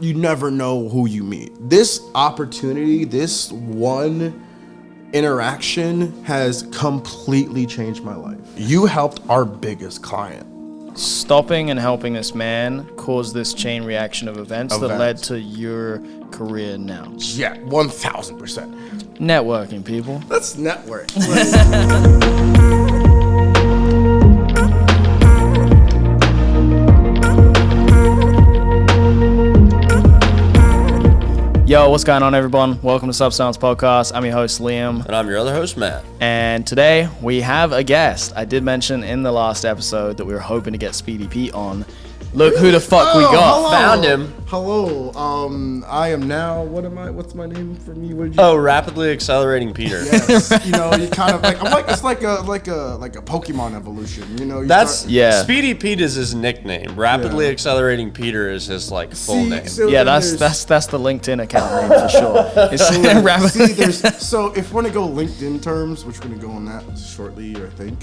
you never know who you meet. This opportunity, this one interaction has completely changed my life. You helped our biggest client. Stopping and helping this man caused this chain reaction of events that led to your career now. Yeah, 1,000%. Networking, people. Let's network. Yo, what's going on, everyone? Welcome to Substance Podcast. I'm your host, Liam. And I'm your other host, Matt. And today we have a guest. I did mention in the last episode that we were hoping to get SpeedyPete on. Look who the fuck we got. Hello. Found him. Hello. I am now. What's my name for me? What did you? Oh, rapidly accelerating Peter. Yes. You know, you kind of like. I'm like. It's like a Pokemon evolution. You know. Yeah. SpeedyPete is his nickname. Rapidly accelerating Peter is his full name. So Yeah, that's the LinkedIn account name for sure. So if we're gonna go LinkedIn terms, which we're gonna go on that shortly, I think.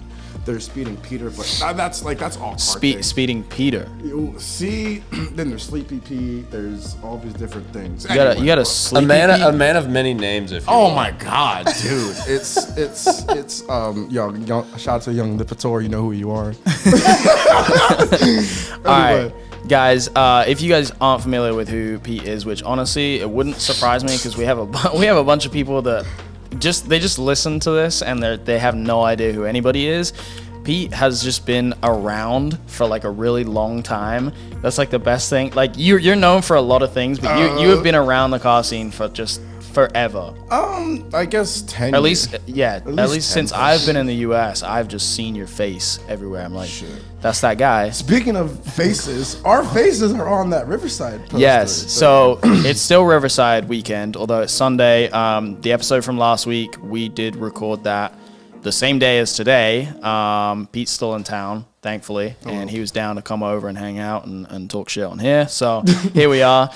There's Speeding Peter, but that's all Speeding Peter. See, then there's Sleepy Pete. There's all these different things. You gotta Sleepy a man of many names. If you oh will. my God, dude! It's young. Shout out to Young Lipitor. You know who you are. All right, guys. If you guys aren't familiar with who Pete is, which honestly it wouldn't surprise me because we have a bunch of people that just listen to this and they have no idea who anybody is. Pete has just been around for like a really long time. That's like the best thing. Like you're known for a lot of things, but you have been around the car scene for just forever. I guess 10 At years. At least since I've been in the US, I've just seen your face everywhere. I'm like, that's that guy. Speaking of faces, our faces are on that Riverside poster. Yes, so it's still Riverside weekend, although it's Sunday. The episode from last week, we did record that the same day as today. Pete's still in town, thankfully, and he was down to come over and hang out and talk shit on here. So here we are.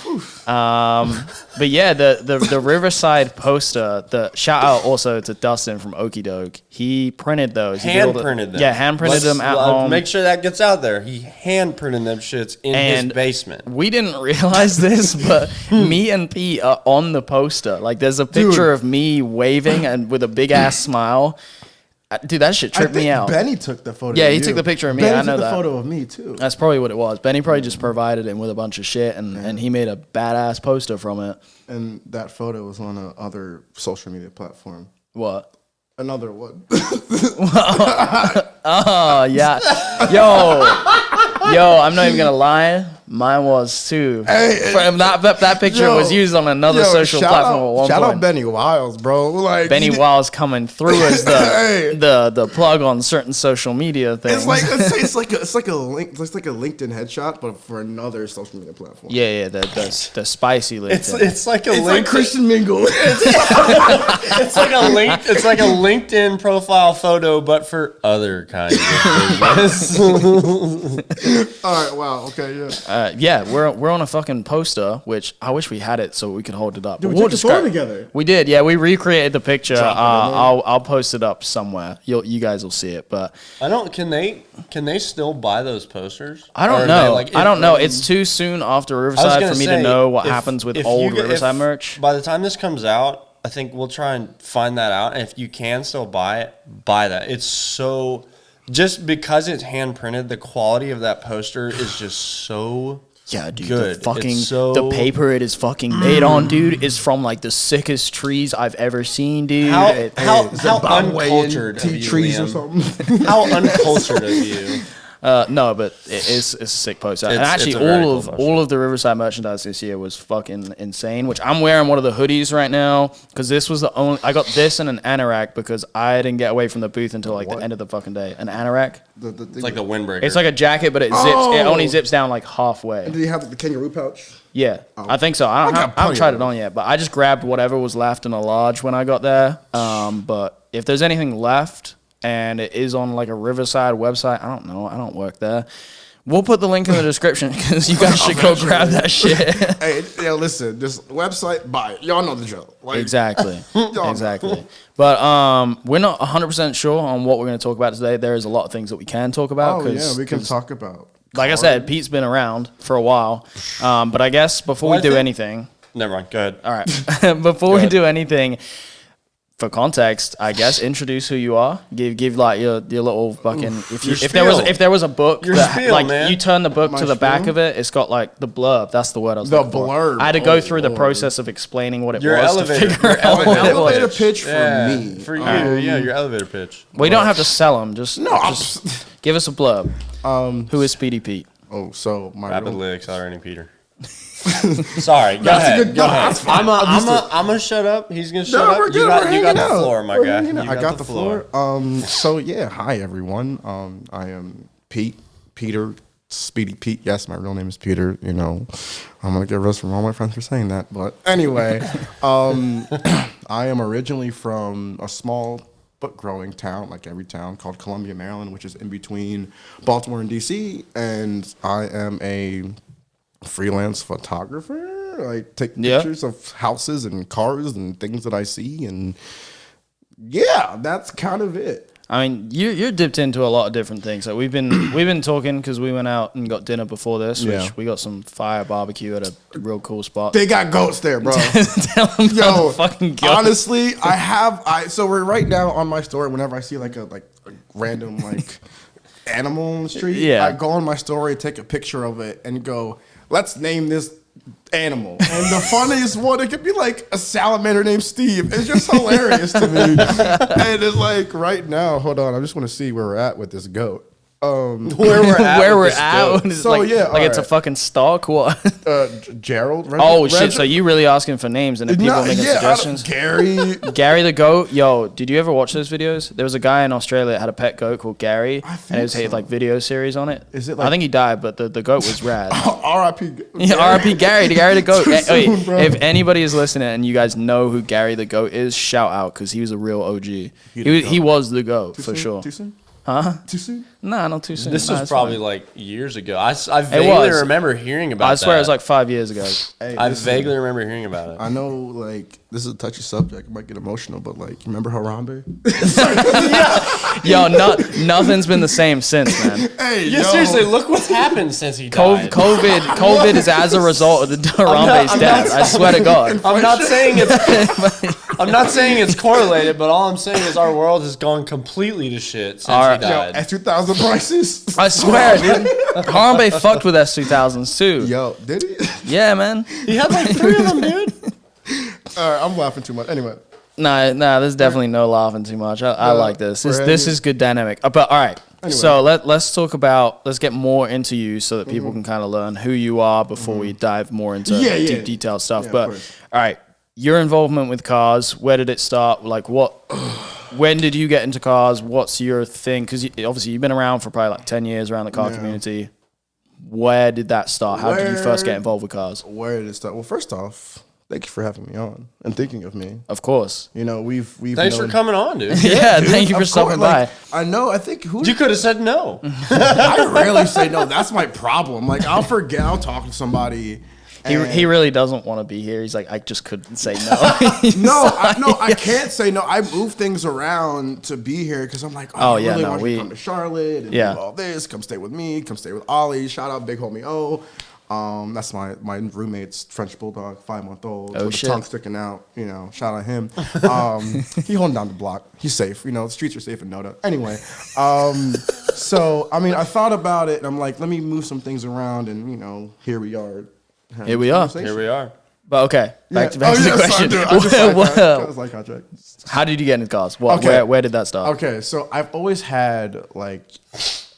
But yeah, the Riverside poster. The shout out also to Dustin from Okie Doke. He printed those. Hand printed them. Yeah, hand printed them at home. Make sure that gets out there. He hand printed them shits in his basement. We didn't realize this, but me and Pete are on the poster. Like, there's a picture of me waving and with a big ass smile. Dude, that shit tripped me out. Benny took the photo. Yeah, of he you. took the picture of me. Benny I know took the that. photo of me too. That's probably what it was. Benny probably just provided him with a bunch of shit, and he made a badass poster from it. And that photo was on another social media platform. What? Another one. Oh, yeah. Yo, I'm not even gonna lie. Mine was too. That picture was used on another social platform at one point. Shout out Benny Wiles, bro. Like Benny Wiles coming through as the plug on certain social media things. It's like a LinkedIn headshot, but for another social media platform. Yeah, the spicy LinkedIn. It's like a It's like Christian Mingle. It's like a LinkedIn profile photo, but for other kinds of business. All right, wow, okay, yeah. Yeah, we're on a fucking poster, which I wish we had it so we could hold it up. Dude, we took the photo together. We did, yeah. We recreated the picture. I'll post it up somewhere. You guys will see it, but Can they still buy those posters? I don't know. I don't know. It's too soon after Riverside for me to know what happens with old Riverside merch. By the time this comes out, I think we'll try and find that out. And if you can still buy it, buy that. It's so. Just because it's hand printed, the quality of that poster is just so dude, good. The paper it is fucking made on, dude, is from like the sickest trees I've ever seen, dude. How uncultured of you, trees Liam. or something? How uncultured of you. No, but it's a sick poster. And actually, all of the Riverside merchandise this year was fucking insane. Which I'm wearing one of the hoodies right now because this was the only. I got this and an anorak because I didn't get away from the booth until like the end of the fucking day. An anorak. It's like a windbreaker. It's like a jacket, but it zips. It only zips down like halfway. And did you have the kangaroo pouch? Yeah, I think so. I haven't tried it on yet, but I just grabbed whatever was left in a large when I got there. But if there's anything left. And it is on like a Riverside website. I don't know. I don't work there. We'll put the link in the description because you guys should go grab that shit. Hey, listen, this website, buy it. Y'all know the drill. Like, exactly. But we're not 100% sure on what we're going to talk about today. There is a lot of things that we can talk about. We can talk about like I said, Pete's been around for a while. But I guess before we do anything, never mind. Go ahead. all right. Before we do anything, for context, I guess introduce who you are. Give like your little fucking if there was a book spiel, man. you turn the book to the back of it, it's got like the blurb. That's the word I was looking for. blurb. I had to go through the process of explaining what it Your was elevator. to figure out what it was. Elevator pitch for me. For you, yeah, your elevator pitch. Well, you don't have to sell them. Just give us a blurb. Who is Speedy Pete? Oh, so my Rapidly accelerating Peter. Sorry, go ahead. Go ahead. I'm gonna shut up. He's gonna shut up. You got the floor, my guy. I got the floor. So yeah, hi everyone. I am Peter SpeedyPete. Yes, my real name is Peter. You know, I'm gonna get roasted from all my friends for saying that. But anyway, I am originally from a small but growing town, like every town, called Columbia, Maryland, which is in between Baltimore and DC. And I am a freelance photographer. I take pictures of houses and cars and things that I see, and yeah, that's kind of it. I mean, you're dipped into a lot of different things. So we've been talking because we went out and got dinner before this, which we got some fire barbecue at a real cool spot. They got goats there, bro. Tell them about the fucking goats. Honestly, so we're right now on my story. Whenever I see like a random animal on the street, I go on my story, take a picture of it, and go, let's name this animal. And the funniest one, it could be like a salamander named Steve. It's just hilarious to me. And it's like right now, hold on, I just want to see where we're at with this goat. Where we're at. So like, yeah, like it's a fucking stock. What? Gerald. Shit! So you really asking for names and then people making suggestions? Gary. Gary the goat. Yo, did you ever watch those videos? There was a guy in Australia that had a pet goat called Gary, and it was like video series on it. Is it like? I think he died, but the goat was rad. R.I.P. Yeah, R.I.P. Gary the goat. Soon, if anybody is listening and you guys know who Gary the goat is, shout out because he was a real OG. He was the goat for sure. Too soon? Huh? Too soon? Nah, not too soon. This was probably like years ago. I It vaguely was. remember hearing about it. I swear it was like 5 years ago. Hey, I vaguely remember hearing about it. I know, like, this is a touchy subject. I might get emotional, but, like, remember Harambe? Yo, nothing's been the same since, man. Hey, Yeah, seriously, look what's happened since he died. COVID is as a result of the Harambe's death. I swear to God. I'm not saying it's correlated, but all I'm saying is our world has gone completely to shit since he died. At 2000 prices. I swear, dude. Harambe fucked with S2000s too. Yo, did he? Yeah, man. He had like 3 of them, dude. All right, I'm laughing too much. Anyway. Nah, there's definitely no laughing too much. I like this. This is good dynamic. But all right. Anyway. So let's get more into you so that people can kind of learn who you are before we dive more into deep detailed stuff. Yeah, but all right, your involvement with cars, where did it start? Like when did you get into cars? What's your thing? Because obviously you've been around for probably like 10 years around the car community. Where did that start? How did you first get involved with cars? Where did it start? Well, first off, thank you for having me on and thinking of me. Of course. You know, we've Thanks for coming on, dude. Yeah, thank you for stopping by. I know. I think You could have said no. I rarely say no. That's my problem. Like I'll forget. I'll talk to somebody. He really doesn't want to be here. He's like, I just couldn't say no. I can't say no. I move things around to be here because I'm like, I really want you to come to Charlotte and do all this. Come stay with me. Come stay with Ollie. Shout out Big Homie O. That's my roommate's French bulldog, 5-month-old, with the tongue sticking out. You know, shout out him. He holding down the block. He's safe. You know, the streets are safe in Noda. Anyway, so I mean, I thought about it, and I'm like, let me move some things around, and you know, here we are. Here we are. But okay, back to the question. I just like contract. How did you get into cars? Where did that start? Okay, so I've always had like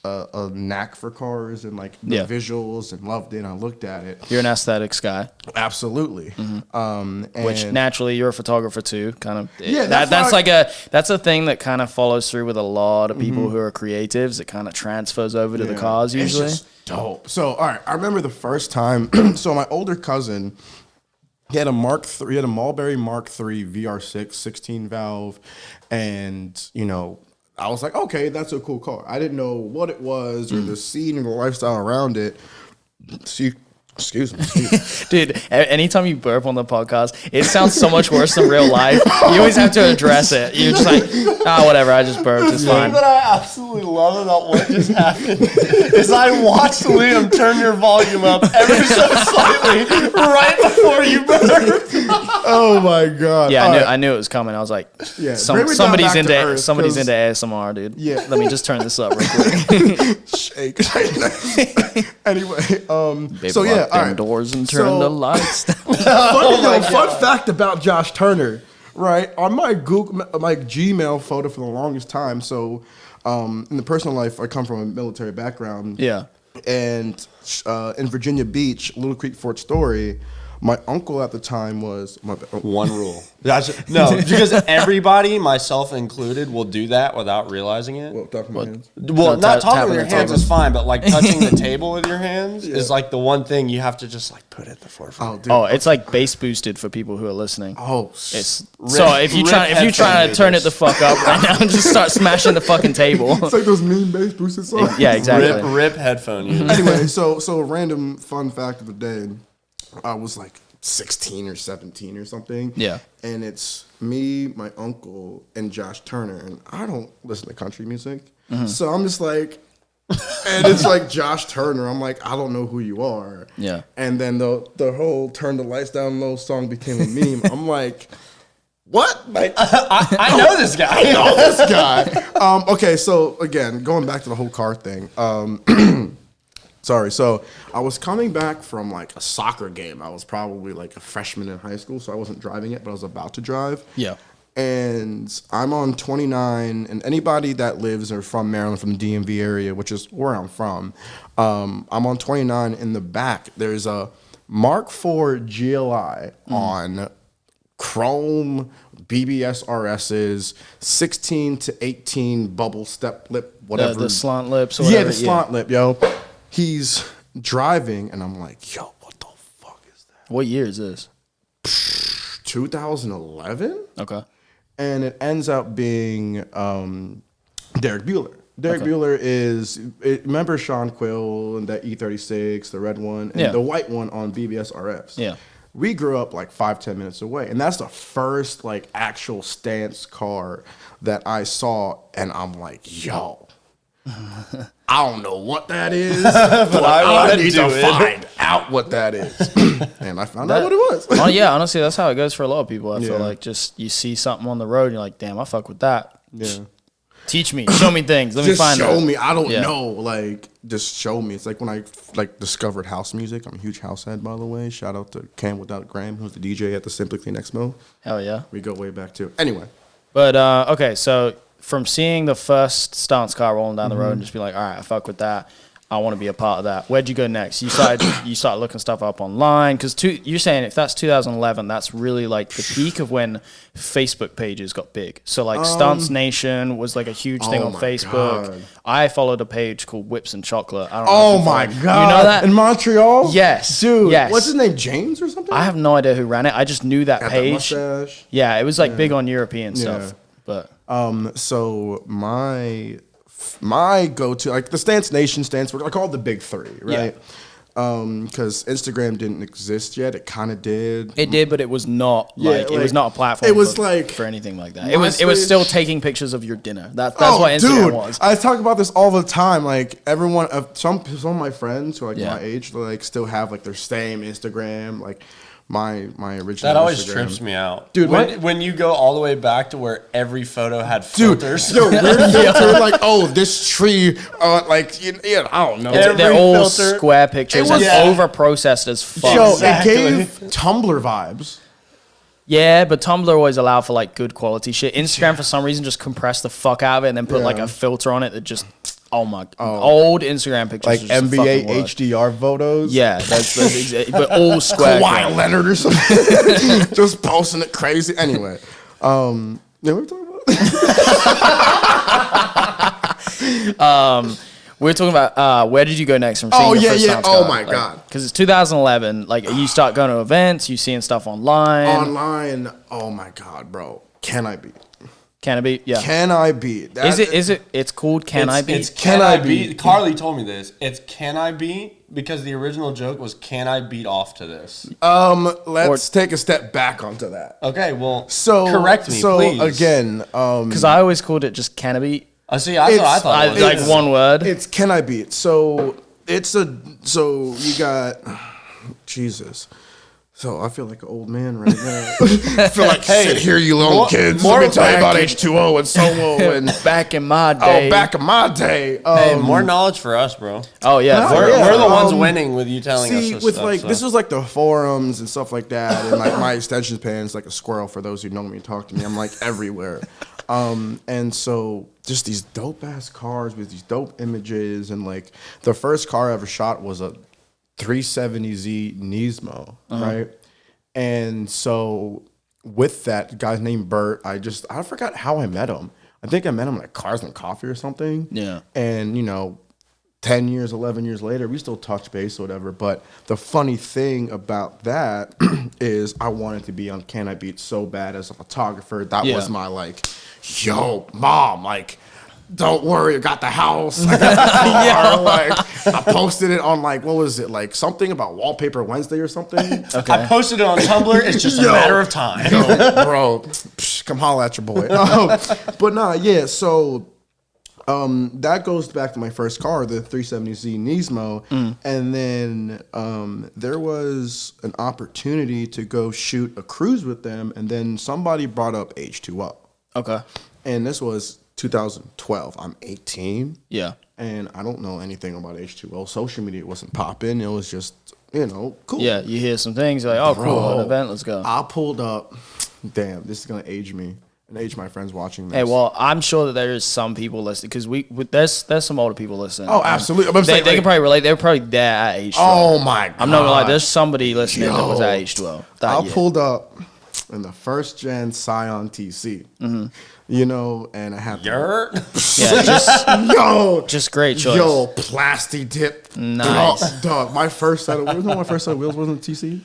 a knack for cars and like the visuals and loved it. And I looked at it. You're an aesthetics guy. Absolutely. Mm-hmm. Which naturally you're a photographer too. Kind of. Yeah, that's a thing that kind of follows through with a lot of people who are creatives. It kind of transfers over to the cars usually. It's just dope. So all right, I remember the first time. So my older cousin. He had a Mulberry Mark III VR6 16 valve, and you know, I was like, okay, that's a cool car. I didn't know what it was or the scene and the lifestyle around it. Excuse me. Dude, anytime you burp on the podcast, it sounds so much worse than real life. You always have to address it. You're just like, whatever, I just burped, it's The fine. thing that I absolutely love about what just happened is I watched Liam turn your volume up ever so slightly right before you burped. Oh my god. Yeah, All right. I knew it was coming. I was like, Yeah, somebody's bring me down back to into earth, somebody's 'cause- into ASMR, dude. Yeah. Let me just turn this up real quick. Shake. Anyway, Baby, so yeah, lock all them right. doors and turn So- the lights down. Fun fact about Josh Turner, right? On my Gmail photo for the longest time. So, in the personal life, I come from a military background. Yeah. And in Virginia Beach, Little Creek Fort Story, my uncle at the time was One rule. No, because everybody, myself included, will do that without realizing it. Well, talking about hands. Well, No, not tapping talking with your the hands table. is fine, but like touching the table with your hands is like the one thing you have to just like put at the forefront. Oh, dude. Oh, it's like bass boosted for people who are listening. Oh, It's Rip- so if you trying headphone to turn it users. the fuck up right now and just start smashing the fucking table. it's like those mean bass boosted songs. Yeah, exactly. Rip headphone users. Anyway, so a random fun fact of the day. I was like 16 or 17 or something. Yeah. And it's me, my uncle, and Josh Turner. And I don't listen to country music. So I'm just like, and it's like Josh Turner. I'm like, I don't know who you are. Yeah. And then the whole Turn the Lights Down Low song became a meme. I'm like, what? Like, I know this guy. I know this guy. Okay, so again, going back to the whole car thing. Sorry. So I was coming back from like a soccer game. I was probably like a freshman in high school, so I wasn't driving it, but I was about to drive. Yeah. And I'm on 29, and anybody that lives or from Maryland, from the DMV area, which is where I'm from, I'm on 29. In the back, there's a Mark IV GLI on chrome BBS RS's 16 to 18 bubble step lip, whatever. The slant lips or whatever. Yeah, the slant lip, yo. He's driving, and I'm like, yo, what the fuck is that? What year is this? 2011? Okay. And it ends up being Derek Bueller. Derek Bueller is, remember Sean Quill and that E36, the red one, and the white one on BBS RFs. Yeah. We grew up like 5-10 minutes away, and that's the first like actual stance car that I saw, and I'm like, yo, I don't know what that is, but I need to find out what that is. And I found out what it was. Oh yeah, honestly, that's how it goes for a lot of people. I Yeah. feel like just you see something on the road, and you're like, damn, I fuck with that. Yeah. Teach me, show me things. Let me Just find show out. me. I don't Yeah. know. Like, just show me. It's like when I like discovered house music. I'm a huge house head, by the way. Shout out to Cam Without Graham, who's the DJ at the Simply Clean Expo. Hell yeah. We go way back too. Anyway, But okay, so from seeing the first stance car rolling down the road and just be like, all right, I fuck with that. I want to be a part of that. Where'd you go next? You started looking stuff up online because you're saying if that's 2011, that's really like the peak of when Facebook pages got big. So like Stance Nation was like a huge thing oh on my Facebook. God. I followed a page called Whips and Chocolate. I don't know oh if you my follow- god, you know that? in Montreal? Yes. dude. Yes. What's his name? James or something? I have no idea who ran it. I just knew that Got that page. mustache. Yeah, it was like big on European Yeah. stuff. But So my go-to, like the Stance Nation stands for, I call it the big three, right? Because Instagram didn't exist yet. It kind of did. it did, but it was not Yeah, like it was like, not a platform. it was for, like for anything like that. It was still taking pictures of your dinner. That's Oh, what Instagram dude, was. I talk about this all the time. Like everyone, some of my friends who are like Yeah. my age, they like still have like their same Instagram. Like my original. That always Instagram. trips me out, Dude, When you go all the way back to where every photo had Dude, filters. yo, weird filter, like, oh, this tree, like, yeah, I don't know. Every They're all filter- square pictures It was- and Yeah. over processed as fuck. Yo, Exactly. it gave Tumblr vibes. Yeah, but Tumblr always allowed for like good quality shit. Instagram for some reason just compressed the fuck out of it and then put like Yeah. a filter on it that just old Instagram pictures Like was just the NBA fucking worst. HDR photos. Yeah, that's exactly. But all square. Kawhi Leonard or something. Just posting it crazy. Anyway, yeah, what are we talking about? We're talking about where did you go next from seeing Oh, your yeah, first yeah. Stance Oh, car? my Like, God. Because it's 2011. Like you start going to events, you seeing stuff online. Online. Oh my God, bro. Can I be? Can I beat? Yeah. Can I beat? It's called Can I beat? It's Can I beat? Carly told me this. It's Can I beat? Because the original joke was Can I beat off to this? Let's take a step back onto that. Okay, well, So correct me, please. So again, Because I always called it just Can I beat? See, I thought it was. Like one word. It's Can I beat? So you got Jesus. So I feel like an old man right now. I feel like, sit here, you little kids. Let me tell you about H2O and Solo and back in my day. back in my day. Hey, more knowledge for us, bro. Oh yeah, We're the ones winning with you telling us this with stuff. like so. this was like the forums and stuff like that, and like my extension pan's like a squirrel. For those who know me and talk to me, I'm like everywhere. And so just these dope ass cars with these dope images, and like the first car I ever shot was a 370Z Nismo, right? And so with that guy's named Bert, I forgot how I met him. I think I met him at Cars and Coffee or something. Yeah. And 10 years, 11 years later, we still touch base or whatever. But the funny thing about that is I wanted to be on Can I Beat so bad as a photographer. That was my like, yo, mom, like, don't worry, I got the house. I got the car. Like, I posted it on like, what was it? Like something about Wallpaper Wednesday or something. Okay. I posted it on Tumblr. It's just a matter of time. Yo, bro, come holla at your boy. But nah, yeah, so that goes back to my first car, the 370Z Nismo. And then there was an opportunity to go shoot a cruise with them, and then somebody brought up H2O. Okay. And this was 2012. I'm 18. Yeah. And I don't know anything about H2O. Social media wasn't popping. It was just, cool. Yeah, you hear some things, you're like, oh, cool, an event, let's go. I pulled up. Damn, this is going to age me and age my friends watching this. Hey, well, I'm sure that there is some people listening, because there's some older people listening. Oh, absolutely. They can probably relate. They were probably there at H2O. Oh, my God. I'm not going to lie, there's somebody listening that was at H2O. I pulled up in the first gen Scion TC. And I had just great choice. Yo, plastic dip. Nice. Dog, my first set of wheels. My first set of wheels wasn't TC.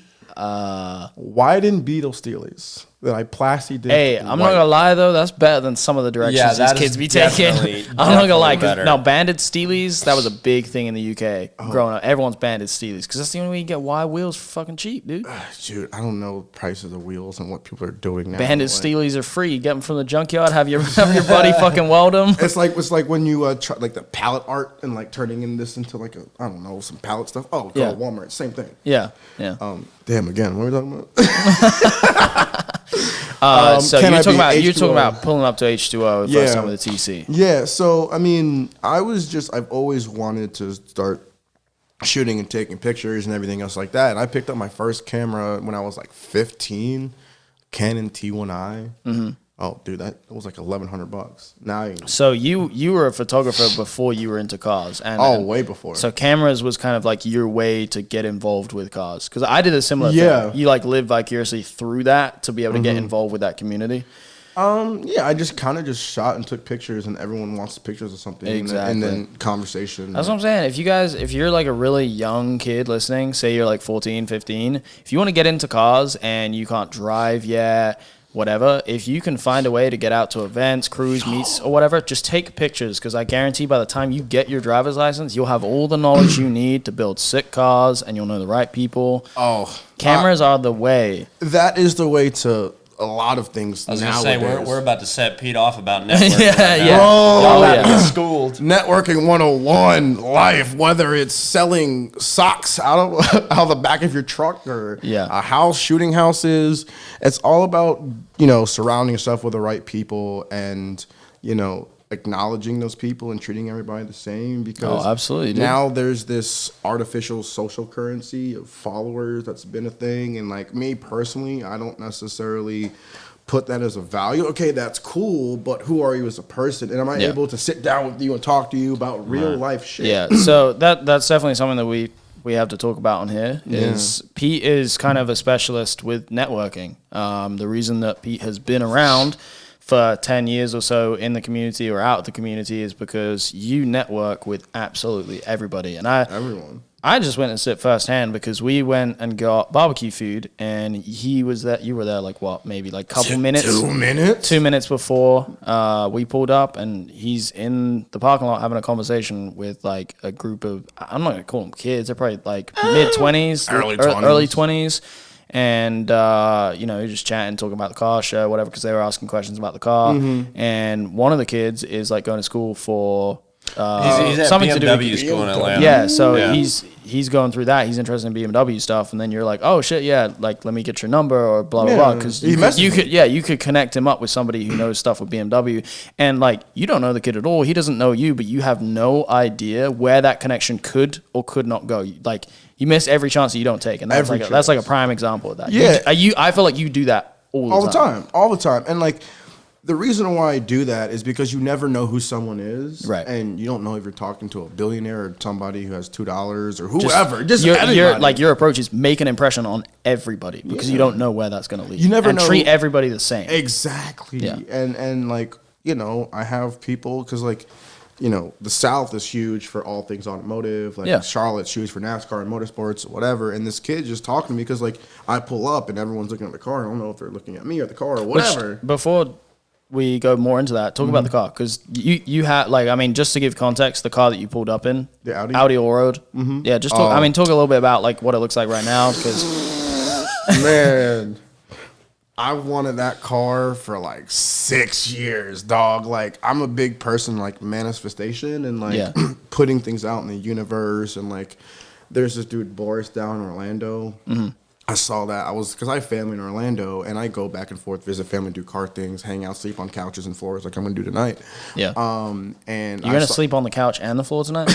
Widened Beetle Steelies that I plastic dipped. Hey, I'm not gonna lie though, that's better than some of the directions these kids be taking. I'm not gonna lie, because now banded Steelies, that was a big thing in the UK growing up. Everyone's banded Steelies because that's the only way you get wide wheels for fucking cheap, dude. Dude, I don't know the prices of wheels and what people are doing now. Banded Steelies are free. You get them from the junkyard. Have your buddy fucking weld them. It's like when you try, like the pallet art and like turning this into like some pallet stuff. Oh, go to Walmart, same thing. Yeah. Damn, again, what are we talking about? So you're talking about pulling up to H2O for some of the TC. Yeah, so I mean, I've always wanted to start shooting and taking pictures and everything else like that. And I picked up my first camera when I was like 15, Canon T1i. Mm-hmm. Oh, dude, that was like $1,100. Now, so you were a photographer before you were into cars, and way before. So cameras was kind of like your way to get involved with cars, because I did a similar thing. You like live vicariously through that to be able to get involved with that community. I just kind of shot and took pictures, and everyone wants pictures of something. Exactly. And then conversation. That's what I'm saying. If you're like a really young kid listening, say you're like 14, 15, if you want to get into cars and you can't drive yet, whatever, if you can find a way to get out to events, cruise, meets, or whatever, just take pictures, because I guarantee by the time you get your driver's license, you'll have all the knowledge you need to build sick cars, and you'll know the right people. Cameras are the way. That is the way to a lot of things. I was nowadays. going to say, we're about to set Pete off about networking. Y'all about to get schooled. Networking 101 life, whether it's selling socks out of the back of your truck or a house, shooting houses. It's all about, surrounding yourself with the right people and, acknowledging those people and treating everybody the same, because absolutely, dude. Now there's this artificial social currency of followers that's been a thing, and like me personally, I don't necessarily put that as a value. Okay, that's cool, but who are you as a person, and am I able to sit down with you and talk to you about real life shit? So that's definitely something that we have to talk about on here. Is Pete is kind of a specialist with networking. The reason that Pete has been around for 10 years or so in the community or out of the community is because you network with absolutely everybody. And I just went and sit firsthand because we went and got barbecue food, and he was there. You were there like what, maybe like couple minutes, 2 minutes, 2 minutes before we pulled up, and he's in the parking lot having a conversation with like a group of, I'm not gonna call them kids, they're probably like mid-20s, early 20s, and just chatting, talking about the car show, whatever, because they were asking questions about the car, and one of the kids is like going to school for. He's at something BMW to do with school in Atlanta. Yeah, so he's going through that. He's interested in BMW stuff, and then you're like, oh shit, yeah, like let me get your number or blah blah blah, because you could connect him up with somebody who knows stuff with BMW, and like you don't know the kid at all, he doesn't know you, but you have no idea where that connection could or could not go. Like you miss every chance that you don't take, and that's like a prime example of that. Yeah, I feel like you do that all the time, and like. The reason why I do that is because you never know who someone is, right? And you don't know if you're talking to a billionaire or somebody who has $2 or whoever. Just your approach is make an impression on everybody because you don't know where that's going to lead. You never know. Treat everybody the same. Exactly. Yeah. And like I have people because like the South is huge for all things automotive. Like Charlotte's huge for NASCAR and motorsports, whatever. And this kid just talking to me because like I pull up and everyone's looking at the car. I don't know if they're looking at me or the car or whatever. Before we go more into that, talk about the car, because you had just to give context, the car that you pulled up in, the Audi Allroad, just talk. Talk a little bit about like what it looks like right now, because man, I wanted that car for like 6 years, dog. Like I'm a big person, like manifestation and like putting things out in the universe, and like there's this dude Boris down in Orlando. I saw that. Because I have family in Orlando, and I go back and forth, visit family, do car things, hang out, sleep on couches and floors like I'm going to do tonight. Yeah. And you're going to sleep on the couch and the floor tonight?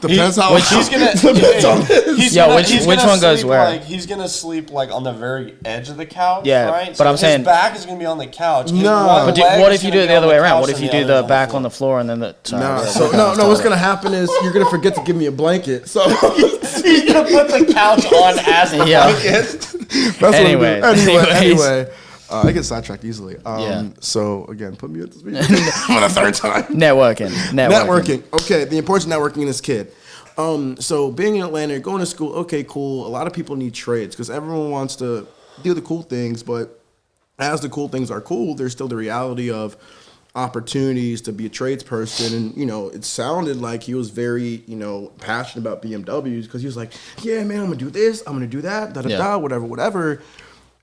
Depends how. He's going to. Which one goes where? Like, he's going to sleep like on the very edge of the couch, yeah, right? But so I'm saying his back is going to be on the couch. No. But what if you do it the other way around? What if you do the back on the floor and then the... No. What's going to happen is you're going to forget to give me a blanket. So he's going to put the couch on as the blanket. Anyway, I get sidetracked easily. So again, put me at the speed for the third time. Networking. Okay, the importance of networking in this kid. So being in Atlanta, you're going to school. Okay, cool. A lot of people need trades because everyone wants to do the cool things, but as the cool things are cool, there's still the reality of opportunities to be a tradesperson. And it sounded like he was very passionate about BMWs because he was like, yeah man, I'm gonna do this, I'm gonna do that, whatever.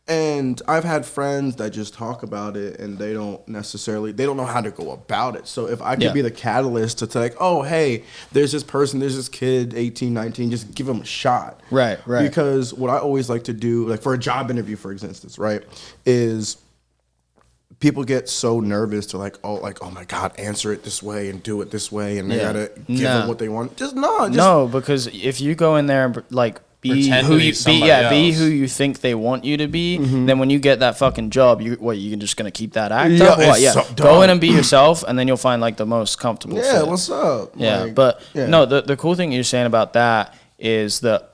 And I've had friends that just talk about it and they don't know how to go about it. So if I could be the catalyst to like, oh hey, there's this person, there's this kid 18, 19, just give him a shot. Right Because what I always like to do, like for a job interview for instance, right, is people get so nervous to like, oh my God, answer it this way and do it this way, and they gotta give them what they want. No, because if you go in there and like be pretend who to be you somebody else. who you think they want you to be, then when you get that fucking job, you're just gonna keep that act up? What? Go in and be yourself, and then you'll find like the most comfortable. Yeah, fit. What's up? Yeah, the cool thing you're saying about that is that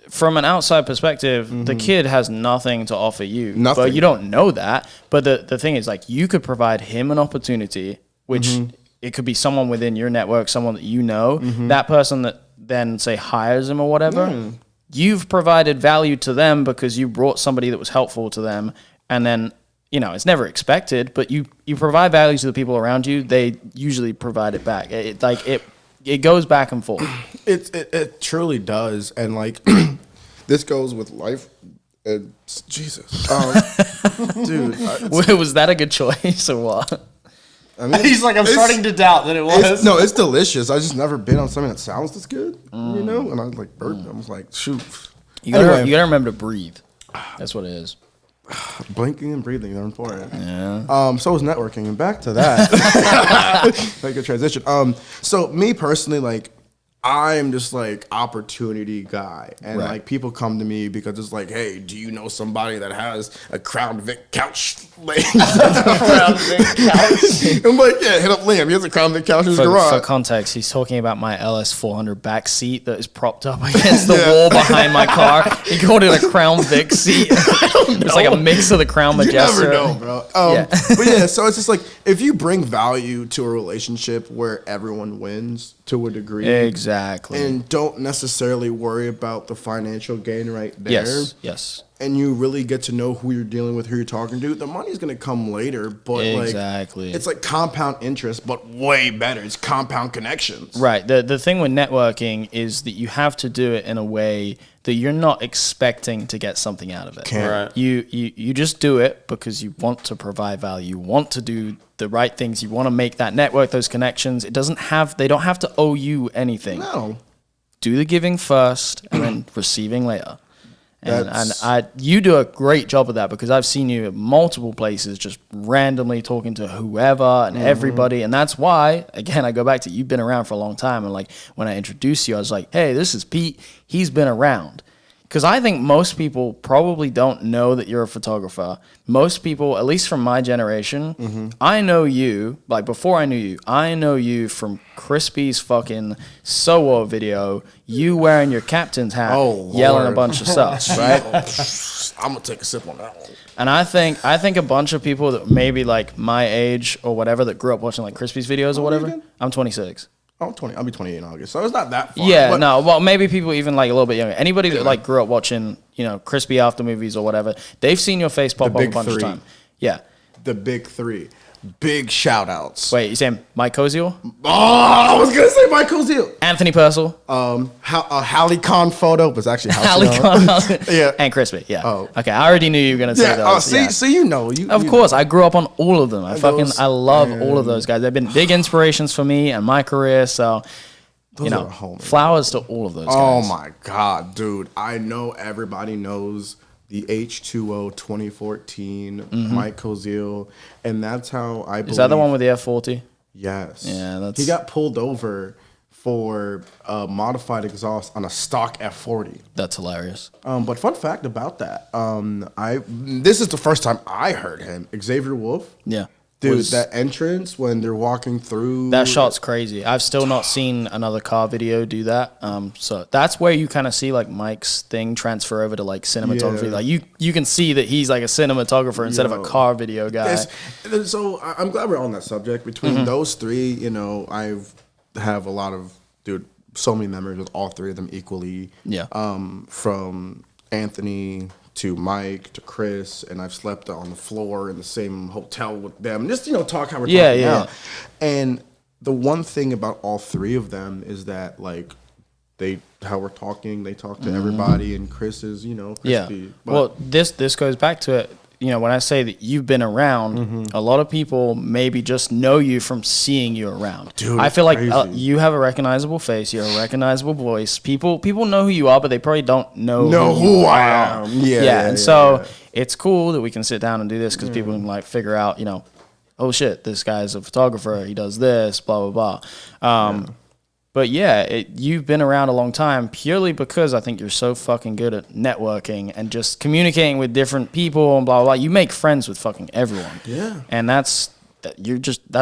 from an outside perspective, the kid has nothing to offer you. Nothing. But you don't know that. But the thing is, like, you could provide him an opportunity, which it could be someone within your network, someone that you know. That person that then, say, hires him or whatever, you've provided value to them because you brought somebody that was helpful to them. And then, it's never expected, but you provide value to the people around you. They usually provide it back. It goes back and forth. It truly does, and like this goes with life. Jesus, dude, was that a good choice or what? I mean, he's like, I'm starting to doubt that it was. It's delicious. I just never been on something that sounds this good, And I was like, burped. I was like, shoot. You gotta remember to breathe. That's what it is. Blinking and breathing, they're important. Yeah. So is networking, and back to that. Like a transition. So me personally, like, I'm just like opportunity guy, and like people come to me because it's like, hey, do you know somebody that has a Crown Vic couch? Crown Vic couch. I'm like, yeah, hit up Liam. He has a Crown Vic couch in his garage. For context, he's talking about my LS400 back seat that is propped up against the wall behind my car. He called it a Crown Vic seat. It's like a mix of the Crown Majestic. You never know, bro. But yeah, so it's just like if you bring value to a relationship where everyone wins, to a degree. Exactly. And don't necessarily worry about the financial gain right there. Yes. And you really get to know who you're dealing with, who you're talking to. The money's going to come later, but exactly. it's like compound interest, but way better. It's compound connections. Right. The thing with networking is that you have to do it in a way that you're not expecting to get something out of it. Right. You just do it because you want to provide value. You want to do the right things. You want to make that network, those connections. They don't have to owe you anything. No. Do the giving first and then receiving later. And you do a great job of that because I've seen you at multiple places just randomly talking to whoever and everybody. And that's why, again, I go back to you've been around for a long time. And like when I introduced you, I was like, hey, this is Pete. He's been around. Because I think most people probably don't know that you're a photographer. Most people, at least from my generation, I know you, like before I knew you, I know you from Crispy's fucking SOWO video, you wearing your captain's hat, yelling a bunch of stuff, right? I'm going to take a sip on that one. And I think a bunch of people that maybe like my age or whatever that grew up watching like Crispy's videos or whatever, I'm 26. I'm 20. I'll be 28 in August, so it's not that far. Yeah, no. Well, maybe people even like a little bit younger. Anybody that like grew up watching, Crispy after movies or whatever, they've seen your face pop up a bunch of times. Yeah. The big three. Big shout outs. Wait, you saying Mike Koziel? Oh, I was gonna say Mike Koziel. Anthony Purcell. Hallie Con photo was actually Hallie Con. Yeah. And Crispy. Yeah. Oh. Okay, I already knew you were gonna say those. So you know. Of course, I grew up on all of them. I love all of those guys. They've been big inspirations for me and my career. So. Flowers to all of those guys. Oh my God, dude. I know everybody knows the H2O 2014 Mike Koziel, and that's how I believe. Is that the one with the F40? Yes. Yeah, he got pulled over for modified exhaust on a stock F40. That's hilarious. But fun fact about that, this is the first time I heard him. Xavier Wolf. Yeah. Dude, that entrance when they're walking through. That shot's crazy. I've still not seen another car video do that. So that's where you kind of see like Mike's thing transfer over to like cinematography. Yeah. Like you can see that he's like a cinematographer instead of a car video guy. So I'm glad we're on that subject. Between those three, I have a lot of, so many memories with all three of them equally. Yeah. From Anthony to Mike to Chris, and I've slept on the floor in the same hotel with them. Just talk how we're talking now. And the one thing about all three of them is that like how we're talking, they talk to everybody, and Chris is crispy. Yeah. Well, this goes back to it. When I say that you've been around, a lot of people maybe just know you from seeing you around. Dude, I feel like crazy. you have a recognizable face, you're a recognizable voice. People know who you are, but they probably don't know who I am. Yeah. And so it's cool that we can sit down and do this because people can like figure out, oh shit, this guy's a photographer. He does this, blah blah blah. But you've been around a long time purely because I think you're so fucking good at networking and just communicating with different people and blah, blah, blah. You make friends with fucking everyone. Yeah. And that's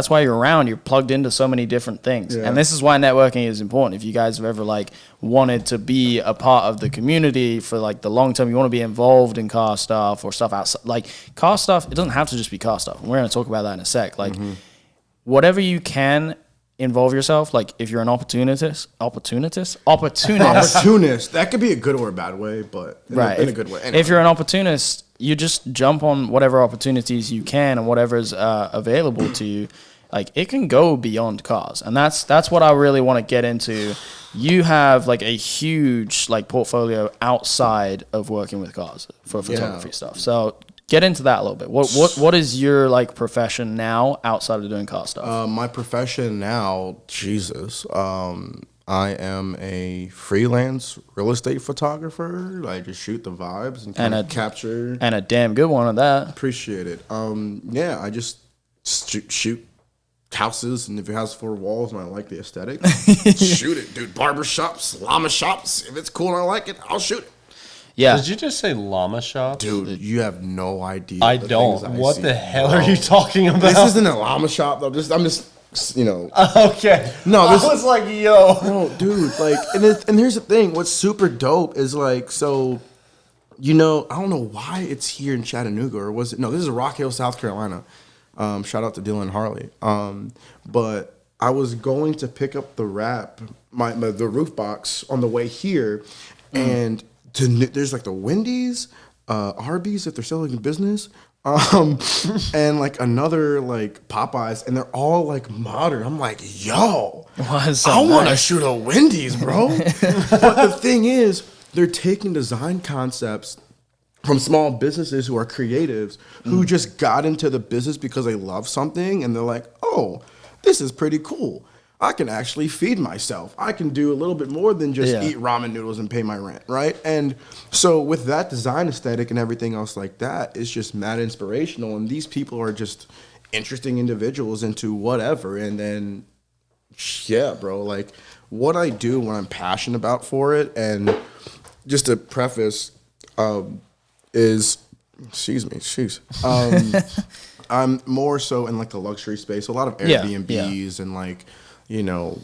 why you're around. You're plugged into so many different things. Yeah. And this is why networking is important. If you guys have ever like wanted to be a part of the community for like the long term, you want to be involved in car stuff or stuff outside. Like car stuff, it doesn't have to just be car stuff. We're going to talk about that in a sec. Like whatever you can involve yourself. Like if you're an opportunist. That could be a good or a bad way, but in a good way. Anyway. If you're an opportunist, you just jump on whatever opportunities you can and whatever's available to you. Like it can go beyond cars, and that's what I really want to get into. You have like a huge like portfolio outside of working with cars for photography stuff. So get into that a little bit. What is your like profession now outside of doing car stuff? My profession now, Jesus. I am a freelance real estate photographer. I just shoot the vibes and kind of capture. And a damn good one at that. Appreciate it. I just shoot houses, and if it has 4 walls and I like the aesthetic, shoot it, dude. Barbershops, llama shops. If it's cool and I like it, I'll shoot it. Yeah. Did you just say llama shop? Dude, you have no idea. I don't. What the hell are you talking about? This isn't a llama shop, though. I'm just. Okay. No, I was like, yo. No, dude. Like, and here's the thing. What's super dope is like, so, I don't know why it's here in Chattanooga, or was it? No, this is Rock Hill, South Carolina. Shout out to Dylan Harley. But I was going to pick up the wrap, the roof box on the way here, and there's like the Wendy's, Arby's if they're still in business, and like another like Popeyes, and they're all like modern. I'm like, yo, I want to shoot a Wendy's, bro. But the thing is, they're taking design concepts from small businesses who are creatives who just got into the business because they love something, and they're like, oh, this is pretty cool. I can actually feed myself. I can do a little bit more than just eat ramen noodles and pay my rent, right? And so with that design aesthetic and everything else like that, it's just mad inspirational. And these people are just interesting individuals into whatever. And then, yeah, bro, like what I do when I'm passionate about for it, and just to preface, is, I'm more so in like the luxury space, a lot of Airbnbs and like, you know,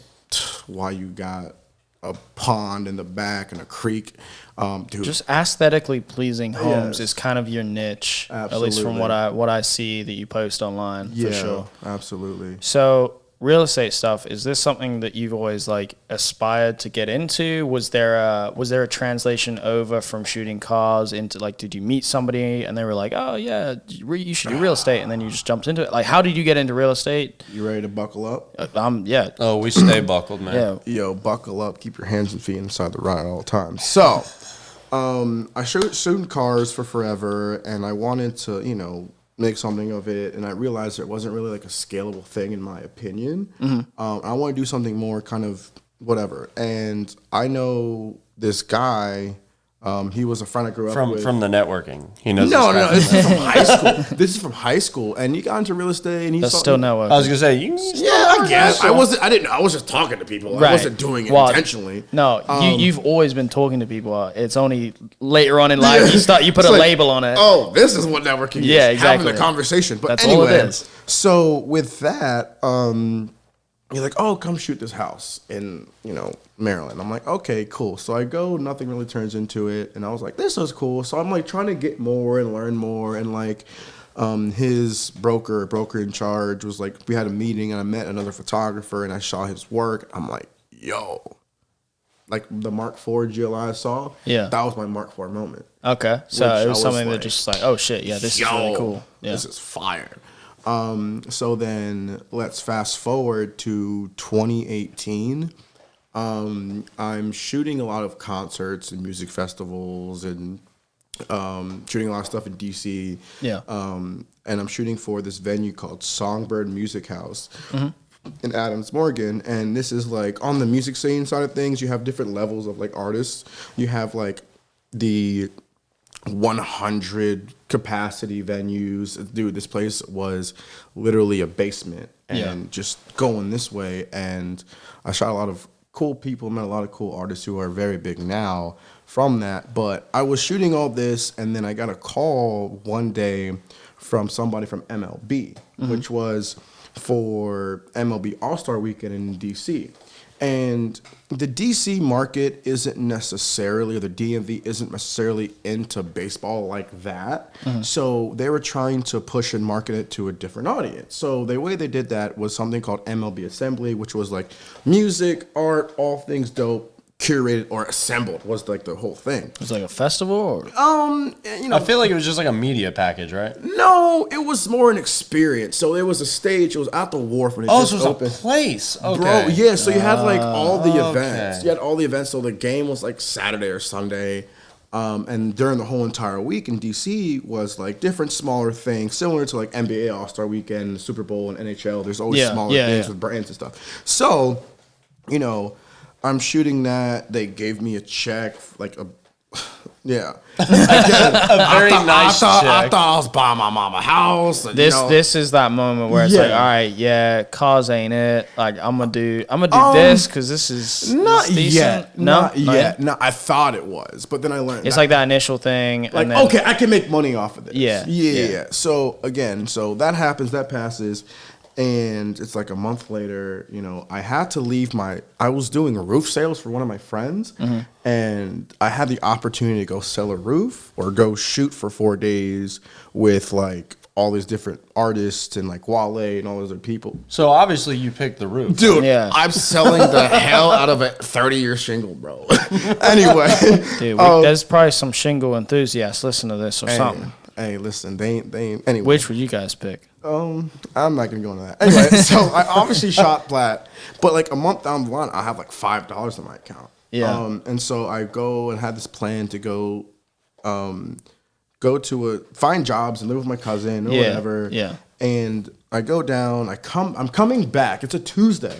why you got a pond in the back and a creek. Dude. Just aesthetically pleasing homes is kind of your niche, Absolutely. at least from what I see that you post online, for sure. Absolutely. So real estate stuff, is this something that you've always like aspired to get into? Was there a translation over from shooting cars into, like, did you meet somebody and they were like, oh yeah, you should do real estate, and then you just jumped into it? Like, how did you get into real estate? You ready to buckle up? Yeah. Oh, we stay buckled, man. Yeah. Yo, buckle up. Keep your hands and feet inside the ride all the time. So, I shooting cars for forever, and I wanted to, you know, make something of it, and I realized it wasn't really like a scalable thing in my opinion. I want to do something more kind of whatever. And I know this guy, he was a friend I grew up with. From the networking. He knows No, this guy this is from high school. This is from high school, and he got into real estate, and he's Still networking. I was gonna say I guess I didn't know. I was just talking to people. I wasn't doing it intentionally. No, you've always been talking to people. It's only later on in life you put a label on it. Oh, this is what networking is. Yeah, exactly. Having a conversation. But That's anyway, all it is. So with that, he's like, oh, come shoot this house in, you know, Maryland. I'm like, okay, cool. So I go, nothing really turns into it. And I was like, this is cool. So I'm like trying to get more and learn more. And like, his broker in charge was like, we had a meeting and I met another photographer and I saw his work. I'm like, yo, like the Mark IV GLI I saw. Yeah. That was my Mark IV moment. Okay. So it was something that just like, oh shit, yeah, this is really cool. Yeah. This is fire. So then let's fast forward to 2018. I'm shooting a lot of concerts and music festivals and shooting a lot of stuff in DC. Yeah. And I'm shooting for this venue called Songbird Music House in Adams Morgan. And this is like on the music scene side of things, you have different levels of like artists. You have like the 100 capacity venues. Dude, this place was literally a basement and just going this way. And I shot a lot of cool people, met a lot of cool artists who are very big now from that. But I was shooting all this, and then I got a call one day from somebody from MLB, which was for MLB All-Star Weekend in DC. And the DC market isn't necessarily, or the DMV isn't necessarily into baseball like that. So they were trying to push and market it to a different audience. So the way they did that was something called MLB Assembly, which was like music, art, all things dope, curated or assembled was like the whole thing. It was like a festival? Or? You know, I feel like it was just like a media package, right? No, it was more an experience. So there was a stage, it was at the wharf when it just so it was opened. A place. Okay. Bro, yeah, so you had like all the events. You had all the events, so the game was like Saturday or Sunday. And during the whole entire week in DC was like different smaller things, similar to like NBA All-Star Weekend, Super Bowl, and NHL. There's always smaller things with brands and stuff. So, you know, I'm shooting that. They gave me a check, like a, yeah. Nice check. I thought I was buying my mama house. And, this is that moment where it's like, all right, cars ain't it. Like I'm gonna do this because this is not yet. Not yet. No, I thought it was, but then I learned it's like that initial thing. Like, and then, okay, I can make money off of this. Yeah. So again, that happens, that passes. And it's like a month later, you know, I had to leave I was doing roof sales for one of my friends, and I had the opportunity to go sell a roof or go shoot for 4 days with like all these different artists and like Wale and all those other people. So obviously you picked the roof. Dude, Yeah. I'm selling the hell out of a 30-year shingle, bro. Anyway. Dude, there's probably some shingle enthusiasts listen to this or something. Hey, listen, they ain't anyway. Which would you guys pick? I'm not gonna go into that. Anyway, so I obviously shot flat, but like a month down the line, I have like $5 in my account. Yeah. And so I go and had this plan to go to find jobs and live with my cousin or whatever. Yeah. And I go down. I'm coming back. It's a Tuesday.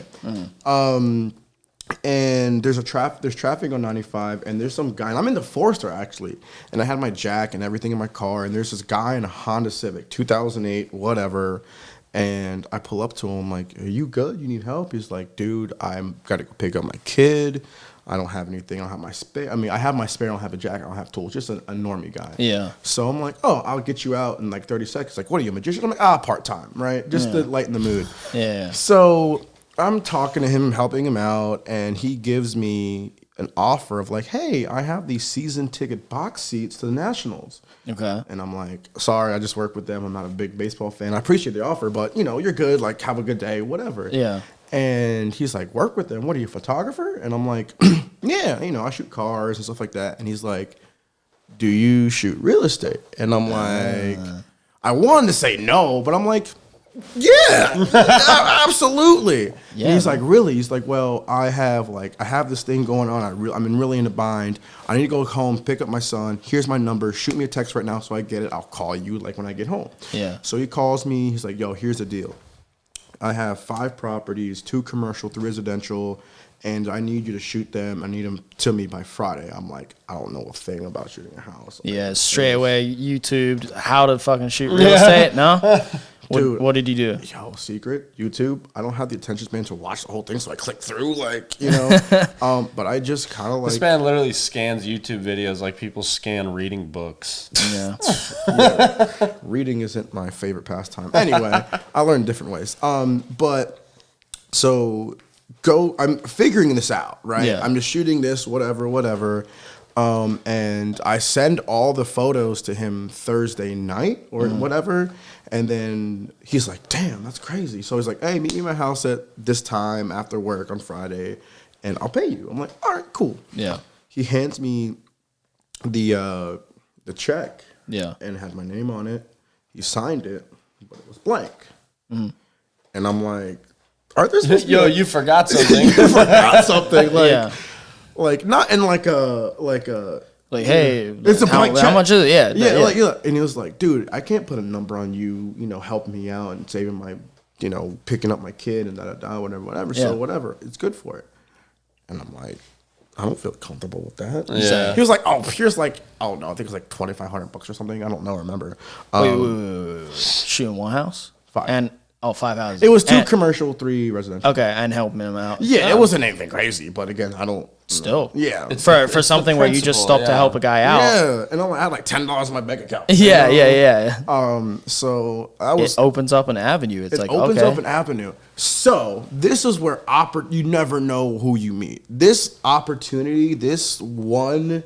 And there's traffic on 95, and there's some guy, and I'm in the Forester actually, and I had my jack and everything in my car, and there's this guy in a Honda Civic, 2008, whatever, and I pull up to him like, "Are you good? You need help?" He's like, "Dude, I'm got to go pick up my kid. I don't have anything. I don't have my spare. I mean, I have my spare. I don't have a jacket. I don't have tools. Just a normie guy." Yeah. So I'm like, "Oh, I'll get you out in like 30 seconds." Like, "What are you, a magician?" I'm like, "Part-time, right? Just to lighten the mood." Yeah. So I'm talking to him, helping him out, and he gives me an offer of like, "Hey, I have these season ticket box seats to the Nationals." Okay. And I'm like, "Sorry, I just work with them. I'm not a big baseball fan. I appreciate the offer, but you're good. Like, have a good day, whatever." Yeah. And he's like, "Work with them? What are you, a photographer?" And I'm like, "Yeah, I shoot cars and stuff like that." And he's like, "Do you shoot real estate?" And I'm like, I wanted to say no, but I'm like, yeah, absolutely. Yeah. And he's like, "Really?" He's like, "Well, I have this thing going on. I'm really in a bind. I need to go home, pick up my son. Here's my number. Shoot me a text right now so I get it. I'll call you like when I get home." Yeah. So he calls me. He's like, "Yo, here's the deal. I have 5 properties, 2 commercial, 3 residential, and I need you to shoot them. I need them to me by Friday." I'm like, I don't know a thing about shooting a house. Yeah, straight away YouTubed how to fucking shoot real estate. No? Dude, What did you do? Yo, secret, YouTube. I don't have the attention span to watch the whole thing, so I click through, but I just kind of like. This man literally scans YouTube videos like people scan reading books. Yeah. Reading isn't my favorite pastime. Anyway, I learned different ways. But so I'm figuring this out, right? Yeah. I'm just shooting this, whatever. And I send all the photos to him Thursday night or whatever. And then he's like, "Damn, that's crazy." So he's like, "Hey, meet me at my house at this time after work on Friday, and I'll pay you." I'm like, "All right, cool." Yeah. He hands me the check. Yeah. And it had my name on it. He signed it, but it was blank. And I'm like, "Aren't there supposed to be You forgot something. I forgot something Yeah. like not in like a Like, hey, it's a blank check. how much is it? Yeah. Yeah. And he was like, "Dude, I can't put a number on you, helping me out and saving my, picking up my kid and whatever. Yeah. So whatever, it's good for it." And I'm like, I don't feel comfortable with that. Yeah. He was like, here's like, no, I think it was like $2,500 or something. I don't know, remember. Wait. Shooting one house? 5. And 5 houses. It was 2 And- commercial, 3 residential. Okay, and helping him out. Yeah, it wasn't anything crazy, but again, I don't. Still. Yeah. For something where you just principle, stop to yeah. help a guy out. Yeah, and I had like $10 in my bank account. Yeah. So I was. It opens up an avenue. It's It like, opens okay. up an avenue. So this is where you never know who you meet. This opportunity, this one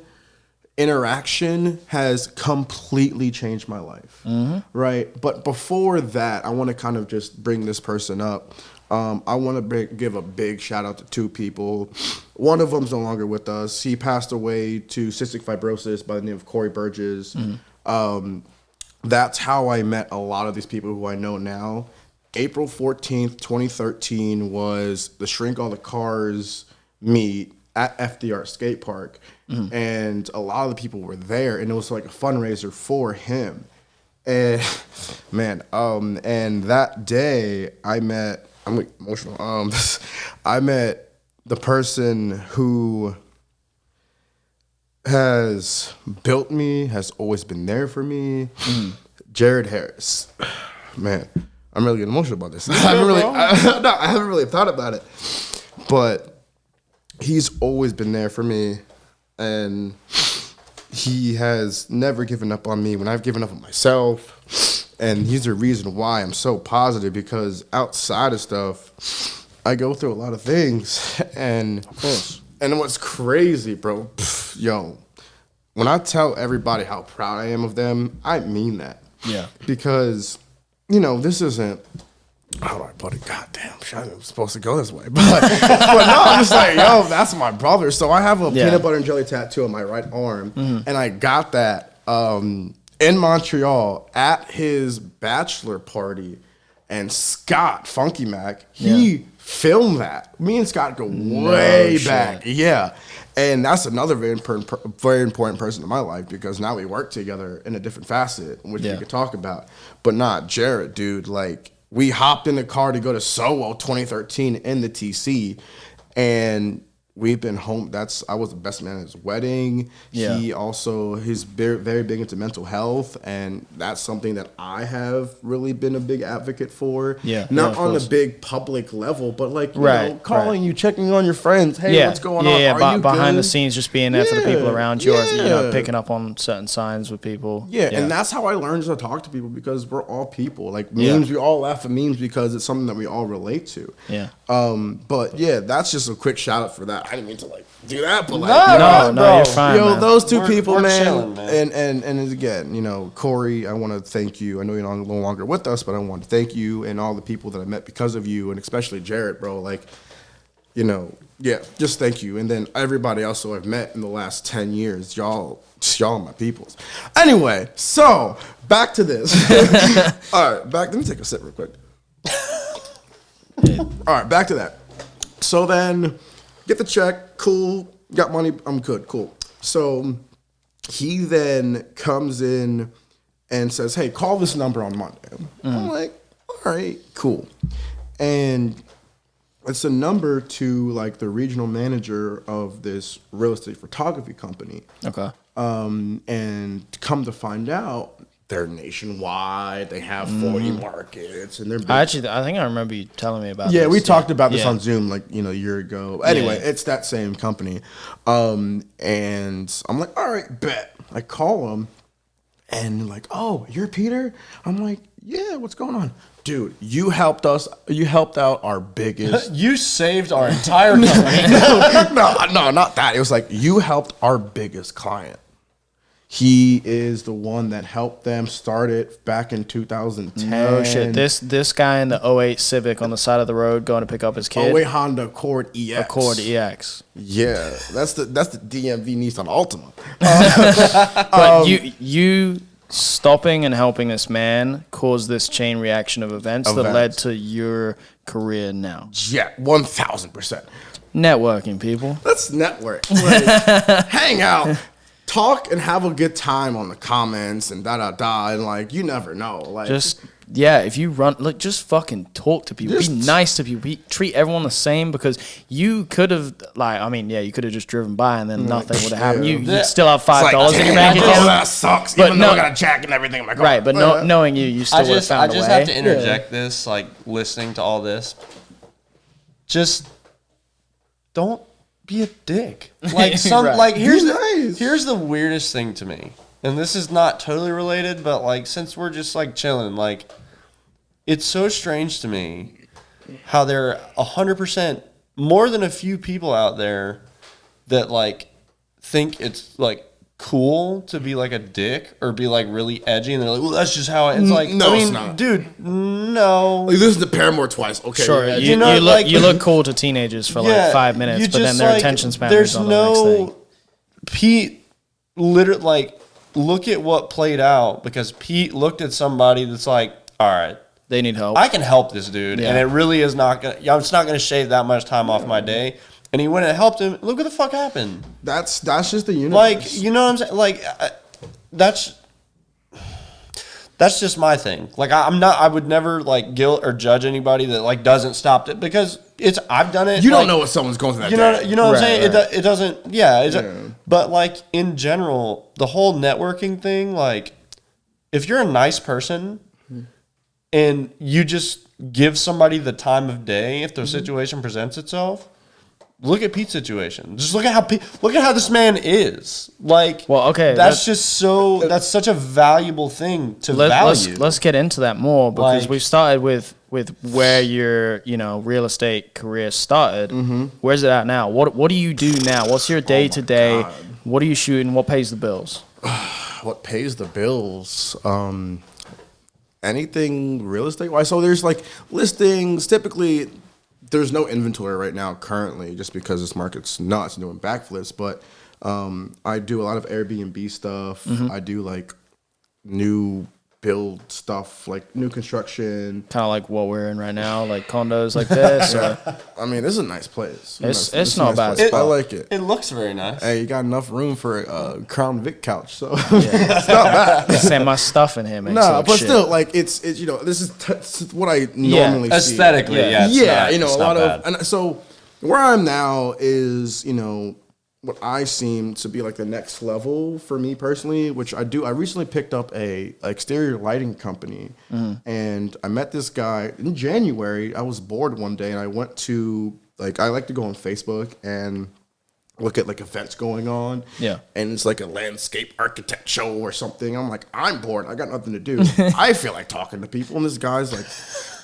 interaction has completely changed my life. Right? But before that, I want to kind of just bring this person up. I want to give a big shout out to 2 people. One of them's no longer with us. He passed away to cystic fibrosis by the name of Corey Burgess. That's how I met a lot of these people who I know now. April 14th, 2013 was the Shrink All the Cars meet at FDR Skate Park. And a lot of the people were there, and it was like a fundraiser for him. And man, and that day I'm like emotional. I met the person who has built me, has always been there for me. Jared Harris. Man, I'm really getting emotional about this. I haven't really thought about it. But he's always been there for me, and he has never given up on me when I've given up on myself. And he's the reason why I'm so positive, because outside of stuff, I go through a lot of things. And Of course. And what's crazy, bro, when I tell everybody how proud I am of them, I mean that. Yeah. Because, this isn't, how do I put it? God damn, I was supposed to go this way. But no, I'm just like, yo, that's my brother. So I have a peanut butter and jelly tattoo on my right arm. And I got that in Montreal at his bachelor party. And Scott, Funky Mac, he filmed that. Me and Scott go way back. Yeah. And that's another very important person in my life because now we work together in a different facet, which we could talk about. But not Jared, dude. Like, we hopped in the car to go to Solo 2013 in the TC, and we've been home. I was the best man at his wedding. Yeah. He also, he's very big into mental health, and that's something that I have really been a big advocate for. Yeah. Not on a big public level, but like, you know, calling you, checking on your friends. Hey, what's going on? Are you behind good? the scenes, just being there for the people around you, or picking up on certain signs with people. Yeah, and that's how I learned to talk to people because we're all people. Like memes, we all laugh at memes because it's something that we all relate to. Yeah. But yeah, that's just a quick shout out for that. I didn't mean to like do that, but like no, you're fine. Yo, those two people, we're man. Chilling, man. And again, you know, Corey, I want to thank you. I know you're no longer with us, but I want to thank you and all the people that I met because of you, and especially Jarrett, bro. Like, you know, just thank you. And then everybody else who I've met in the last 10 years, y'all are my peoples. Anyway, so back to this. All right, let me take a sip real quick. All right, back to that. So then, get the check, cool, got money, I'm good, cool. So he then comes in and says, hey, call this number on Monday. I'm like, all right, cool. And it's a number to like the regional manager of this real estate photography company. Okay. And come to find out, they're nationwide. They have 40 markets, and they're big. I think I remember you telling me about this. Yeah, we talked about this on Zoom like, you know, a year ago. Anyway, it's that same company. And I'm like, all right, bet. I call them, and like, oh, you're Peter? I'm like, yeah, what's going on? Dude, you helped us. You helped out our biggest. You saved our entire company. No, not that. It was like, you helped our biggest client. He is the one that helped them start it back in 2010. No shit. This guy in the 08 Civic on the side of the road going to pick up his kid. 08 Honda Accord EX. Accord EX. Yeah, that's the DMV Nissan Altima. But you stopping and helping this man caused this chain reaction of events that led to your career now. Yeah, 1,000%. Networking, people. Let's network. Like, hang out. Talk and have a good time on the comments and and like you never know. Like if you run, like just fucking talk to people. Be nice to people. Treat everyone the same because you could have you could have just driven by and then nothing would have happened. You'd still have $5 in your bank account. Oh, that sucks. But even though I got a jack and everything in my car. Right, but knowing you still would have found a way. I just have to interject this, like listening to all this. Just don't be a dick. Like here's the weirdest thing to me. And this is not totally related, but like since we're just like chilling, like it's so strange to me how there are 100% more than a few people out there that like think it's like cool to be like a dick or be like really edgy, and they're like, well, that's just how it's like. No, it's not, dude. No. Like, listen to Paramore twice. Okay, sure. You look cool to teenagers for like 5 minutes, but then their attention span is on the next thing. Pete literally like look at what played out because Pete looked at somebody that's like, all right, they need help. I can help this dude, and it really is not gonna. It's not gonna shave that much time off my day. And he went and helped him. Look what the fuck happened. That's just the universe. Like, you know what I'm saying? Like, that's just my thing. Like, I would never like guilt or judge anybody that like doesn't stop it because I've done it. You don't know what someone's going through that day. You know what I'm saying? Right. It doesn't. But like in general, the whole networking thing, like, if you're a nice person and you just give somebody the time of day if their situation presents itself. Look at Pete's situation. Just look at how this man is. Like, well, okay, that's such a valuable thing to value. Let's get into that more because we've started with where your real estate career started. Mm-hmm. Where's it at now? What do you do now? What's your day to day? What are you shooting? What pays the bills? What pays the bills? anything real estate wise. So there's like listings. Typically, there's no inventory right now currently, just because this market's nuts doing backflips. But I do a lot of Airbnb stuff. I do like new build stuff, like new construction. Kind of like what we're in right now, like condos like this. Or, I mean, this is a nice place. It's not bad. I like it. It looks very nice. Hey, you got enough room for a Crown Vic couch, so it's not bad. send my stuff in here, man. No, but still, like it's this is what I normally see. Aesthetically, yeah, you know, it's a lot not of, bad. and so where I'm now is, you know, what I seem to be like the next level for me personally, which I do. I recently picked up a exterior lighting company, and I met this guy in January. I was bored one day, and I went to I like to go on Facebook and look at like events going on. Yeah. And it's like a landscape architect show or something. I'm like, I'm bored. I got nothing to do. I feel like talking to people, and this guy's like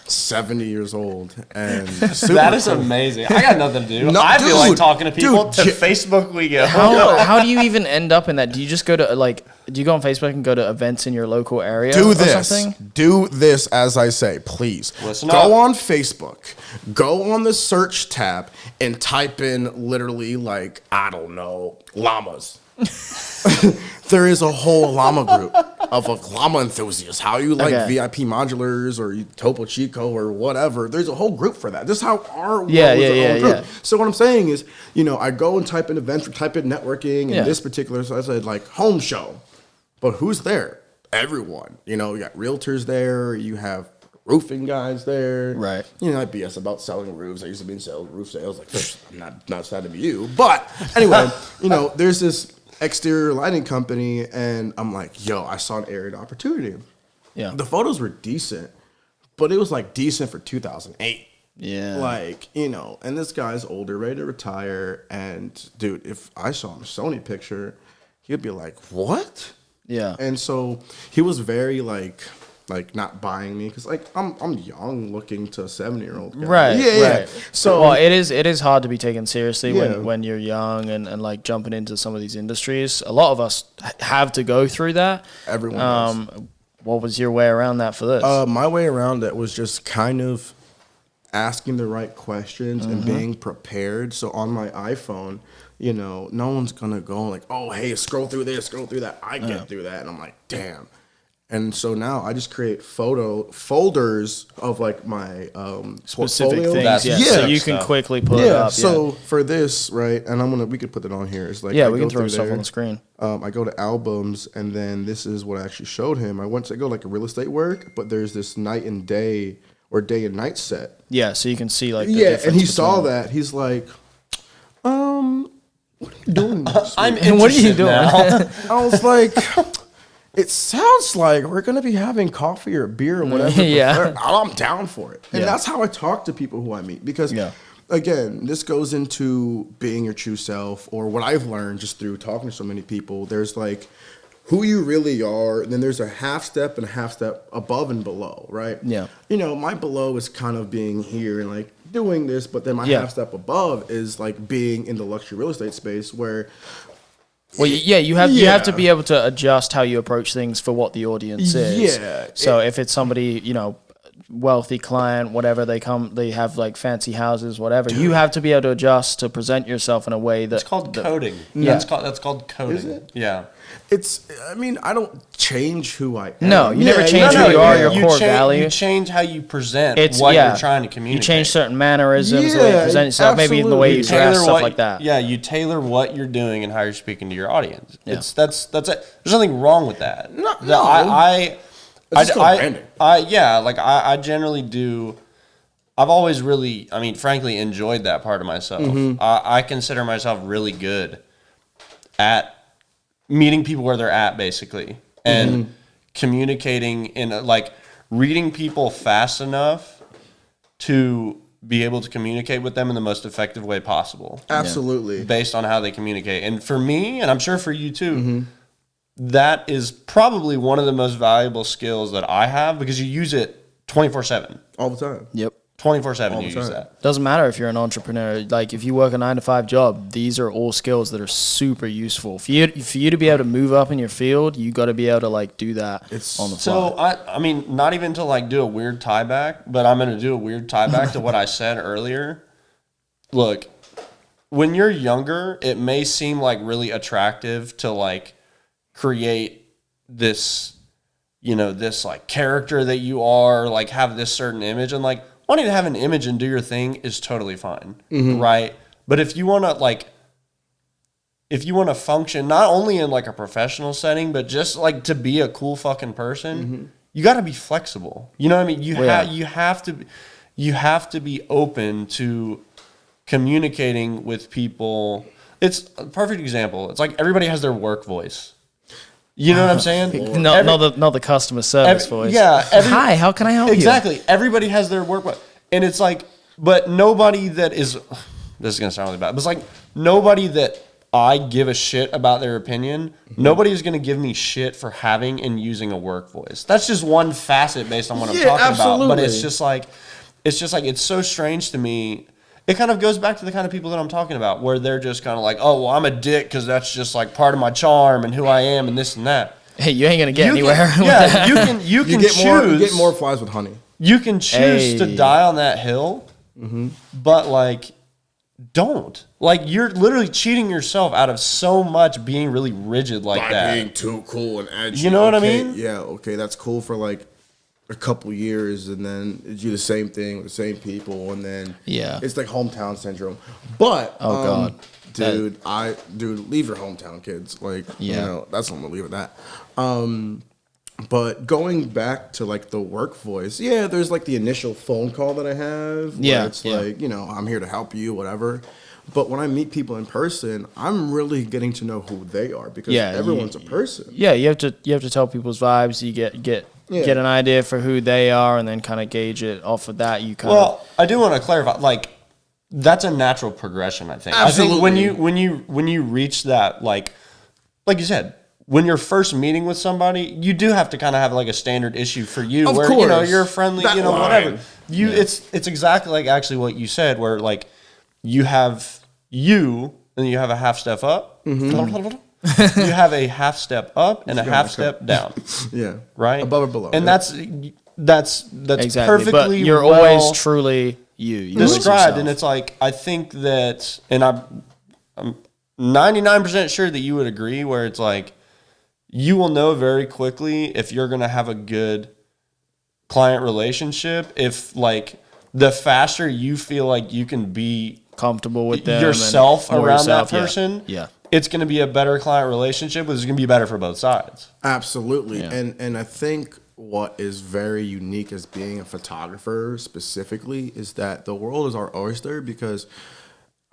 70 years old and super That is cool. amazing. I got nothing to do. No, I feel like dude, talking to people. dude, To Facebook we go. How do you even end up in that? Do you just go to do you go on Facebook and go to events in your local area? Do or this. something? Do this as I say, please. Listen go up. on Facebook, go on the search tab, and type in literally like, I don't know, llamas. There is a whole llama group of llama enthusiasts. How you like Okay. VIP modulars or Topo Chico or whatever. There's a whole group for that. This is how our world Yeah, is yeah, our yeah, own group. yeah. So what I'm saying is, you know, I go and type in events or type in networking, and Yeah. this particular, so I said like home show. But who's there? Everyone. You know, you got realtors there, you have roofing guys there. Right. You know, I BS about selling roofs. I used to be in roof sales. Like, I'm not sad to be you. But anyway, you know, there's this exterior lighting company, and I'm like, yo, I saw an area of opportunity. Yeah. The photos were decent, but it was like decent for 2008. Yeah. Like, you know, and this guy's older, ready to retire. And dude, if I saw him Sony picture, he'd be like, what? Yeah. And so he was very like not buying me because like I'm young looking to a 70-year-old guy. Right. Yeah. Right. So well, it is hard to be taken seriously Yeah. when you're young and like jumping into some of these industries. A lot of us have to go through that. everyone does. What was your way around that for this? My way around it was just kind of asking the right questions and being prepared. So on my iPhone, you know, no one's gonna go like, oh, hey, scroll through this, scroll through that. I get through that, and I'm like, damn. And so now I just create photo folders of like my Specific portfolio. things, yeah. So you can stuff. quickly put it up. So for this, right, and we could put it on here. It's like yeah, I we go can throw through stuff there. on the screen. I go to albums, and then this is what I actually showed him. I went to go like a real estate work, but there's this night and day or day and night set. Yeah, so you can see like the Yeah, difference and he saw between- that. He's like, what are you doing this I'm week?" And what are you interested doing? now. I was like, it sounds like we're gonna be having coffee or beer or whatever. Yeah. I'm down for it, and Yeah. that's how I talk to people who I meet because, Yeah. again, this goes into being your true self, or what I've learned just through talking to so many people. There's like who you really are, and then there's a half step and a half step above and below, right? Yeah. You know, my below is kind of being here and like doing this, but then my Yeah. half step above is like being in the luxury real estate space where. Well, yeah, you have to Yeah. be able to adjust how you approach things for what the audience is. Yeah. So if it's somebody, you know, wealthy client, whatever, they have like fancy houses, whatever, you have to be able to adjust to present yourself in a way that It's called coding. Yeah. That's called coding. Is it? Yeah. I mean, I don't change who I am. No, you never change who you are, your core value. You change how you present it's what yeah, you're trying to communicate. You change certain mannerisms, the way you Yeah, present yourself, maybe in the way you absolutely. dress, stuff what, like that. Yeah, you tailor what you're doing and how you're speaking to your audience. Yeah. That's it. There's nothing wrong with that. No. I It's just called branding. I generally do. I've always really, I mean, frankly, enjoyed that part of myself. Mm-hmm. I consider myself really good at meeting people where they're at, basically, and Mm-hmm. communicating in like reading people fast enough to be able to communicate with them in the most effective way possible, Absolutely. based on how they communicate. And for me, and I'm sure for you too, that is probably one of the most valuable skills that I have because you use it 24/7. All the time. Yep. 24/7 you use that. Doesn't matter if you're an entrepreneur. Like if you work a 9-to-5 job, these are all skills that are super useful. For you to be able to move up in your field, you got to be able to like do that on the fly. So I mean, not even to like do a weird tie back, but I'm going to do a weird tie back to what I said earlier. Look, when you're younger, it may seem like really attractive to like create this, you know, this like character that you are, like have this certain image, and like wanting to have an image and do your thing is totally fine, right? But if you want to function not only in like a professional setting, but just like to be a cool fucking person, you got to be flexible. You know what I mean? You have to be open to communicating with people. It's a perfect example. It's like everybody has their work voice. You know what I'm saying? Not the customer service voice. Yeah. Hi, how can I help you? Exactly. Everybody has their work voice. And it's like, but nobody that is, this is going to sound really bad, but it's like nobody that I give a shit about their opinion, nobody is going to give me shit for having and using a work voice. That's just one facet based on what I'm talking about. But it's just like, it's so strange to me. It kind of goes back to the kind of people that I'm talking about, where they're just kind of like, oh, well, I'm a dick because that's just like part of my charm and who I am and this and that. Hey, you ain't gonna get anywhere. You can choose. You get more flies with honey. You can choose to die on that hill, but like, don't. Like, you're literally cheating yourself out of so much being really rigid like By that. being too cool and edgy. You know what I mean? Yeah. Okay, that's cool for like a couple years, and then you do the same thing with the same people, and then it's like hometown syndrome. But God, dude, leave your hometown, kids. Like, you know, that's what I'm gonna leave it at. But going back to like the work voice, there's like the initial phone call that I have. It's like, you know, I'm here to help you, whatever. But when I meet people in person, I'm really getting to know who they are, because everyone's a person. Yeah, you have to tell people's vibes. You get an idea for who they are, and then kind of gauge it off of that. I do want to clarify, like, that's a natural progression, I think. Absolutely. I think when you reach that, like you said, when you're first meeting with somebody, you do have to kind of have like a standard issue for you, where you know you're friendly, you know, whatever. It's exactly like actually what you said, where like you have you and you have a half step up. You have a half step up and a half step down. Yeah. Right? Above or below. And that's exactly, perfectly but you're always truly you described. And it's like, I think that, and I'm 99% sure that you would agree, where it's like, you will know very quickly if you're going to have a good client relationship, if like the faster you feel like you can be comfortable with them yourself around that person. It's going to be a better client relationship. It's going to be better for both sides. Absolutely. And I think what is very unique as being a photographer specifically is that the world is our oyster, because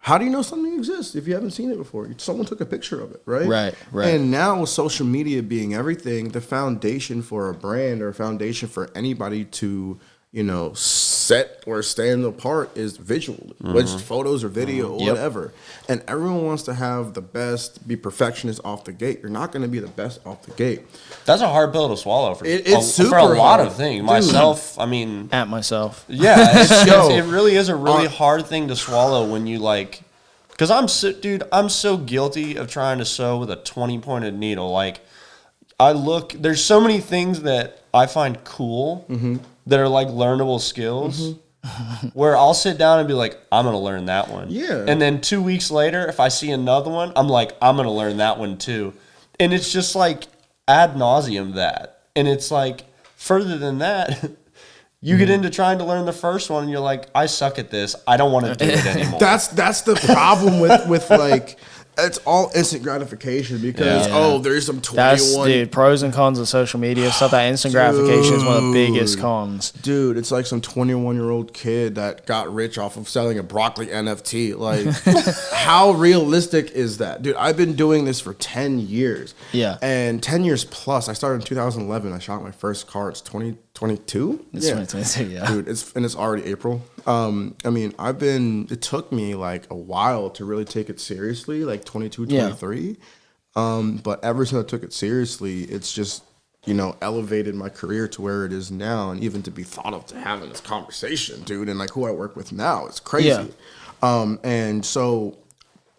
how do you know something exists if you haven't seen it before? Someone took a picture of it, right? Right. And now with social media being everything, the foundation for a brand or a foundation for anybody to, you know, set or stand apart is visually, which photos or video or whatever. And everyone wants to have the best, be perfectionist off the gate. You're not going to be the best off the gate. That's a hard pill to swallow for it's for a lot hard. of things. Myself, I mean, at myself. Yeah, it really is a really hard thing to swallow when you like, because I'm so guilty of trying to sew with a 20-pointed needle. Like, there's so many things that I find cool that are like learnable skills where I'll sit down and be like, I'm going to learn that one. Yeah. And then 2 weeks later, if I see another one, I'm like, I'm going to learn that one too. And it's just like ad nauseum that. And it's like, further than that, you get into trying to learn the first one and you're like, I suck at this. I don't want to do it anymore. That's the problem with like, it's all instant gratification, because there's some 21. That's the pros and cons of social media stuff. That instant gratification is one of the biggest cons. Dude, it's like some 21-year-old kid that got rich off of selling a broccoli NFT. Like, how realistic is that? Dude, I've been doing this for 10 years. Yeah. And 10 years plus. I started in 2011. I shot my first car. It's 2022? It's 2022, yeah. Dude, it's already April. I mean, it took me like a while to really take it seriously, like 22, 23. But ever since I took it seriously, it's just elevated my career to where it is now, and even to be thought of to having this conversation, dude, and like who I work with now, it's crazy. Yeah. And so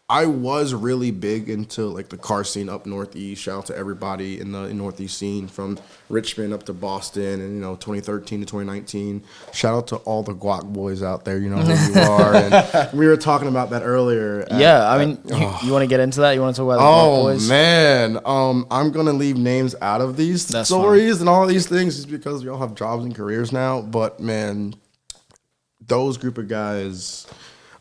I was really big into like the car scene up northeast. Shout out to everybody in the northeast scene from Richmond up to Boston, and 2013 to 2019. Shout out to all the guac boys out there. You know who you are. And we were talking about that earlier. You want to get into that? You want to talk about the guac boys? Oh man, I'm gonna leave names out of these stories and all these things just because we all have jobs and careers now. But man, those group of guys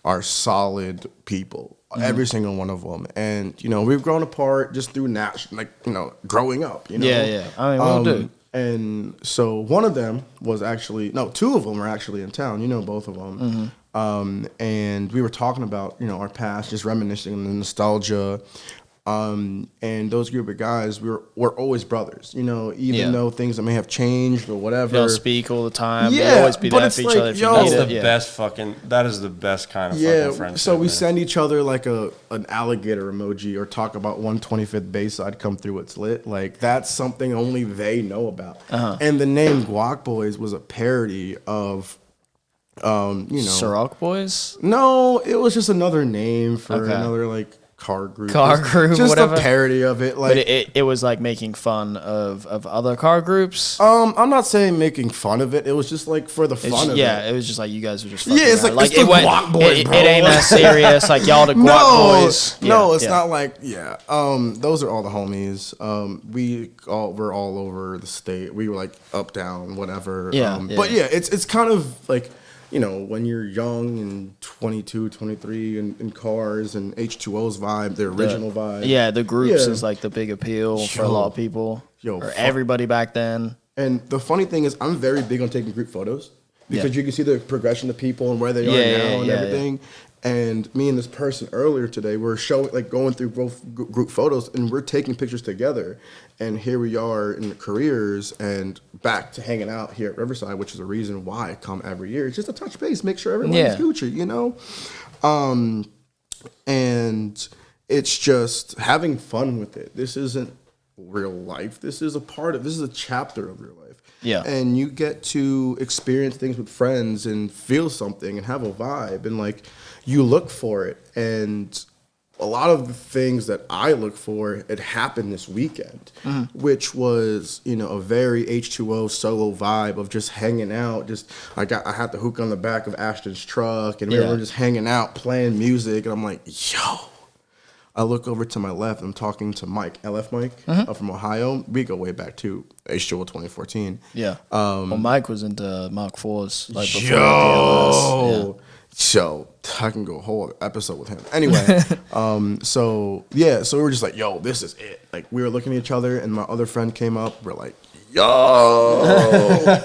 are solid people. Every single one of them. And, we've grown apart just through growing up, Yeah. I mean, we'll do. And so one of them was two of them are actually in town. Both of them. And we were talking about, our past, just reminiscing on the nostalgia. And those group of guys, we're always brothers, even though things that may have changed or whatever. They'll speak all the time. Yeah, they always be there for each other if you need it. That is the best kind of fucking friendship. So we send each other like an alligator emoji or talk about 125th Bayside come through it's lit. Like that's something only they know about. And the name Guac Boys was a parody of Ciroc Boys? No, it was just another name for another car group, just whatever. A parody of it. Like, but it was like making fun of other car groups. I'm not saying making fun of it. It was just like for the fun of it. Yeah, it was just like you guys were just fucking it's around. like it's the Guac Boys, bro. It ain't that serious. Like y'all the Guac Boys. No, it's not like those are all the homies. We're all over the state. We were like up, down, whatever. But it's kind of like. When you're young and 22, 23 in cars and H2O's vibe, the original vibe. Yeah, the groups is like the big appeal for a lot of people. Or everybody back then. And the funny thing is, I'm very big on taking group photos because you can see the progression of people and where they are now and everything. And me and this person earlier today, we're going through both group photos and we're taking pictures together. And here we are in the careers and back to hanging out here at Riverside, which is a reason why I come every year. It's just a touch base, make sure everyone's Gucci, And it's just having fun with it. This isn't real life. This is a chapter of real life. Yeah. And you get to experience things with friends and feel something and have a vibe and you look for it. And a lot of the things that I look for, it happened this weekend, which was, a very H2O solo vibe of just hanging out. I had the hook on the back of Ashton's truck and we were just hanging out, playing music. And I'm like, yo. I look over to my left. I'm talking to Mike, LF Mike, from Ohio. We go way back to H2O 2014. Yeah. Mike was into Mark IVs. So I can go a whole episode with him. Anyway, so we were just like, yo, this is it. Like we were looking at each other, and my other friend came up. We're like, yo,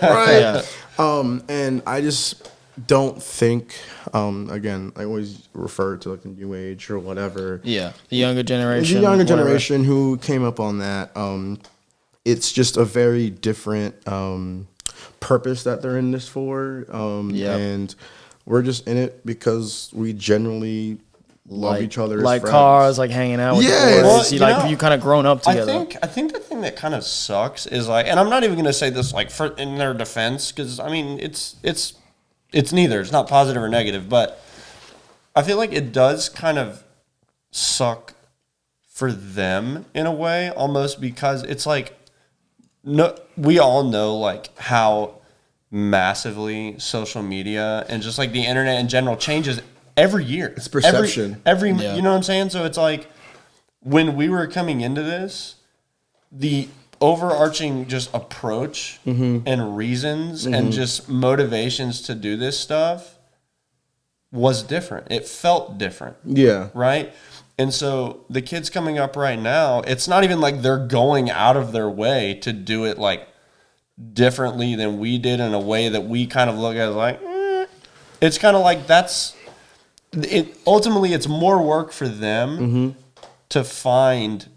right? And I just don't think. Again, I always refer to the new age or whatever. Yeah, the younger generation. The younger generation who came up on that. It's just a very different purpose that they're in this for. And we're just in it because we generally love each other. Like friends. Cars, like hanging out with the boys. You kind of grown up together. I think the thing that kind of sucks is and I'm not even going to say this in their defense because I mean it's neither. It's not positive or negative, but I feel like it does kind of suck for them in a way, almost because it's we all know how massively social media and just the internet in general changes every year. It's perception. You know what I'm saying? So it's when we were coming into this, the overarching just approach and reasons and just motivations to do this stuff was different. It felt different. Yeah. Right? And so the kids coming up right now, it's not even they're going out of their way to do it differently than we did in a way that we kind of look at as It's kind of that's it. Ultimately, it's more work for them to find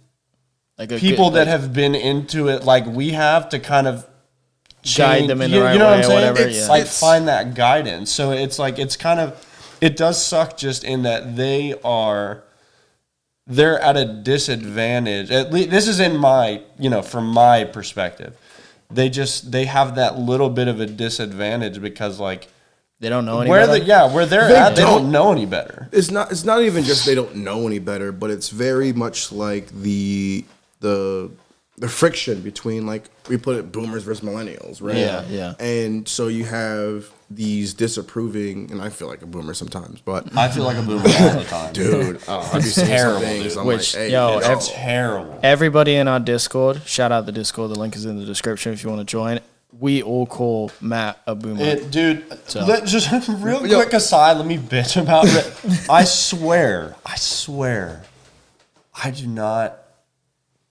people that have been into it we have to kind of guide them in the right way or whatever. It's find that guidance. So it's it's kind of, it does suck just in that they are they're at a disadvantage. At least this is in my, from my perspective. They have that little bit of a disadvantage because like they don't know any better. Where they're at, they don't know any better. It's not even just they don't know any better, but it's very much like the friction between, like, we put it boomers versus millennials, right? Yeah. And so you have these disapproving, and I feel like a boomer sometimes, but I feel like a boomer all the time. dude, I'd be saying terrible, some things. dude. I'm Which, like, hey, yo, It's terrible. Everybody in our Discord, shout out the Discord. The link is in the description if you want to join. We all call Matt a boomer. Dude, just real quick aside, let me bitch about it. I swear,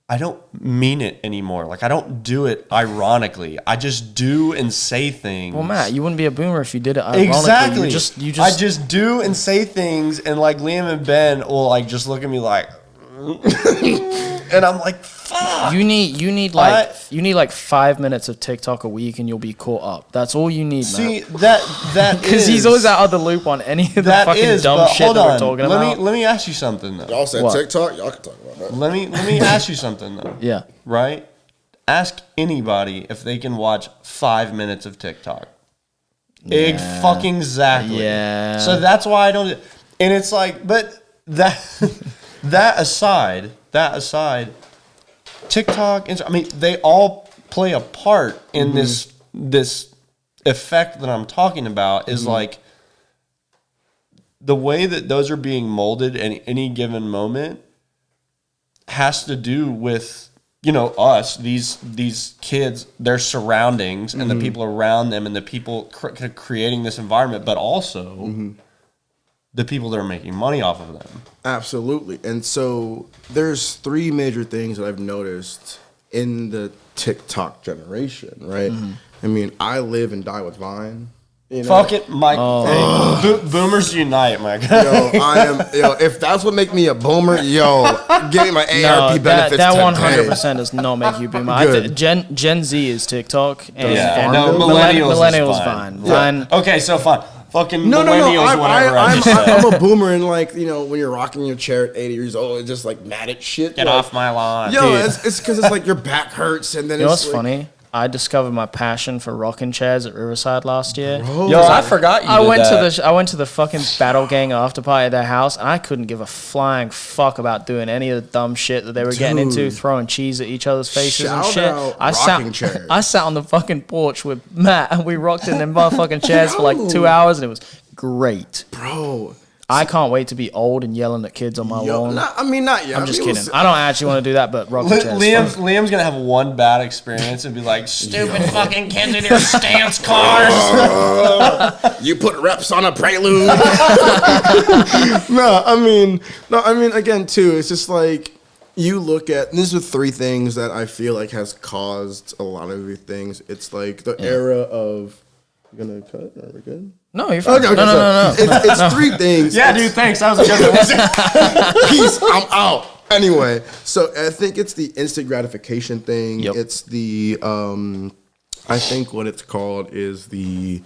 I don't mean it anymore. Like, I don't do it ironically. I just do and say things. Well, Matt, you wouldn't be a boomer if you did it ironically. Exactly. You just I just do and say things, and like Liam and Ben will like just look at me like, and I'm like, fuck. You need like 5 minutes of TikTok a week, and you'll be caught up. That's all you need, See, Matt. that Because he's always out of the loop on any of the fucking dumb shit that we're talking about. Let me ask you something though. y'all said What? TikTok, y'all can talk about that. Let me ask you something though. Yeah. Right? Ask anybody if they can watch 5 minutes of TikTok. Fucking exactly. Yeah. So that's why I don't. And it's like, but that aside, TikTok. I mean, they all play a part in this effect that I'm talking about. Is like the way that those are being molded in any given moment has to do with us, these kids, their surroundings, and the people around them, and the people creating this environment, but also the people that are making money off of them. Absolutely. And so there's three major things that I've noticed in the TikTok generation, right? I mean, I live and die with Vine. Fuck it, Mike. Hey, boomers unite, Mike. If that's what make me a boomer, getting my ARP benefits that today. 100% does not make you boomer. I think Gen Z is TikTok, and millennials is fine. Yeah. Okay, so fine. Fucking No, millennials, whatever. I'm a boomer, and like, when you're rocking your chair at 80 years old, it's just like mad at shit. Get off my lawn. It's because it's like your back hurts, and then You know it's what's like, funny? I discovered my passion for rocking chairs at Riverside last year. Yo, I forgot you I did went that. to I went to the fucking Battle Gang after party at their house, and I couldn't give a flying fuck about doing any of the dumb shit that they were getting into, throwing cheese at each other's faces and Shout shit. out rocking chairs. I sat on the fucking porch with Matt, and we rocked in them motherfucking chairs for like 2 hours, and it was great. bro. I can't wait to be old and yelling at kids on my lawn. Not yet. I'm just kidding. I don't actually want to do that, but rocking chairs. Liam's gonna have one bad experience and be like, stupid fucking kids in your stance cars. You put reps on a prelude. Again, too, it's just like, you look at, these are three things that I feel like has caused a lot of these things. It's like the era of, you gonna cut? Are we good? No, you're fine. Okay, No. It's three things. Yeah, dude, thanks. That was a good one. Peace, I'm out. Anyway, so I think it's the instant gratification thing. Yep. It's the, I think what it's called is the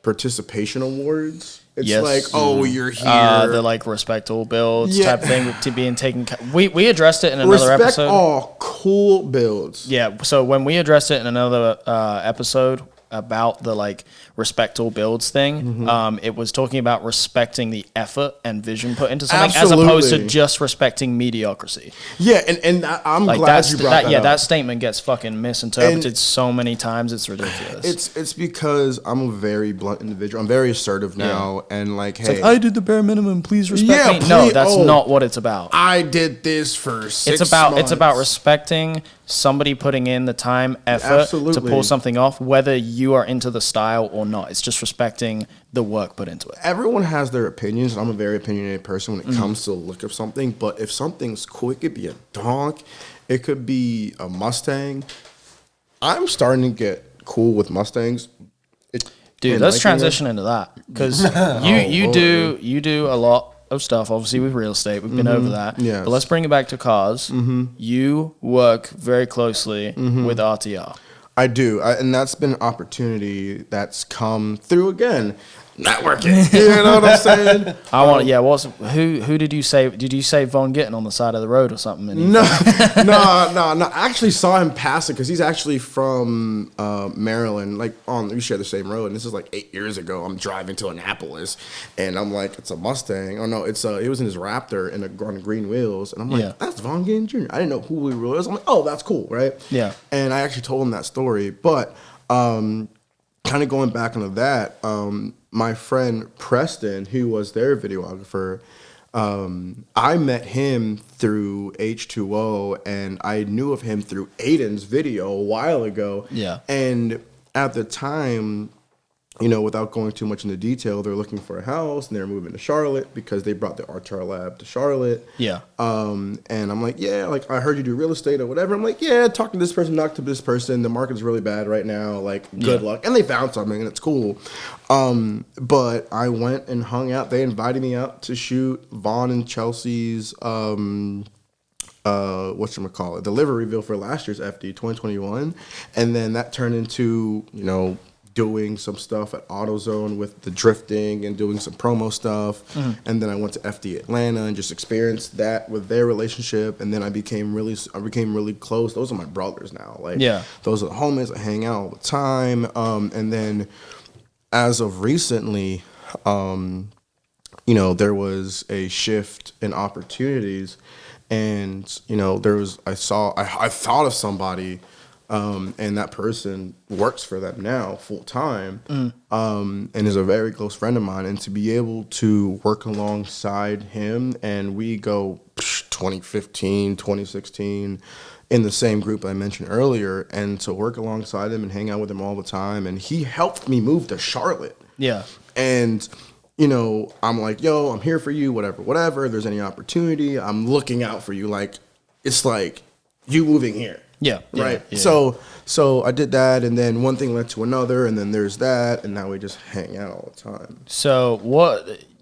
participation awards. It's Yes. like, oh, you're here. The like respect all builds Yeah. type thing to being taken. We addressed it in another Respect episode. all cool builds. Yeah, so when we addressed it in another episode about the like respect all builds thing, it was talking about respecting the effort and vision put into something as opposed to Absolutely. just respecting mediocrity. Yeah, and I'm Like glad you brought that up. that statement gets fucking misinterpreted so many times. It's ridiculous. It's because I'm a very blunt individual. I'm very assertive now, and like, hey, It's like, I did the bare minimum. Please respect Yeah, me. No, please- that's oh. not what it's about. I did this for 6 It's months. about respecting somebody putting in the time, effort to Absolutely. pull something off, whether you are into the style or not. It's just respecting the work put into it. Everyone has their opinions. I'm a very opinionated person when it comes to the look of something. But if something's cool, it could be a donk, it could be a Mustang. I'm starting to get cool with Mustangs. Dude, and let's liking transition into that because you do a lot of stuff, obviously with real estate. We've been over that. Yes. But let's bring it back to cars. You work very closely with RTR. I do, and that's been an opportunity that's come through again. networking. You know what I'm saying? I want. Yeah. Who did you say? Did you say Von Gittin on the side of the road or something? No. I actually saw him passing because he's actually from Maryland. Like we share the same road, and this is like 8 years ago. I'm driving to Annapolis, and I'm like, it's a Mustang. Oh no, it was in his Raptor on green wheels, and I'm like, that's Von Gittin Jr. I didn't know who he was. I'm like, oh, that's cool, right? Yeah. And I actually told him that story, but kind of going back into that, my friend Preston, who was their videographer, I met him through H2O, and I knew of him through Aiden's video a while ago. Yeah. And at the time, you know, without going too much into detail, they're looking for a house, and they're moving to Charlotte because they brought the RTR lab to Charlotte. Yeah. And I'm like, yeah, like, I heard you do real estate or whatever. I'm like, yeah, talk to this person, talk to this person. The market's really bad right now. Like, good luck. And they found something, and it's cool. But I went and hung out. They invited me out to shoot Vaughn and Chelsea's, whatchamacallit, the liver reveal for last year's FD 2021. And then that turned into, you know, doing some stuff at AutoZone with the drifting and doing some promo stuff. And then I went to FD Atlanta and just experienced that with their relationship. And then I became really close. Those are my brothers now. Like, those are the homies. I hang out all the time. And then as of recently, you know, there was a shift in opportunities, and, you know, I thought of somebody, and that person works for them now full time, and is a very close friend of mine. And to be able to work alongside him, and we go 2015, 2016 in the same group I mentioned earlier, and to work alongside him and hang out with him all the time. And he helped me move to Charlotte. Yeah. And, you know, I'm like, yo, I'm here for you, whatever. If there's any opportunity, I'm looking out for you. Like, it's like you moving here. Yeah. Right. Yeah. So I did that, and then one thing led to another, and then there's that, and now we just hang out all the time. So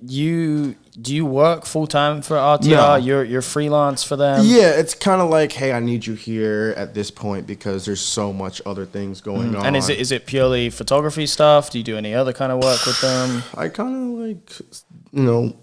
do you work full time for RTR? No. You're freelance for them? Yeah, it's kind of like, hey, I need you here at this point because there's so much other things going on. And is it purely photography stuff? Do you do any other kind of work with them? I kind of like, you know,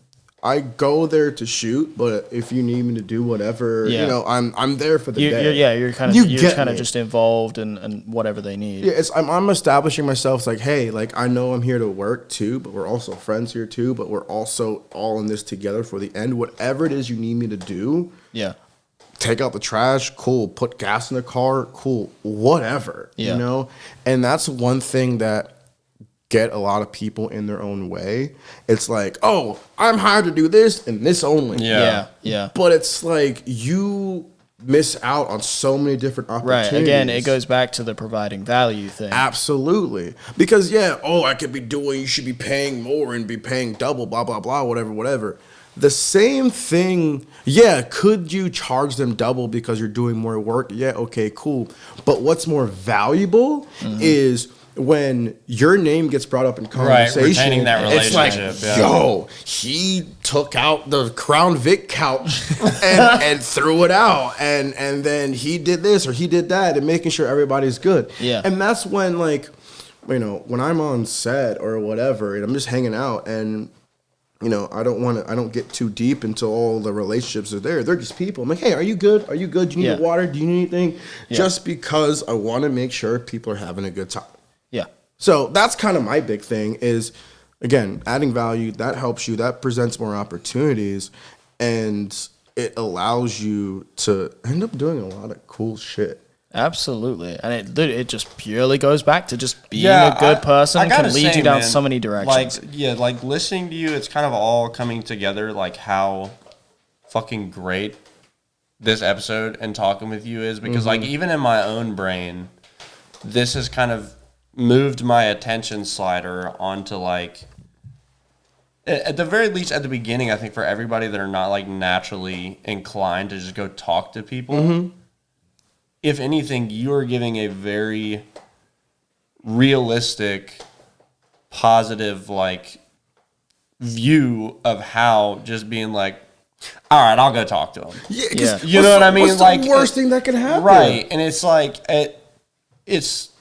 I go there to shoot, but if you need me to do whatever, you know, I'm there for the day. You're kind of just involved in whatever they need. Yeah, I'm establishing myself. It's like, hey, like, I know I'm here to work too, but we're also friends here too, but we're also all in this together for the end. Whatever it is you need me to do. Yeah. Take out the trash, cool. Put gas in the car, cool. Whatever, you know? And that's one thing that get a lot of people in their own way. It's like, oh, I'm hired to do this and this only. Yeah. But it's like you miss out on so many different opportunities. Right. Again, it goes back to the providing value thing. Absolutely. Because, I could be doing, you should be paying more and be paying double, blah, blah, blah, whatever. The same thing, could you charge them double because you're doing more work? Yeah, okay, cool. But what's more valuable is when your name gets brought up in conversation, retaining that relationship. It's like, yo, he took out the Crown Vic couch and threw it out, and then he did this or he did that, and making sure everybody's good. Yeah. And that's when, like, you know, when I'm on set or whatever, and I'm just hanging out, and, you know, I don't get too deep until all the relationships are there. They're just people. I'm like, hey, are you good? Do you need water? Do you need anything? Just because I want to make sure people are having a good time. Yeah. So that's kind of my big thing is, again, adding value. That helps you. That presents more opportunities. And it allows you to end up doing a lot of cool shit. Absolutely. And it just purely goes back to just being a good person can lead you down so many directions. Like listening to you, it's kind of all coming together, like how fucking great this episode and talking with you is. Because like even in my own brain, this has kind of moved my attention slider onto, like, at the very least at the beginning, I think for everybody that are not like naturally inclined to just go talk to people, if anything, you're giving a very realistic, positive, like, view of how just being like, all right, I'll go talk to him. Yeah. You know what I mean? What's like the worst thing that can happen? Right. And it's like, it's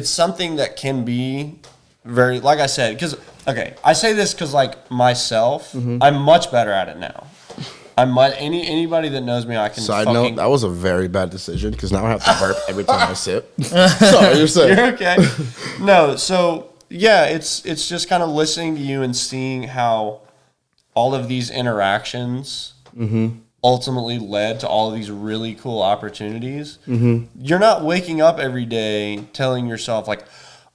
something that can be very, like I said, because, okay, I say this because, like, myself, I'm much better at it now. Anybody that knows me, I can Side note, that was a very bad decision because now I have to burp every time I sip. Sorry, you're saying. You're okay. No, so, yeah, it's just kind of listening to you and seeing how all of these interactions ultimately led to all of these really cool opportunities. You're not waking up every day telling yourself, like,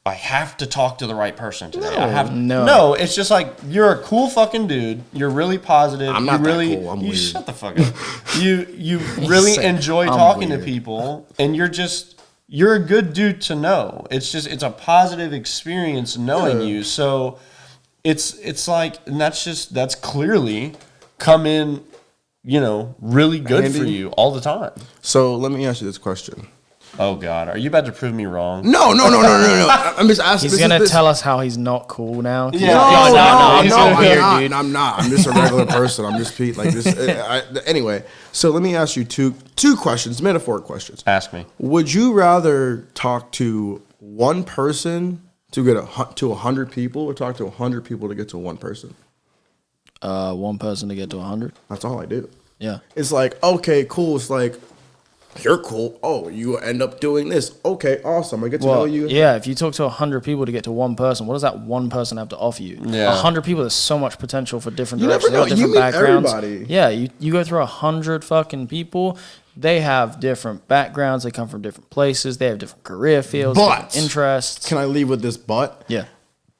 I have to talk to the right person today. No, it's just like, you're a cool fucking dude. You're really positive. I'm not really, that cool. I'm weird. Shut the fuck up. You really enjoy talking to people, and you're a good dude to know. It's a positive experience knowing you. So it's like, and that's clearly come in, really good Handy. for you all the time. So let me ask you this question. Oh God, are you about to prove me wrong? No. I'm just asking. He's gonna tell us how he's not cool now. Yeah. No, I'm not. I'm just a regular person. I'm just Pete. Like this. Anyway, so let me ask you two questions, metaphoric questions. Ask me. Would you rather talk to one person to get to 100 people, or talk to 100 people to get to one person? One person to get to 100. That's all I do. Yeah. It's like, okay, cool. It's like, you're cool. Oh, you end up doing this. Okay, awesome. I get to know you. Yeah, if you talk to 100 people to get to one person, what does that one person have to offer you? Yeah. 100 people, there's so much potential for different You directions. never know. They got different You meet backgrounds. everybody. Yeah, you go through 100 fucking people. They have different backgrounds. They come from different places. They have different career fields, different interests. Can I leave with this but? Yeah.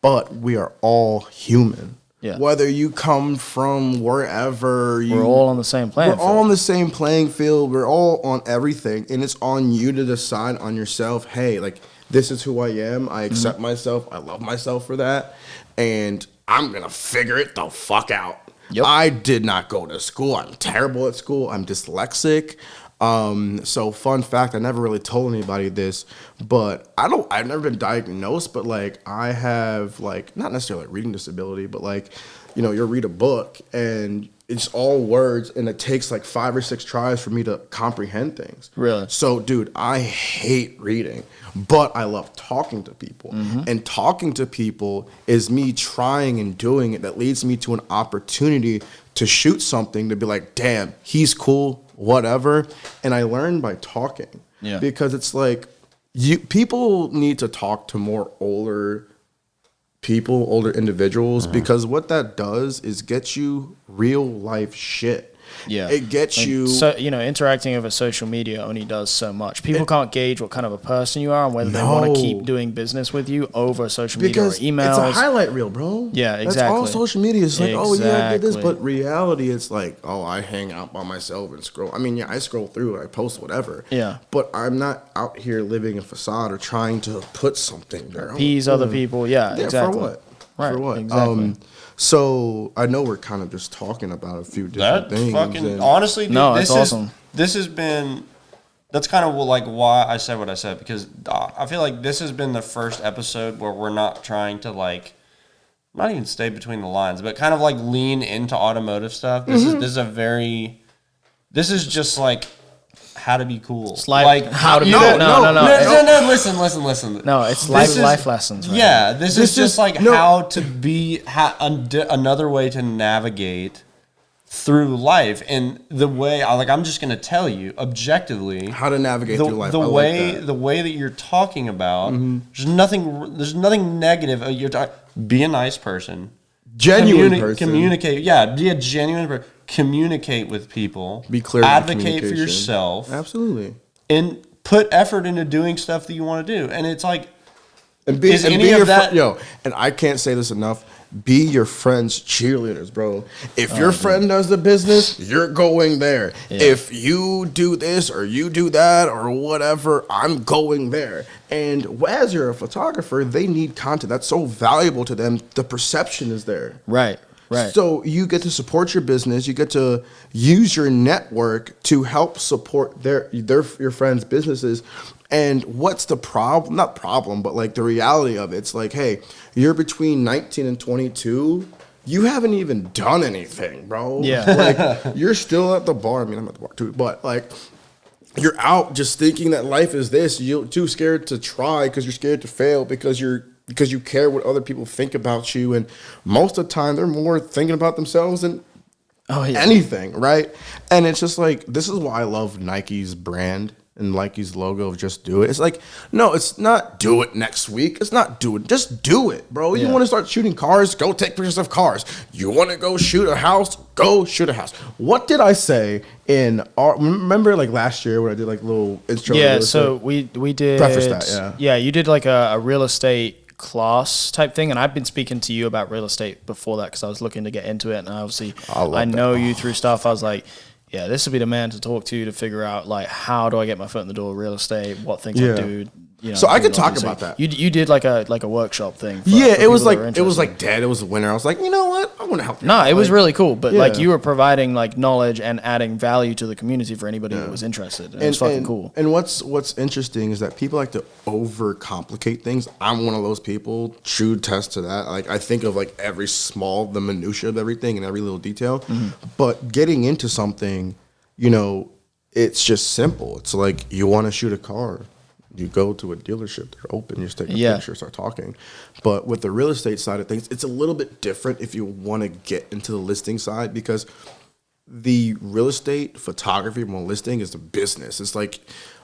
But we are all human. Yeah. Whether you come from wherever We're all on the same playing We're all on the same playing field. We're all on everything. And it's on you to decide on yourself, hey, like, this is who I am. I accept myself. I love myself for that. And I'm going to figure it the fuck out. Yep. I did not go to school. I'm terrible at school. I'm dyslexic. So fun fact, I never really told anybody this, but I've never been diagnosed, but like I have like, not necessarily a reading disability, but like, you'll read a book and it's all words and it takes like 5 or 6 tries for me to comprehend things. Really? So dude, I hate reading, but I love talking to people. And talking to people is me trying and doing it that leads me to an opportunity to shoot something, to be like, damn, he's cool, whatever. And I learned by talking. Yeah. Because it's like, people need to talk to more older people, older individuals, because what that does is get you real life shit. Yeah. It gets you. So, interacting over social media only does so much. People can't gauge what kind of a person you are and whether they want to keep doing business with you over social media or emails. It's a highlight reel, bro. Yeah, exactly. That's all social media is like, oh, yeah, I did this. Exactly. But reality, it's like, oh, I hang out by myself and scroll. I mean, yeah, I scroll through, I post whatever. Yeah. But I'm not out here living a facade or trying to put something there. Appease other people. Yeah, exactly. For what? Right, For what? exactly. So I know we're kind of just talking about a few different things. Honestly, dude, No, it's awesome. This has been, that's kind of like why I said what I said, because I feel like this has been the first episode where we're not trying to like, not even stay between the lines, but kind of like lean into automotive stuff. This is just like how to be cool. It's like how to be no, cool. No. Listen. No, it's life lessons. Right? Yeah, this is just like how to be, another way to navigate through life. And the way, I'm just going to tell you objectively how to navigate through life. The way that you're talking about, there's nothing negative. You're be a nice person. Genuine person. Communicate. Yeah, be a genuine person. Communicate with people. Be clear. Advocate for yourself. Absolutely. And put effort into doing stuff that you want to do. And it's like, and I can't say this enough. Be your friend's cheerleaders, bro. If your friend does the business, you're going there. Yeah. If you do this or you do that or whatever, I'm going there. And as you're a photographer, they need content. That's so valuable to them. The perception is there. Right. So you get to support your business. You get to use your network to help support your friends' businesses. And what's the problem? Not problem, but like the reality of it. It's like, hey, you're between 19 and 22. You haven't even done anything, bro. Yeah. Like, you're still at the bar. I mean, I'm at the bar too, but like, you're out just thinking that life is this. You're too scared to try because you're scared to fail because you're because you care what other people think about you. And most of the time, they're more thinking about themselves than anything, right? And it's just like, this is why I love Nike's brand and Nike's logo of just do it. It's like, no, it's not do it next week. It's not do it. Just do it, bro. You want to start shooting cars? Go take pictures of cars. You want to go shoot a house? Go shoot a house. What did I say in our, remember like last year when I did like a little intro? Yeah, so we did. Preface that, yeah. You did like a real estate class type thing, and I've been speaking to you about real estate before that because I was looking to get into it, and obviously I know you through stuff. I was like, yeah, this would be the man to talk to figure out like how do I get my foot in the door, real estate, what things I do. You know, so I could talk about that. You did like a workshop thing. For it was like dead. It was winter. I was like, you know what? I want to help you. No, it was really cool. But like you were providing like knowledge and adding value to the community for anybody that was interested. And it was fucking cool. And what's interesting is that people like to overcomplicate things. I'm one of those people. True test to that. Like I think of like the minutia of everything and every little detail. But getting into something, you know, it's just simple. It's like you want to shoot a car. You go to a dealership, they're open, you just take a picture, start talking. But with the real estate side of things, it's a little bit different if you want to get into the listing side because the real estate photography from a listing is the business. It's like,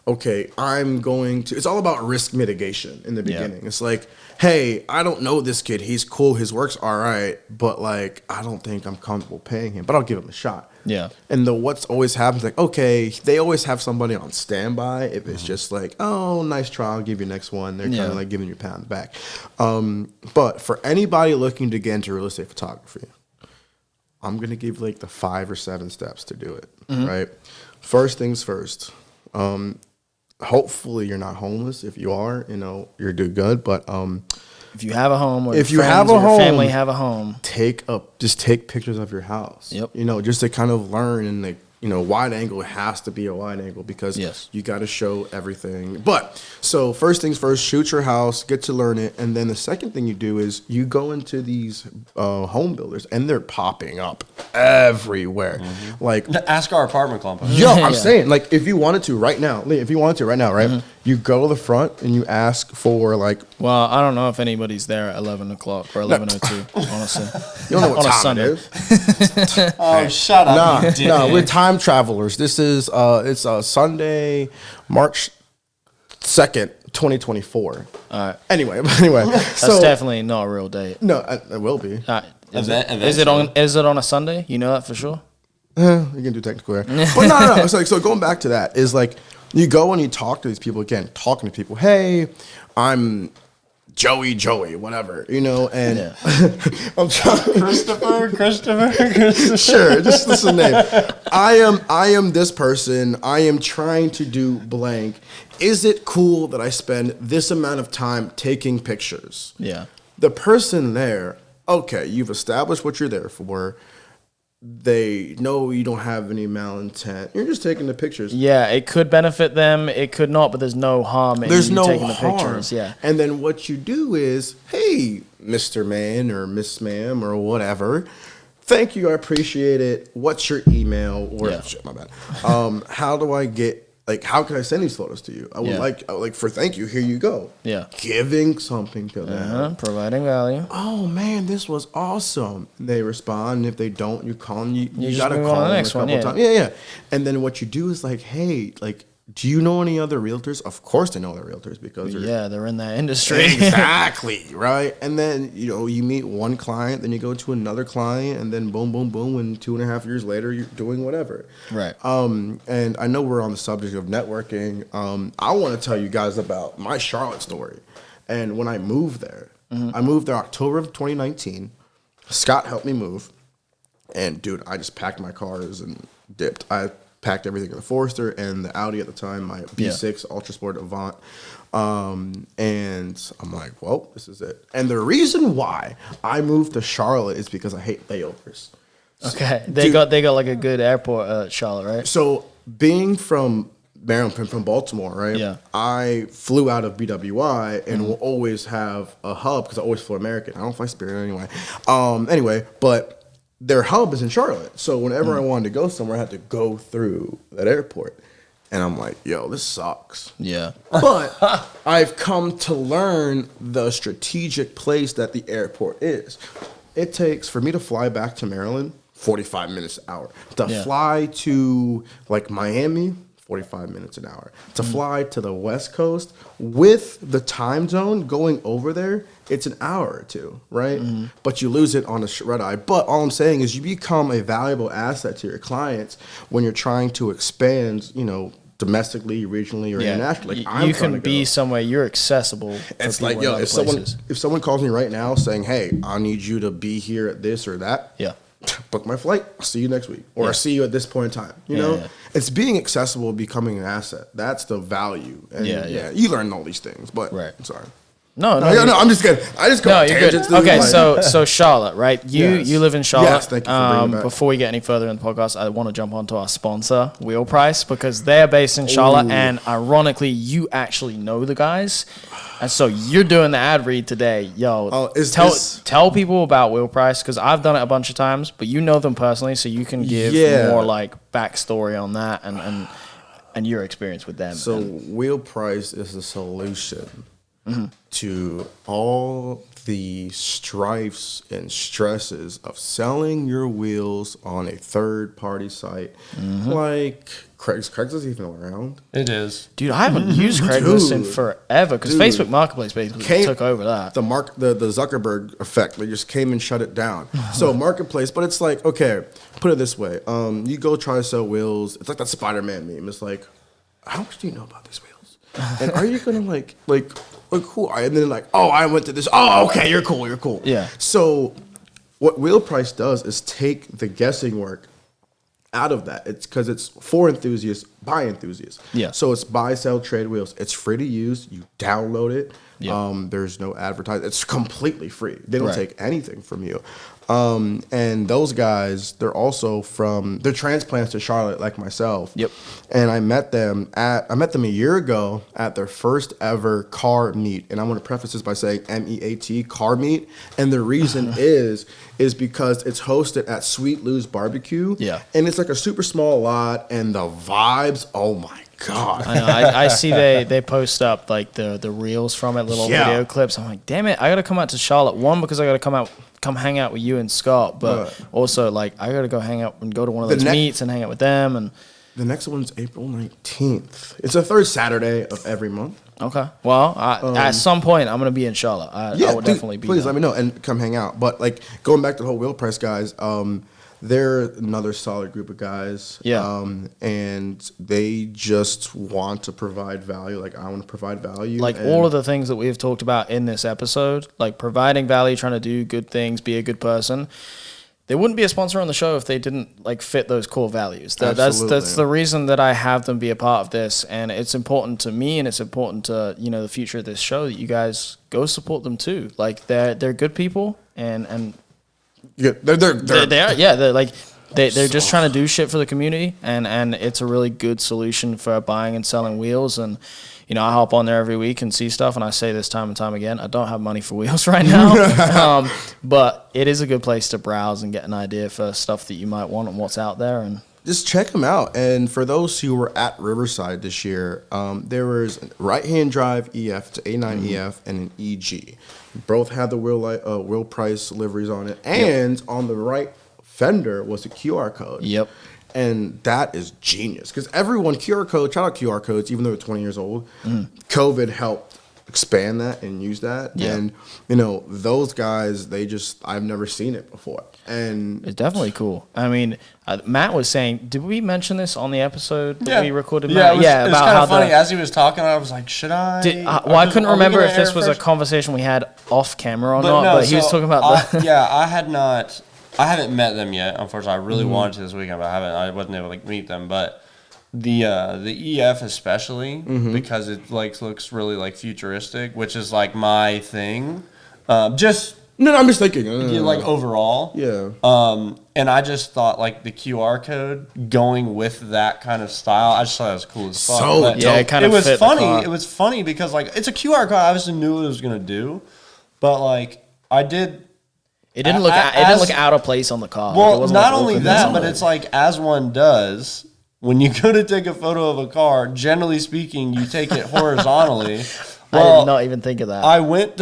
okay, it's all about risk mitigation in the beginning. It's like, hey, I don't know this kid. He's cool. His work's all right. But like, I don't think I'm comfortable paying him, but I'll give him a shot. Yeah. And what's always happens, like, okay, they always have somebody on standby. If it's just like, oh, nice try, I'll give you next one. They're kind of like giving you a pat on the back. But for anybody looking to get into real estate photography, I'm going to give like the 5 or 7 steps to do it, right? First things first. Hopefully you're not homeless. If you are, you know, you're doing good. But if you have a home, or if you have a home, family have a home, just take pictures of your house. Yep. You know, just to kind of learn and like, you know, wide angle has to be a wide angle because you got to show everything. But so first things first, shoot your house, get to learn it. And then the second thing you do is you go into these home builders and they're popping up everywhere. Like ask our apartment complex. Yo, I'm saying like if you wanted to right now, right? You go to the front and you ask for like. Well, I don't know if anybody's there at 11 o'clock or 11:02. Honestly, you don't know what time it is. Oh, shut up! No, we're time travelers. This is it's Sunday, March 2nd, 2024. All right. Anyway, that's definitely not a real date. No, it will be. Is it on a Sunday? You know that for sure. You can do technical error, but no. It's like, so going back to that is like. You go and you talk to these people again, talking to people. Hey, I'm Joey, whatever, you know, and I'm trying. Christopher. Sure, just listen name. I am this person. I am trying to do blank. Is it cool that I spend this amount of time taking pictures? Yeah. The person there, okay, you've established what you're there for. They know you don't have any malintent. You're just taking the pictures. Yeah, it could benefit them. It could not, but there's no harm in taking the pictures. Yeah. And then what you do is, hey, Mr. Man or Miss Ma'am or whatever, thank you, I appreciate it. What's your email? Or shit, my bad. How do I get? Like, how can I send these photos to you? I would like for thank you. Here you go. Yeah, giving something to them, providing value. Oh man, this was awesome. They respond. If they don't, you call them. You gotta call them a couple times. Yeah. And then what you do is like, hey, like, do you know any other realtors? Of course, they know other realtors because they're in that industry. Exactly, right? And then you meet one client, then you go to another client, and then boom, boom, boom, and 2.5 years later, you're doing whatever. Right. And I know we're on the subject of networking. I want to tell you guys about my Charlotte story. And when I moved there, I moved there October of 2019. Scott helped me move, and dude, I just packed my cars and dipped. I packed everything in the Forester and the Audi at the time, my B6 Ultra Sport Avant. And I'm like, well, this is it. And the reason why I moved to Charlotte is because I hate layovers. Okay. They got like a good airport at Charlotte, right? So being from Maryland, from Baltimore, right? Yeah. I flew out of BWI and will always have a hub because I always flew American. I don't fly Spirit anyway. But their hub is in Charlotte. So whenever I wanted to go somewhere, I had to go through that airport. and I'm like, yo, this sucks. Yeah. But I've come to learn the strategic place that the airport is. It takes, for me to fly back to Maryland, 45 minutes an hour. To fly to like Miami, 45 minutes an hour. To fly to the West Coast with the time zone going over there, it's an hour or two, right? But you lose it on a red eye. But all I'm saying is you become a valuable asset to your clients when you're trying to expand, you know, domestically, regionally, or internationally. Like, you can be somewhere you're accessible. It's like, yo, if someone calls me right now saying, hey, I need you to be here at this or that, book my flight. I'll see you next week. Or I'll see you at this point in time. You know? It's being accessible, becoming an asset. That's the value. And you learn all these things, but I'm sorry. No, I'm just kidding. I just go tangents. Good. Okay, so Charlotte, right? You live in Charlotte. Yes, thank you for bringing it back. Before we get any further in the podcast, I want to jump onto our sponsor, Wheel Price, because they're based in Charlotte, and ironically, you actually know the guys, and so you're doing the ad read today. Yo, tell people about Wheel Price, because I've done it a bunch of times, but you know them personally, so you can give more like backstory on that and your experience with them. So Wheel Price is a solution to all the strifes and stresses of selling your wheels on a third-party site like Craigslist is even around. It is. Dude, I haven't used Craigslist in forever because Facebook Marketplace basically took over that. The Zuckerberg effect. They just came and shut it down. So Marketplace, but it's like, okay, put it this way. You go try to sell wheels. It's like that Spider-Man meme. It's like, how much do you know about these wheels? And are you going to like who are you? And then like, oh, I went to this. Oh, okay, you're cool. Yeah. So what Wheel Price does is take the guessing work out of that. It's because it's for enthusiasts, by enthusiasts. Yeah. So it's buy, sell, trade wheels. It's free to use. You download it. Yep. There's no advertising. It's completely free. They don't take anything from you. And those guys, they're transplants to Charlotte like myself. Yep. And I met them a year ago at their first ever car meet. And I want to preface this by saying MEAT, car meet. And the reason is because it's hosted at Sweet Lou's Barbecue. Yeah. And it's like a super small lot, and the vibes, oh my God. I know. I see they post up like the reels from it, little video clips. I'm like, damn it, I gotta come out to Charlotte. One, because I gotta come hang out with you and Scott, but also like I gotta go hang out and go to one of those meets and hang out with them. And the next one's April 19th. It's the third Saturday of every month. Okay. Well, at some point I'm gonna be in Charlotte. I will definitely be. Please there. let me know and come hang out. But like going back to the whole Wheel Price guys, they're another solid group of guys. Yeah. And they just want to provide value. Like I want to provide value. Like all of the things that we've talked about in this episode, like providing value, trying to do good things, be a good person. They wouldn't be a sponsor on the show if they didn't like fit those core values. That's the reason that I have them be a part of this, and it's important to me, and it's important to the future of this show that you guys go support them too. Like they're good people, and yeah, they're just trying to do shit for the community, and it's a really good solution for buying and selling wheels. And I hop on there every week and see stuff, and I say this time and time again, I don't have money for wheels right now, but it is a good place to browse and get an idea for stuff that you might want and what's out there. And just check them out. And for those who were at Riverside this year, there was a right-hand drive EF to A9 EF and an EG. Both had the Wheel Price liveries on it, and on the right fender was a QR code. Yep. And that is genius because everyone shout out QR codes, even though they're 20 years old. COVID helped expand that and use that. Yeah. And those guys, I've never seen it before. And it's definitely cool. I mean, Matt was saying, did we mention this on the episode that we recorded? Yeah, Matt? it was kind of funny. As he was talking, I was like, should I? I couldn't remember if this was a conversation we had off camera or not, but he was talking about that. Yeah, I haven't met them yet. Unfortunately, I really wanted to this weekend, but I wasn't able to meet them. But the EF especially because it looks really futuristic, which is my thing. I'm just thinking overall. Yeah. And I just thought the QR code going with that kind of style. I just thought it was cool as fuck. So but it kind of was fit funny. the car. It was funny because it's a QR code. I obviously knew what it was gonna do, but I did. It didn't look out of place on the car. Well, not only that, but it's as one does when you go to take a photo of a car, generally speaking, you take it horizontally. I did not even think of that. I went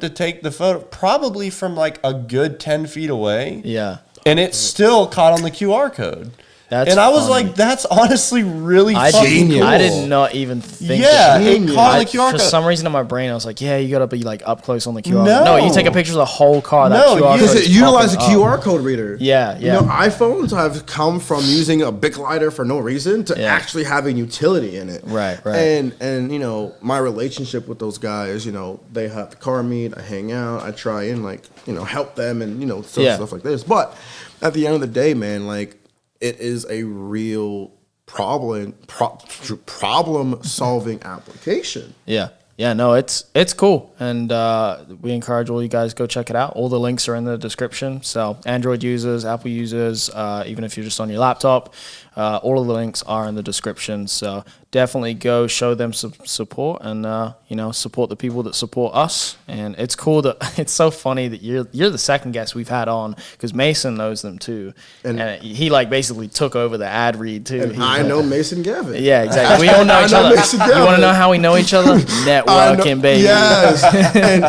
to take the photo probably from like a good 10 feet away. Yeah. And it still caught on the QR code. That's and I was funny. like, that's honestly really fucking cool. I did not even think yeah, of that. it caught on the QR For code. some reason in my brain, I was like, yeah, you got to be like up close on the QR No. code. No, you take a picture of the whole car. That No, QR you code Because is it utilizes a popping up. QR code reader. Yeah, yeah. You know, iPhones have come from using a Bic lighter for no reason to actually having utility in it. Right. And you know, my relationship with those guys, you know, they have the car meet, I hang out, I try and like, you know, help them and, you know, stuff like this. But at the end of the day, man, like, it is a real problem solving application. Yeah. Yeah, no, it's cool. And we encourage all you guys go check it out. All the links are in the description. So Android users, Apple users, even if you're just on your laptop, all of the links are in the description. So definitely go show them some support and, you know, support the people that support us. And it's cool that it's so funny that you're the second guest we've had on because Mason knows them too. And he like basically took over the ad read too. And I know Mason Gavin. Yeah, exactly. We all know each other. You want to know how we know each other? Networking, baby. Yes.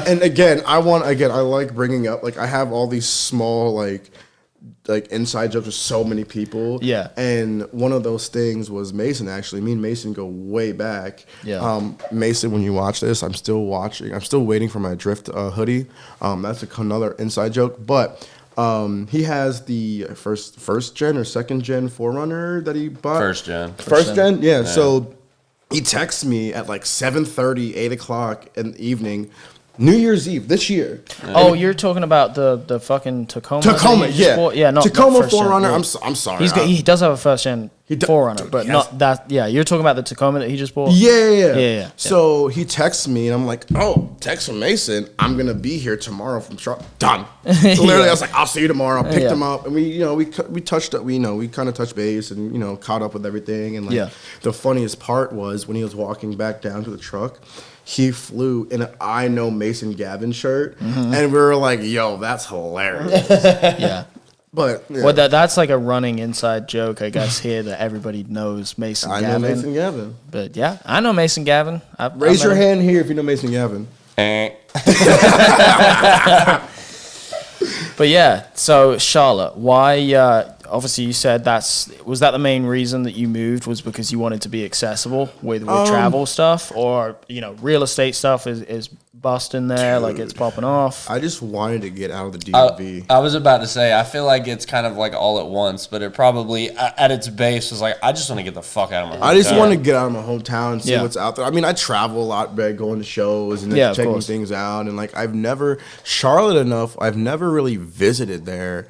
and again, I like bringing up, like, I have all these small, like inside jokes with so many people. Yeah. And one of those things was Mason, actually. Me and Mason go way back. Yeah. Mason, when you watch this, I'm still waiting for my Drift hoodie. That's another inside joke. But he has the first gen or second gen 4Runner that he bought. First gen. First gen? Yeah. So he texts me at like 7:30, 8 o'clock in the evening, New Year's Eve this year. Oh, you're talking about the fucking Tacoma? Tacoma, yeah. Yeah, not Tacoma first gen, 4Runner. yeah. I'm sorry. He does have a first gen He do- 4Runner, but he has- not that. Yeah, you're talking about the Tacoma that he just bought? Yeah. So he texts me, and I'm like, oh, text from Mason. I'm going to be here tomorrow from Charlotte. Done. So literally, I was like, I'll see you tomorrow. I picked him up, and we touched up. We kind of touched base and, you know, caught up with everything. And like, the funniest part was when he was walking back down to the truck, he flew in an I Know Mason Gavin shirt, and we were like, yo, that's hilarious. Yeah. But yeah. Well, that's like a running inside joke, I guess, here that everybody knows Mason I Gavin. know Mason Gavin. But yeah, I know Mason Gavin. Raise your hand here if you know Mason Gavin. But yeah, so Charlotte, why? Obviously, you said was that the main reason that you moved was because you wanted to be accessible with travel stuff, or you know, real estate stuff is busting there, like it's popping off. I just wanted to get out of the DMV. I was about to say, I feel like it's kind of like all at once, but it probably at its base was like, I just want to get the fuck out of my hometown. I just want to get out of my hometown and see Yeah. what's out there. I mean, I travel a lot, man, going to shows and Yeah, of checking course. things out. And like, I've never really visited there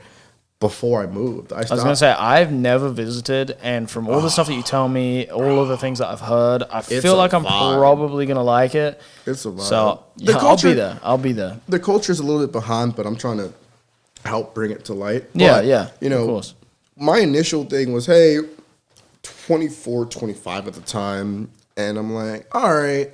before I moved. I was gonna say I've never visited, and from all the stuff that you tell me, all of the things that I've heard, I feel like I'm probably gonna like it. It's a vibe. So The yeah, culture- I'll be there. The culture's a little bit behind, but I'm trying to help bring it to light. Yeah, But, yeah. You know, of course. my initial thing was, hey, 24, 25 at the time. And I'm like, all right,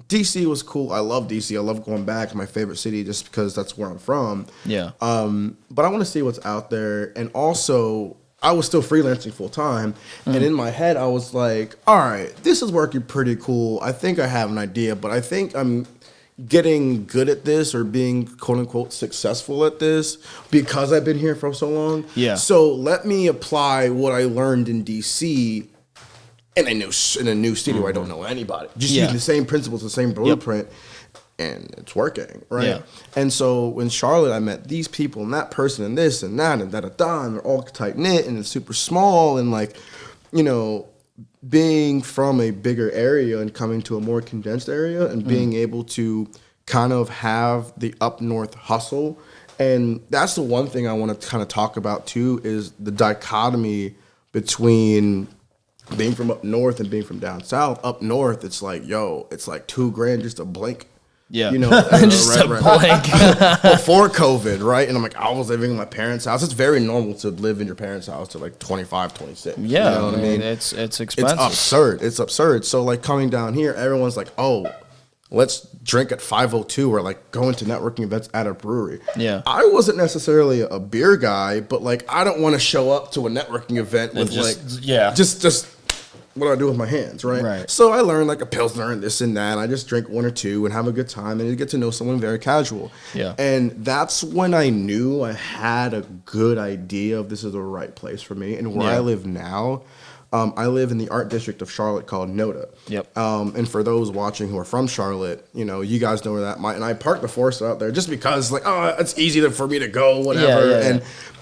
DC was cool. I love DC. I love going back. It's my favorite city just because that's where I'm from. Yeah. But I want to see what's out there. And also, I was still freelancing full time. And in my head, I was like, all right, this is working pretty cool. I think I have an idea, but I think I'm getting good at this or being quote unquote successful at this because I've been here for so long. Yeah. So let me apply what I learned in DC in a new city where I don't know anybody. Just using the same principles, the same blueprint, and it's working, right? Yeah. And so in Charlotte, I met these people and that person and this and that and da-da-da, and they're all tight-knit and it's super small and like, you know, being from a bigger area and coming to a more condensed area and being able to kind of have the up north hustle. And that's the one thing I want to kind of talk about too is the dichotomy between being from up north and being from down south. Up north, it's like, yo, it's like $2,000 just a blink. Yeah. You know, Just a blank. before COVID, right? And I'm like, I was living in my parents' house. It's very normal to live in your parents' house to like 25, 26. Yeah, You know what I mean? It's It's expensive. absurd. It's absurd. So like coming down here, everyone's like, oh, let's drink at 502 or like going to networking events at a brewery. Yeah. I wasn't necessarily a beer guy, but like I don't want to show up to a networking event with just what do I do with my hands, right? Right. So I learned like a Pilsner and this and that. And I just drink one or two and have a good time and you get to know someone very casual. Yeah. And that's when I knew I had a good idea of this is the right place for me. And where I live now, I live in the art district of Charlotte called Noda. Yep. And for those watching who are from Charlotte, you know, you guys know where that might. And I parked the Forester out there just because, like, it's easy for me to go, whatever.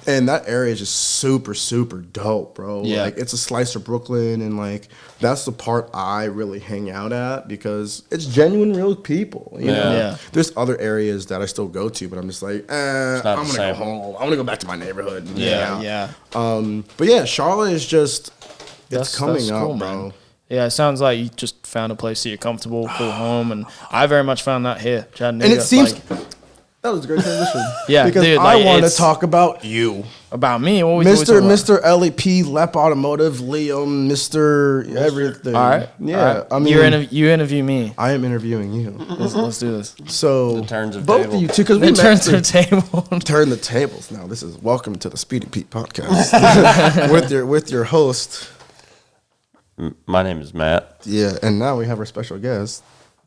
And that area is just super, super dope, bro. Yeah. Like, it's a slice of Brooklyn, and like that's the part I really hang out at because it's genuine, real people. You know? Yeah. There's other areas that I still go to, but I'm just like, I'm gonna go home. I'm gonna go back to my neighborhood. And Yeah. But yeah, Charlotte is just. It's coming that's up, cool, bro. man. Yeah, it sounds like you just found a place that you're comfortable, cool home, and I very much found that here, Chattanooga. And it seems like, that was a great transition. Yeah, because dude, I like, want to it's- talk about you, about me. What we talking about? Mr. LEP, Lep Automotive, Liam, Mr. Everything. All right, yeah. all right. I mean, you interview me. I am interviewing you. Let's do this. So The turns of both table. of you two, because we In terms met of table. turn the tables. Now this is welcome to the Speedy Pete podcast with your host. My name is Matt. Yeah, and now we have our special guest.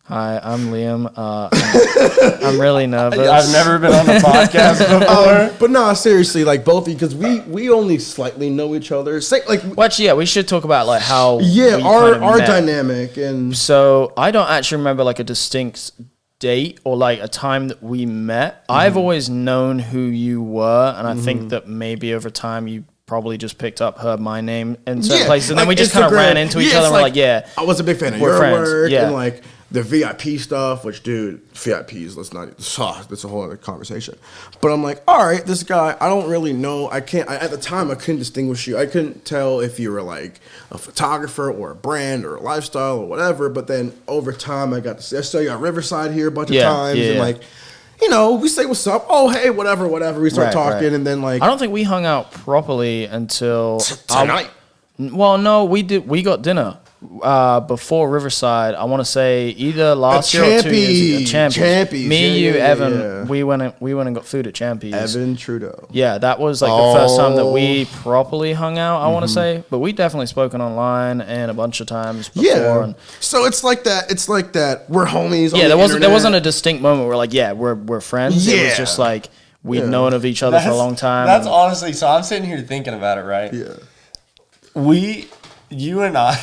Hi, I'm Liam. I'm really nervous. I've never been on the podcast before. But no, seriously, like both of you, because we only slightly know each other. Say, like, Well, actually, yeah, we should talk about like how yeah, we our kind of met. dynamic and So I don't actually remember like a distinct date or like a time that we met. I've always known who you were, and I think that maybe over time you probably just picked up, heard my name in certain places, and then like we just kind of Instagram. ran into each Yeah, other. it's And we're like, yeah, I was a big fan of we're your friends. work Yeah. and like the VIP stuff, which dude, VIPs, that's a whole other conversation. But I'm like, all right, this guy, I don't really know. At the time I couldn't distinguish you. I couldn't tell if you were like a photographer or a brand or a lifestyle or whatever. But then over time I got to see, I saw you at Riverside here a bunch of times and like, you know, we say what's up. Oh, hey, whatever. We start talking, and then like I don't think we hung out properly until tonight. Well, no, we did. We got dinner before Riverside. I want to say either last year or 2 years ago. Champies. Me, Yeah, you, yeah, Evan. yeah. We went and got food at Champies. Evan Trudeau. Yeah, that was like the first time that we properly hung out, I want to say. But we definitely spoken online and a bunch of times before. Yeah. And So it's like that. It's like that. We're homies. yeah, on there the wasn't internet. a distinct moment where like, yeah, we're friends. It Yeah. was just like we'd known of each other for a long time. That's honestly, so I'm sitting here thinking about it, right? Yeah. You and I,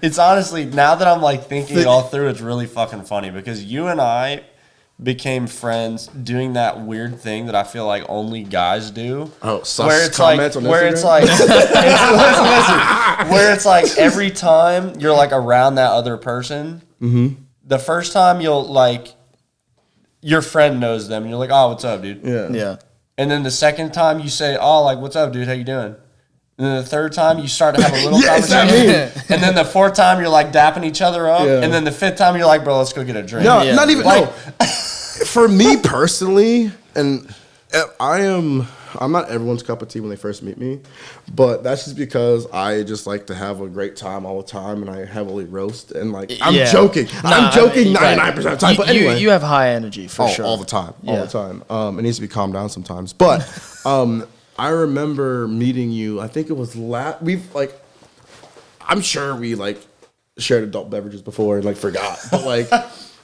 it's honestly, now that I'm like thinking it all through, it's really fucking funny because you and I became friends doing that weird thing that I feel like only guys do. Oh, sus where it's comments like, on where Instagram? it's like, listen, where it's like every time you're like around that other person, the first time you'll like, your friend knows them and you're like, oh, what's up, dude? Yeah. yeah. And then the second time you say, oh, like, what's up, dude? How you doing? And then the third time you start to have a little conversation. And then the fourth time you're like dapping each other up. Yeah. And then the fifth time you're like, bro, let's go get a drink. No, Yeah. not even. Like- no. For me personally, and I'm not everyone's cup of tea when they first meet me, but that's just because I just like to have a great time all the time, and I heavily roast. And like, I'm Yeah. joking. I'm joking 99% of the time. But anyway, you have high energy for sure. all the time, all Yeah. the time. It needs to be calmed down sometimes. But I remember meeting you. I think it was I'm sure we like shared adult beverages before and like forgot, but like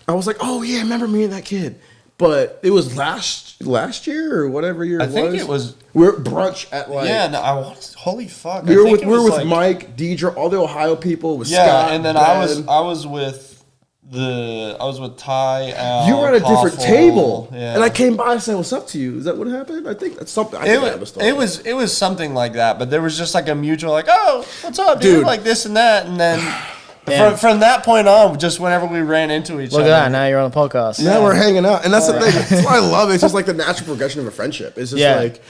I was like, oh yeah, I remember meeting that kid. But it was last year or whatever year I it was. think it was. We're at brunch at like Yeah, no, I want. Holy fuck! we I were think with it was with like- Mike, Deidre, all the Ohio people. With Yeah, Scott, and then Ben. I was with Ty. Al, You were at a different Koffel. table, Yeah. and I came by and said, "What's up to you?" Is that what happened? I think that's something. I think I have a story. It was something like that, but there was just like a mutual like, oh, what's up, dude? Dude. Like this and that, and then Damn. from that point on, just whenever we ran into each Look other, at that. Now you're on the podcast. Now we're hanging out, and that's the thing. That's why I love it. It's just like the natural progression of a friendship. It's just Yeah. like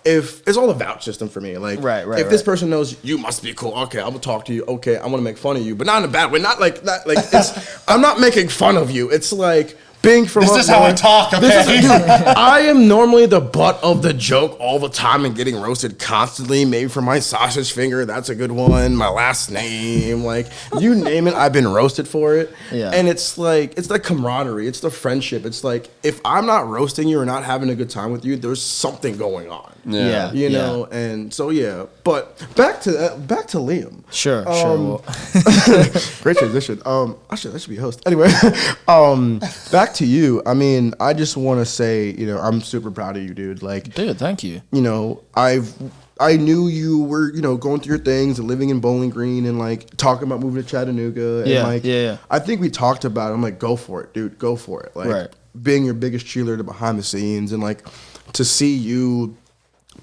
if it's all the vouch system for me. Like, Right, if this person knows you must be cool, okay, I'm gonna talk to you. Okay, I'm gonna make fun of you, but not in a bad way. Not like that. Like it's I'm not making fun of you. It's like being from This up is how I north, talk, okay? dude, I am normally the butt of the joke all the time and getting roasted constantly. Maybe for my sausage finger, that's a good one. My last name, like you name it, I've been roasted for it. Yeah. And it's like it's the camaraderie, it's the friendship. It's like if I'm not roasting you or not having a good time with you, there's something going on. Yeah. You know, and so yeah. But back to Liam. Sure. Great transition. I should be a host. Anyway, back to you. I mean, I just want to say, you know, I'm super proud of you, dude. Like, Dude, thank you. you know, I knew you were, you know, going through your things and living in Bowling Green and like talking about moving to Chattanooga. And Yeah, like, yeah. I think we talked about it. I'm like, go for it, dude. Go for it. Like, Right. being your biggest cheerleader behind the scenes and like to see you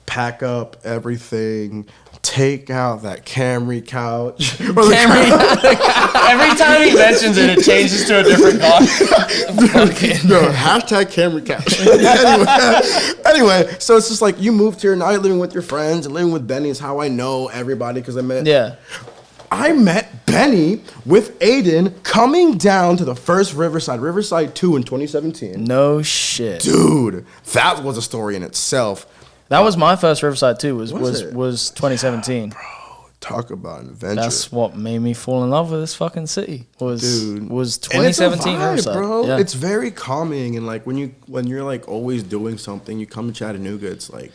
pack up everything, take out that Camry couch. Every time he mentions it, it changes to a different car. No, hashtag Camry couch. anyway, so it's just like you moved here, now you're living with your friends and living with Benny is how I know everybody because I met Benny with Aiden coming down to the first Riverside 2 in 2017. No shit. Dude, that was a story in itself. That was my first Riverside too. Was it? 2017. Talk about an adventure. That's what made me fall in love with this fucking city. Was Dude. was And it's a 2017 vibe, Riverside, bro. Yeah. It's very calming and like when you're like always doing something, you come to Chattanooga, it's like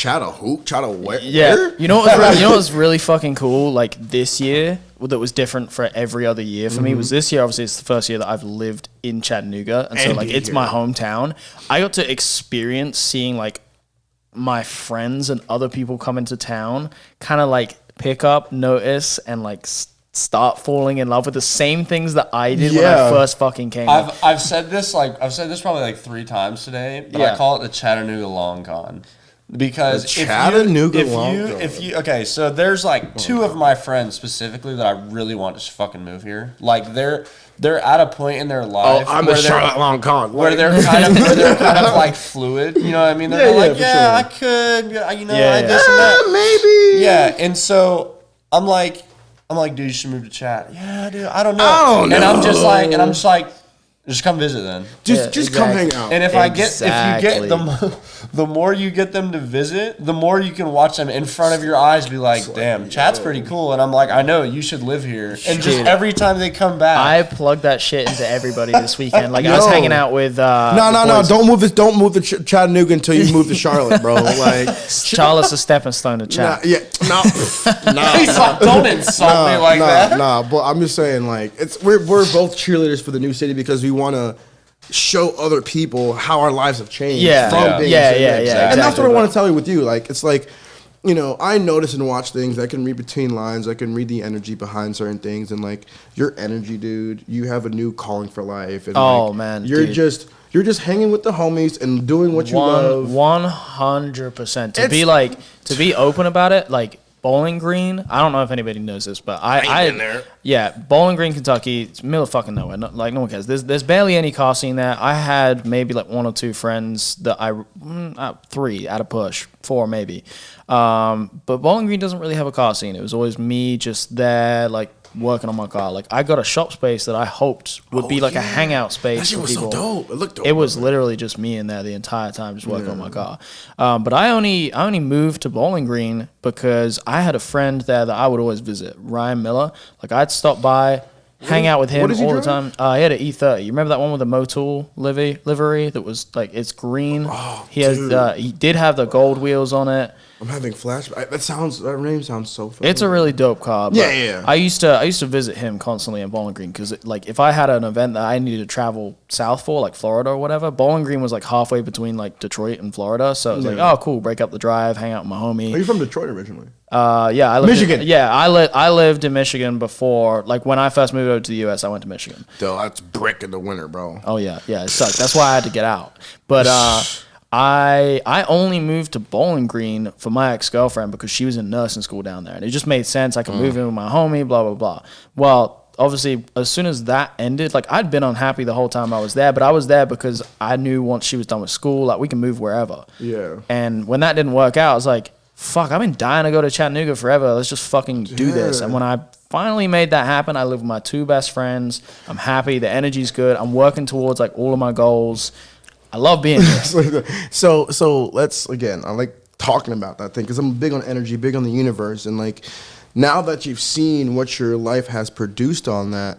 where? Yeah, you know what was really fucking cool? Like this year, that was different for every other year for me. Was this year? Obviously, it's the first year that I've lived in Chattanooga, and so And like be it's here. my hometown. I got to experience seeing like my friends and other people come into town, kind of like pick up, notice, and like start falling in love with the same things that I did when I first fucking came. I've said this probably like 3 times today, but Yeah. I call it the Chattanooga Long Con. Because The Chattanooga Long Con. okay, so there's like 2 of my friends specifically that I really want to fucking move here. Like they're at a point in their life I'm the Charlotte Long Con. where they're kind of like fluid. You know what I mean? They're like, for yeah, sure. I could, you know, Yeah, I yeah. this and that. Maybe. Yeah, and so I'm like, dude, you should move to Chat. Yeah, dude, I don't know. I don't And I'm just know. like, just come visit then. Just come hang out. And if Exactly. the more you get them to visit, the more you can watch them in front of your eyes be like, damn, Chat's pretty cool. And I'm like, I know, you should live here. And just Dude. every time they come back. I plugged that shit into everybody this weekend. Like I was Yo. hanging out with No. Don't move to Chattanooga until you move to Charlotte, bro. Like, Charlotte's a stepping stone to Chat. He's like, don't insult me like that. Nah, but I'm just saying, like, we're both cheerleaders for the new city because we want to show other people how our lives have changed. Yeah. from being Yeah, a city. yeah, And that's exactly. what I want to tell you with you. Like, it's like, you know, I notice and watch things. I can read between lines. I can read the energy behind certain things. And like your energy, dude, you have a new calling for life. And Oh, like, man, you're dude. just hanging with the homies and doing what you love. 100%. To be open about it, like Bowling Green. I don't know if anybody knows this, but I been there. Yeah, Bowling Green, Kentucky. It's middle of fucking nowhere. No one cares. There's barely any car scene there. I had maybe like 1 or 2 friends that 3 at a push, 4 maybe. But Bowling Green doesn't really have a car scene. It was always me just there, like working on my car. Like I got a shop space that I hoped would be like a hangout space. That shit for was people. so dope. It looked dope. It was literally just me in there the entire time, just working on my car. But I only moved to Bowling Green because I had a friend there that I would always visit, Ryan Miller. Like I'd stop by, hang out with him what does he all the drive? time. He had an E30. You remember that one with the Motul livery that was like it's green? Oh, he has dude. he did have the gold wheels on it. I'm having flashbacks. That name sounds so familiar. It's a really dope car. But Yeah. I used to visit him constantly in Bowling Green because like if I had an event that I needed to travel south for, like Florida or whatever, Bowling Green was like halfway between like Detroit and Florida. So it was like, oh cool, break up the drive, hang out with my homie. Are you from Detroit originally? Yeah, I lived Michigan. I lived in Michigan before. Like when I first moved over to the U.S., I went to Michigan. Dude, that's brick in the winter, bro. Oh yeah, it sucked. That's why I had to get out. But I only moved to Bowling Green for my ex-girlfriend because she was in nursing school down there, and it just made sense. I could move in with my homie, blah blah blah. Well, obviously, as soon as that ended, like I'd been unhappy the whole time I was there, but I was there because I knew once she was done with school, like we can move wherever. Yeah. And when that didn't work out, I was like, fuck, I've been dying to go to Chattanooga forever. Let's just fucking do this. Yeah. And when I finally made that happen. I live with my 2 best friends. I'm happy. The energy's good. I'm working towards like all of my goals. I love being here. So let's, again, I like talking about that thing because I'm big on energy, big on the universe. And like, now that you've seen what your life has produced on that,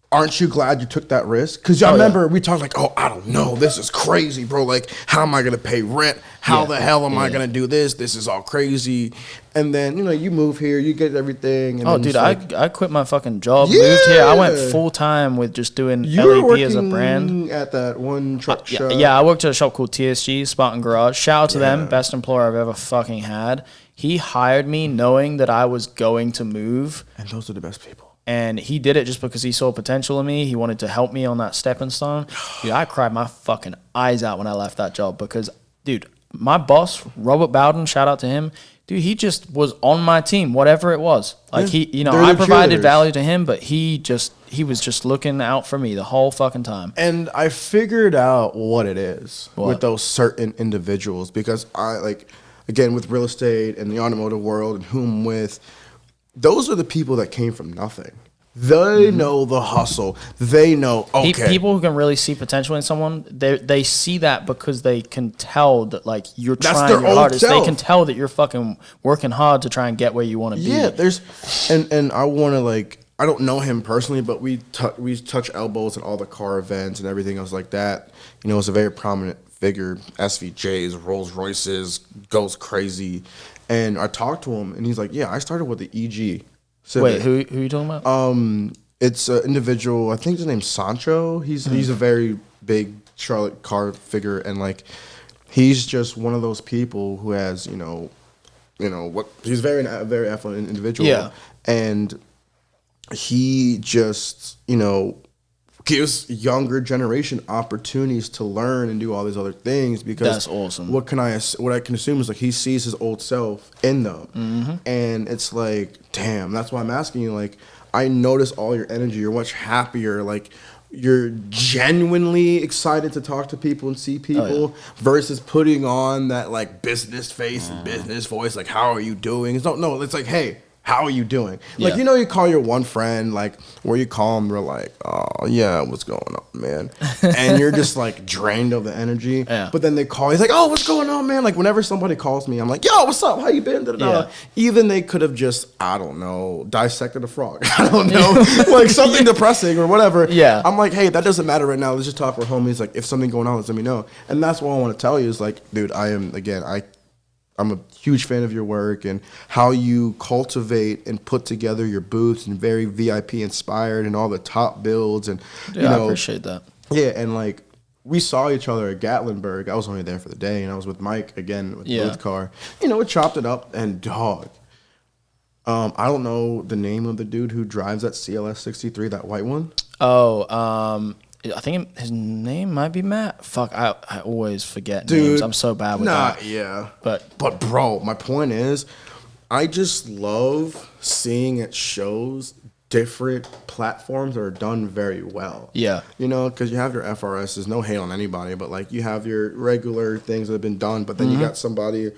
aren't you glad you took that risk? Because I remember we talked like, oh, I don't know. This is crazy, bro. Like, how am I going to pay rent? How the hell am I going to do this? This is all crazy. And then, you move here, you get everything. And dude, I quit my fucking job, moved here. I went full time with just doing LAP as a brand. At that one truck shop. Yeah, I worked at a shop called TSG, Spartan Garage. Shout out to them. Best employer I've ever fucking had. He hired me knowing that I was going to move. And those are the best people. And he did it just because he saw potential in me. He wanted to help me on that stepping stone. Dude, I cried my fucking eyes out when I left that job because, dude, my boss, Robert Bowden, shout out to him. Dude, he just was on my team, whatever it was. Like I provided value to him, but he was just looking out for me the whole fucking time. And I figured out what it is with those certain individuals because again, with real estate and the automotive world and who I'm with, those are the people that came from nothing. They know the hustle. They know, okay. People who can really see potential in someone, they see that because they can tell that, like, you're trying your hardest. They can tell that you're fucking working hard to try and get where you want to be. Yeah, and I want to, like, I don't know him personally, but we touch elbows at all the car events and everything else like that. It's a very prominent figure. SVJs, Rolls Royces, goes crazy. And I talked to him, and he's like, yeah, I started with the EG. Civic. Wait, who are you talking about? It's an individual, I think his name's Sancho. He's a very big Charlotte car figure, and like he's just one of those people who has, he's very affluent individual. Yeah. And he just, gives younger generation opportunities to learn and do all these other things because that's awesome. What I can assume is like he sees his old self in them, and it's like, damn. That's why I'm asking you. Like, I notice all your energy. You're much happier. Like, you're genuinely excited to talk to people and see people versus putting on that like business face and business voice. Like, how are you doing? It's like, hey, how are you doing? Like, you call your one friend, like, where you call them, they're like, oh, yeah, what's going on, man? And you're just, like, drained of the energy. Yeah. But then they call, he's like, oh, what's going on, man? Like, whenever somebody calls me, I'm like, yo, what's up? How you been? Yeah. Even they could have just, I don't know, dissected a frog. I don't know. Like, something depressing or whatever. Yeah. I'm like, hey, that doesn't matter right now. Let's just talk. We're homies. Like, if something going on, let me know. And that's what I want to tell you is, like, dude, I'm a huge fan of your work and how you cultivate and put together your booths and very VIP inspired and all the top builds and I appreciate that. Yeah, and like we saw each other at Gatlinburg. I was only there for the day, and I was with Mike again with the booth car. We chopped it up and dog. I don't know the name of the dude who drives that CLS 63, that white one. I think his name might be Matt. Fuck, I always forget names. I'm so bad with that. Yeah. But bro, my point is, I just love seeing at shows different platforms that are done very well. Yeah. Because you have your FRSs, no hate on anybody, but like you have your regular things that have been done, but then you got somebody,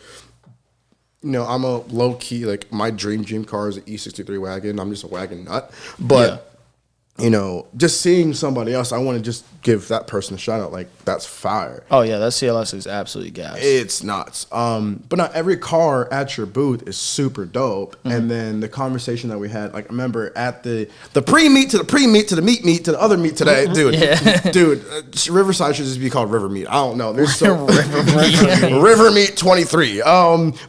I'm a low key, like my dream car is an E63 wagon. I'm just a wagon nut. But just seeing somebody else, I want to just give that person a shout out. Like, that's fire. Oh, yeah, that CLS is absolutely gas. It's nuts. But not every car at your booth is super dope. And then the conversation that we had, like, remember at the pre-meet to the pre-meet to the meet to the other meet today, dude, Riverside should just be called River Meet. I don't know. There's so River Meet 23.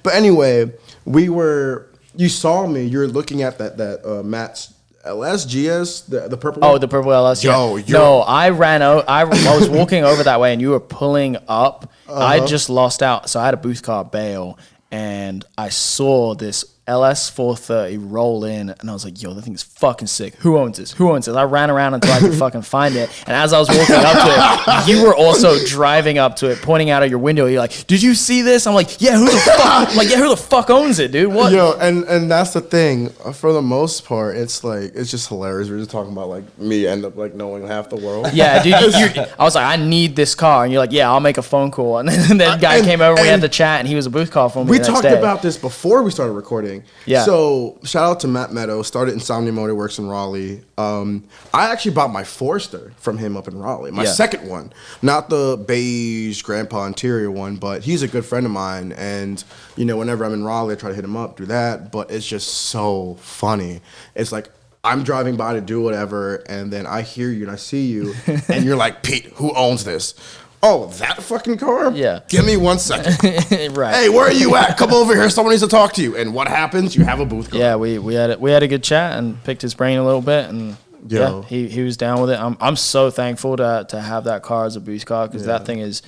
But anyway, you saw me. You're looking at that Matt's LSGS, the purple one? Oh, the purple LS. No, I ran out. I was walking over that way, and you were pulling up. I just lost out, so I had a booth car bail, and I saw this LS 430 roll in, and I was like, yo, that thing is fucking sick. Who owns this? I ran around until I could fucking find it, and as I was walking up to it, you were also driving up to it, pointing out of your window. You're like, did you see this? I'm like, yeah, who the fuck? I'm like, yeah, who the fuck owns it, dude? What? Yo, and that's the thing. For the most part, it's like, it's just hilarious. We're just talking about like me end up like knowing half the world. Yeah, dude. I was like, I need this car, and you're like, yeah, I'll make a phone call. And then that guy came over, and we had the chat, and he was a booth call for me. We talked about this before we started recording. thing. Yeah. So shout out to Matt Meadows. Started Insomnia Motor Works in Raleigh. I actually bought my Forester from him up in Raleigh. My second one, not the beige grandpa interior one, but he's a good friend of mine. And whenever I'm in Raleigh, I try to hit him up, do that. But it's just so funny. It's like I'm driving by to do whatever, and then I hear you and I see you, and you're like, Pete, who owns this? Oh, that fucking car? Yeah. Give me 1 second. Right. Hey, where are you at? Come over here. Someone needs to talk to you. And what happens? You have a booth car. Yeah, we had a good chat and picked his brain a little bit, and he was down with it. I'm so thankful to have that car as a booth car, because that thing is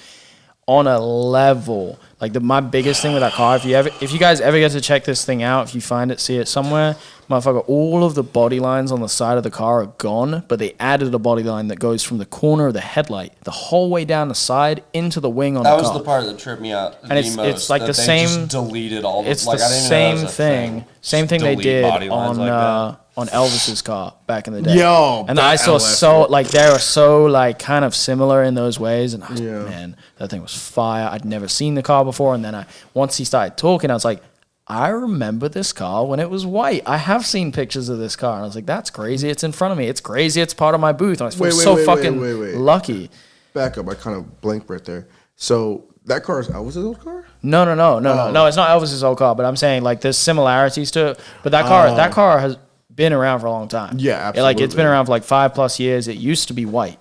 on a level. Like my biggest thing with that car, if you guys ever get to check this thing out, if you find it, see it somewhere, motherfucker, all of the body lines on the side of the car are gone, but they added a body line that goes from the corner of the headlight the whole way down the side into the wing on the car. That was the part that tripped me out. And it's like the same. Just deleted all. It's like, the I didn't same know that was a thing. Same thing they Delete did body lines like that. on Elvis's car back in the day. Yo, and that I saw LS so like they were so like kind of similar in those ways, and I was, Yeah. man, that thing was fire. I'd never seen the car before, and then once he started talking, I was like, I remember this car when it was white. I have seen pictures of this car, and I was like, that's crazy. It's in front of me. It's crazy. It's part of my booth. And I feel so fucking lucky. Back up. I kind of blanked right there. So that car is Elvis's old car? No. It's not Elvis's old car, but I'm saying like there's similarities to it. But that car has been around for a long time. Yeah, absolutely. It's been around for like 5+ years. It used to be white.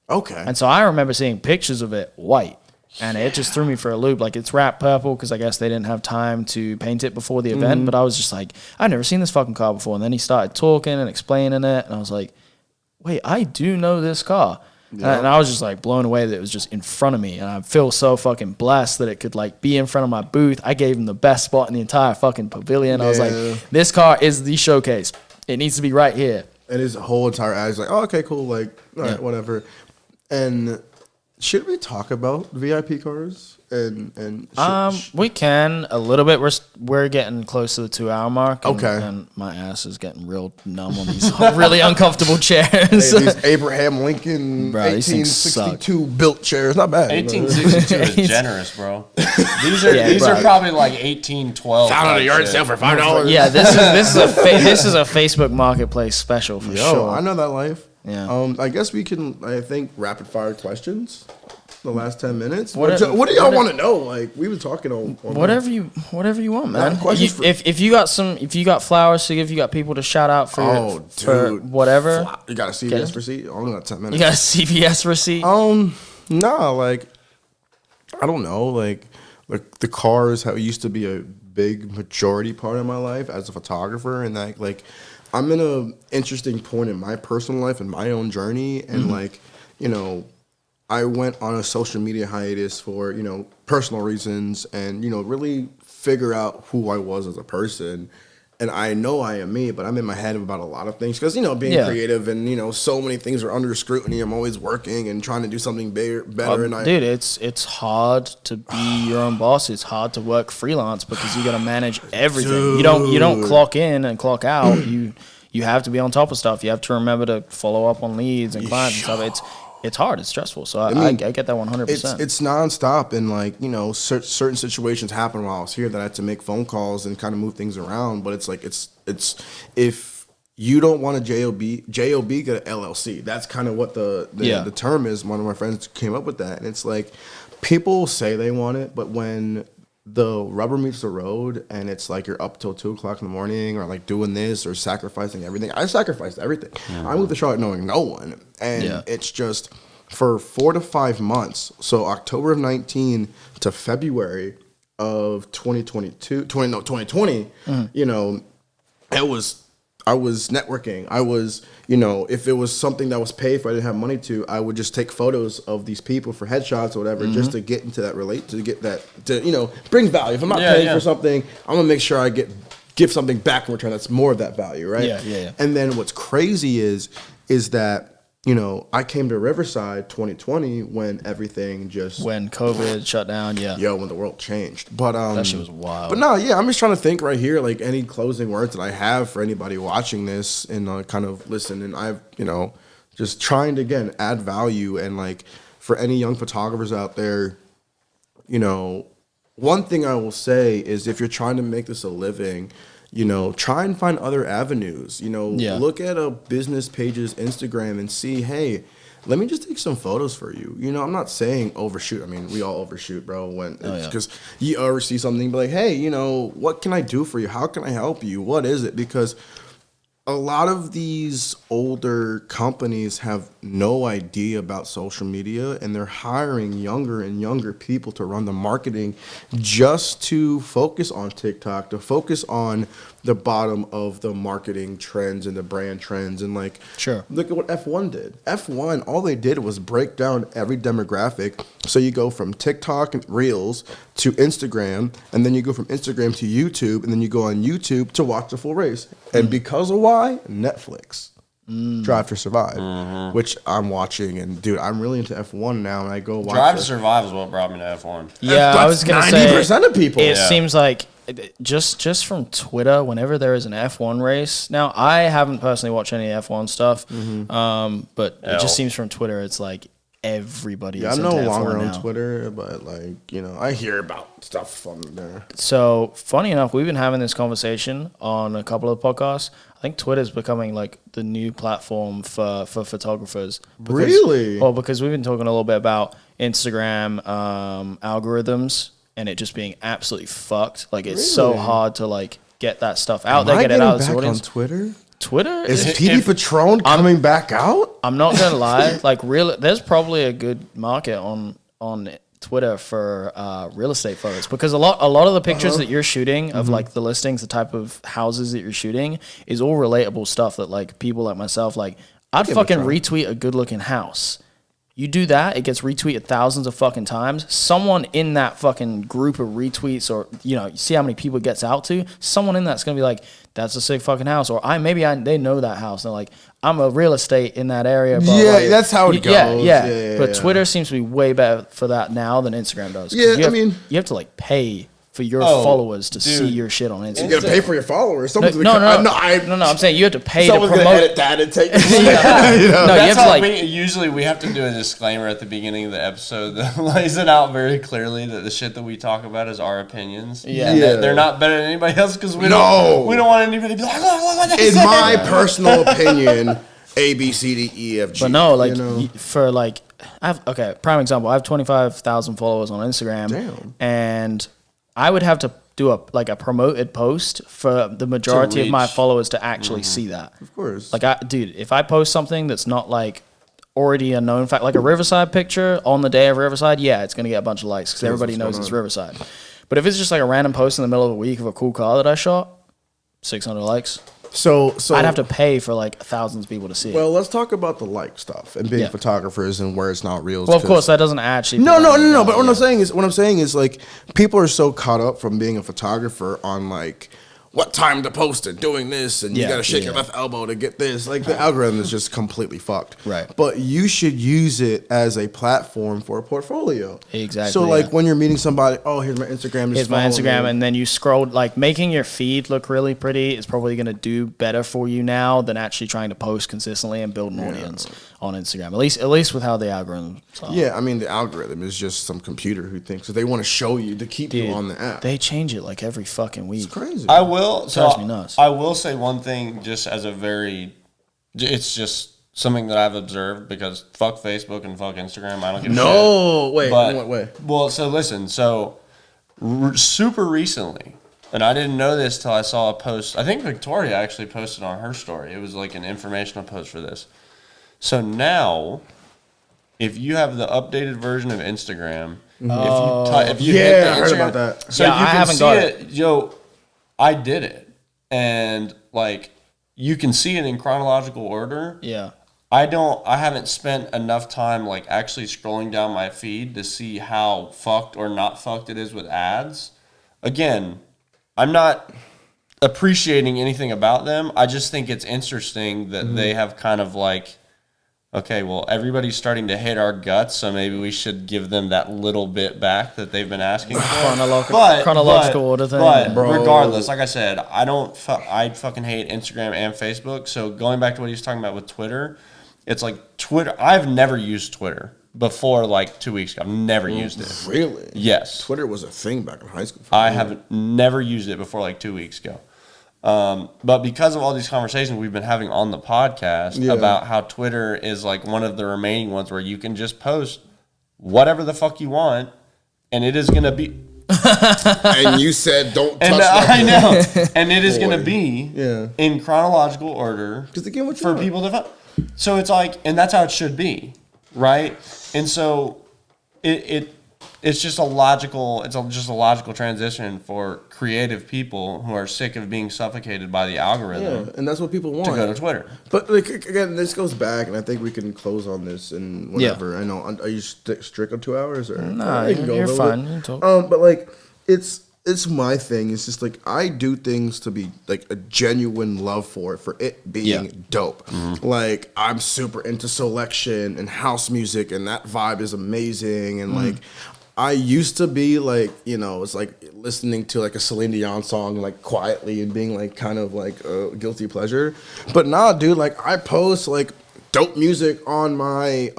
Okay. And so I remember seeing pictures of it white. And it just threw me for a loop. Like, it's wrapped purple because I guess they didn't have time to paint it before the event. But I was just like, I've never seen this fucking car before. And then he started talking and explaining it. And I was like, wait, I do know this car. Yeah. And I was just like blown away that it was just in front of me. And I feel so fucking blessed that it could like be in front of my booth. I gave him the best spot in the entire fucking pavilion. Yeah. I was like, this car is the showcase. It needs to be right here. And his whole entire ad is like, oh, okay, cool. Like, all right, whatever. And should we talk about VIP cars? And we can a little bit. We're getting close to the 2-hour mark. And, okay. And my ass is getting real numb on these really uncomfortable chairs. Hey, these Abraham Lincoln 1862 built chairs, not bad. 1862 is generous, bro. These are probably like 1812. Found at a yard sale for $5. Yeah, this is a Facebook Marketplace special for sure. I know that life. Yeah. I guess we can. I think rapid fire questions. The last 10 minutes. What do y'all want to know? Like we were talking on whatever you want, man. If you got flowers to give, you got people to shout out for, for whatever. You got a CVS receipt? I only got 10 minutes. You got a CVS receipt? No, like I don't know. Like the cars used to be a big majority part of my life as a photographer, and like I'm in a interesting point in my personal life and my own journey, and I went on a social media hiatus for, personal reasons and, really figure out who I was as a person. And I know I am me, but I'm in my head about a lot of things because, being creative and, so many things are under scrutiny. I'm always working and trying to do something better. Dude, it's hard to be your own boss. It's hard to work freelance because you got to manage everything. Dude. You don't clock in and clock out. You have to be on top of stuff. You have to remember to follow up on leads and clients and stuff. It's hard. It's stressful. So I get that 100%. It's nonstop, and certain situations happen while I was here that I had to make phone calls and kind of move things around. But it's like it's if you don't want a JOB, get an LLC. That's kind of what the term is. One of my friends came up with that, and it's like people say they want it, but when the rubber meets the road and it's like you're up till 2:00 in the morning or like doing this or sacrificing everything. I sacrificed everything. I moved to Charlotte knowing no one. And it's just for 4 to 5 months. So October of 19 to February of 2020, I was networking. I was, if it was something that was paid for, I didn't have money to, I would just take photos of these people for headshots or whatever, just to get into that bring value. If I'm not paying for something, I'm gonna make sure I give something back in return that's more of that value, right? Yeah. And then what's crazy is that I came to Riverside 2020 when everything when COVID shut down, when the world changed. But that shit was wild. But no, I'm just trying to think right here, like any closing words that I have for anybody watching this and kind of listen. And I've just trying to again add value and like for any young photographers out there, one thing I will say is if you're trying to make this a living, try and find other avenues. Yeah. Look at a business page's Instagram and see, hey, let me just take some photos for you. I'm not saying overshoot. I mean, we all overshoot, bro. Because you oversee something, be like, hey, what can I do for you? How can I help you? What is it? Because a lot of these older companies have no idea about social media, and they're hiring younger and younger people to run the marketing just to focus on TikTok, to focus on the bottom of the marketing trends and the brand trends. And Sure. Look at what F1 did. F1, all they did was break down every demographic. So you go from TikTok and Reels to Instagram, and then you go from Instagram to YouTube, and then you go on YouTube to watch the full race. And because of why? Netflix. Drive to Survive, which I'm watching, and dude, I'm really into F1 now, and I go watch Drive to Survive is what brought me to F1. Yeah, I was gonna say 90% of people. It seems like just from Twitter, whenever there is an F1 race. Now, I haven't personally watched any F1 stuff, but it just seems from Twitter, it's like everybody. Yeah, is I'm no into longer F1 on now. Twitter, but I hear about stuff from there. So funny enough, we've been having this conversation on a couple of podcasts. I think Twitter's becoming like the new platform for photographers. Really? Well, because we've been talking a little bit about Instagram algorithms and it just being absolutely fucked. Like it's so hard to get that stuff out there, get it out to the audience. On Twitter? Twitter Is PD Patron coming back out? I'm not gonna lie. There's probably a good market on Twitter for real estate photos, because a lot of the pictures that you're shooting of the listings, the type of houses that you're shooting is all relatable stuff that people like myself I'd fucking retweet a good looking house. You do that, it gets retweeted thousands of fucking times. Someone in that fucking group of retweets, or you see how many people it gets out to. Someone in that's gonna be like, "That's a sick fucking house," or they know that house. And they're like, "I'm a real estate in that area." But that's how it goes. Yeah. But Twitter seems to be way better for that now than Instagram does. Yeah, you have to pay for your followers to see your shit on Instagram. You gotta pay for your followers. No, I'm saying you have to pay to promote. Someone's gonna edit that and take. Usually we have to do a disclaimer at the beginning of the episode that lays it out very clearly that the shit that we talk about is our opinions. Yeah. And they're not better than anybody else, because we don't want anybody to be like, "Oh, what they In say." my personal opinion, A, B, C, D, E, F, G. But no, prime example. I have 25,000 followers on Instagram. Damn. And I would have to do a promoted post for the majority of my followers to actually see that. Of course. If I post something that's not already a known fact, like a Riverside picture on the day of Riverside, yeah, it's going to get a bunch of likes because everybody knows it's Riverside. But if it's just a random post in the middle of a week of a cool car that I shot, 600 likes. So I'd have to pay for thousands of people to see it. Well, let's talk about the stuff and being photographers and where it's not real. Well, of course, that doesn't actually. No. But what I'm saying is people are so caught up from being a photographer on what time to post it, doing this, and you got to shake your left elbow to get this. The algorithm is just completely fucked. Right. But you should use it as a platform for a portfolio. Exactly. So when you're meeting somebody, oh, here's my Instagram. Here's my Instagram, and then you scroll. Making your feed look really pretty is probably going to do better for you now than actually trying to post consistently and build an audience on Instagram. At least with how the algorithm. Yeah, I mean the algorithm is just some computer who thinks that they want to show you to keep you on the app. They change it every fucking week. It's crazy. Drives me nuts. I will say one thing, just as it's just something that I've observed, because fuck Facebook and fuck Instagram. I don't give a shit. No, wait, in what way? Well, so listen, super recently, and I didn't know this till I saw a post. I think Victoria actually posted on her story. It was an informational post for this. So now, if you have the updated version of Instagram, if you hit the Instagram, I heard about that. So I you can haven't see got it. Yo, I did it. And you can see it in chronological order. Yeah. I haven't spent enough time actually scrolling down my feed to see how fucked or not fucked it is with ads. Again, I'm not appreciating anything about them. I just think it's interesting that they have kind of okay, well, everybody's starting to hit our guts, so maybe we should give them that little bit back that they've been asking for. Chronological order thing. But regardless, like I said, I fucking hate Instagram and Facebook. So going back to what he was talking about with Twitter, it's Twitter. I've never used Twitter before 2 weeks ago. I've never used it. Really? Yes. Twitter was a thing back in high school. I have never used it before 2 weeks ago. But because of all these conversations we've been having on the podcast about how Twitter is like one of the remaining ones where you can just post whatever the fuck you want, and it is going to be... And you said don't touch I know. And it is going to be Yeah. in chronological order again, for people to... So it's like... And that's how it should be, right? And so it's just a logical transition for creative people who are sick of being suffocated by the algorithm. Yeah, and that's what people want to go to Twitter. But like again, this goes back, and I think we can close on this and whatever. I know. Are you strict on 2 hours or? Nah, you're fine. You can talk. But like it's my thing. It's just like I do things to be like a genuine love for it being dope. Mm-hmm. Like I'm super into selection and house music, and that vibe is amazing. And like I used to be like, it's like listening to like a Celine Dion song like quietly and being like kind of like a guilty pleasure. But nah, dude, like I post like dope music on my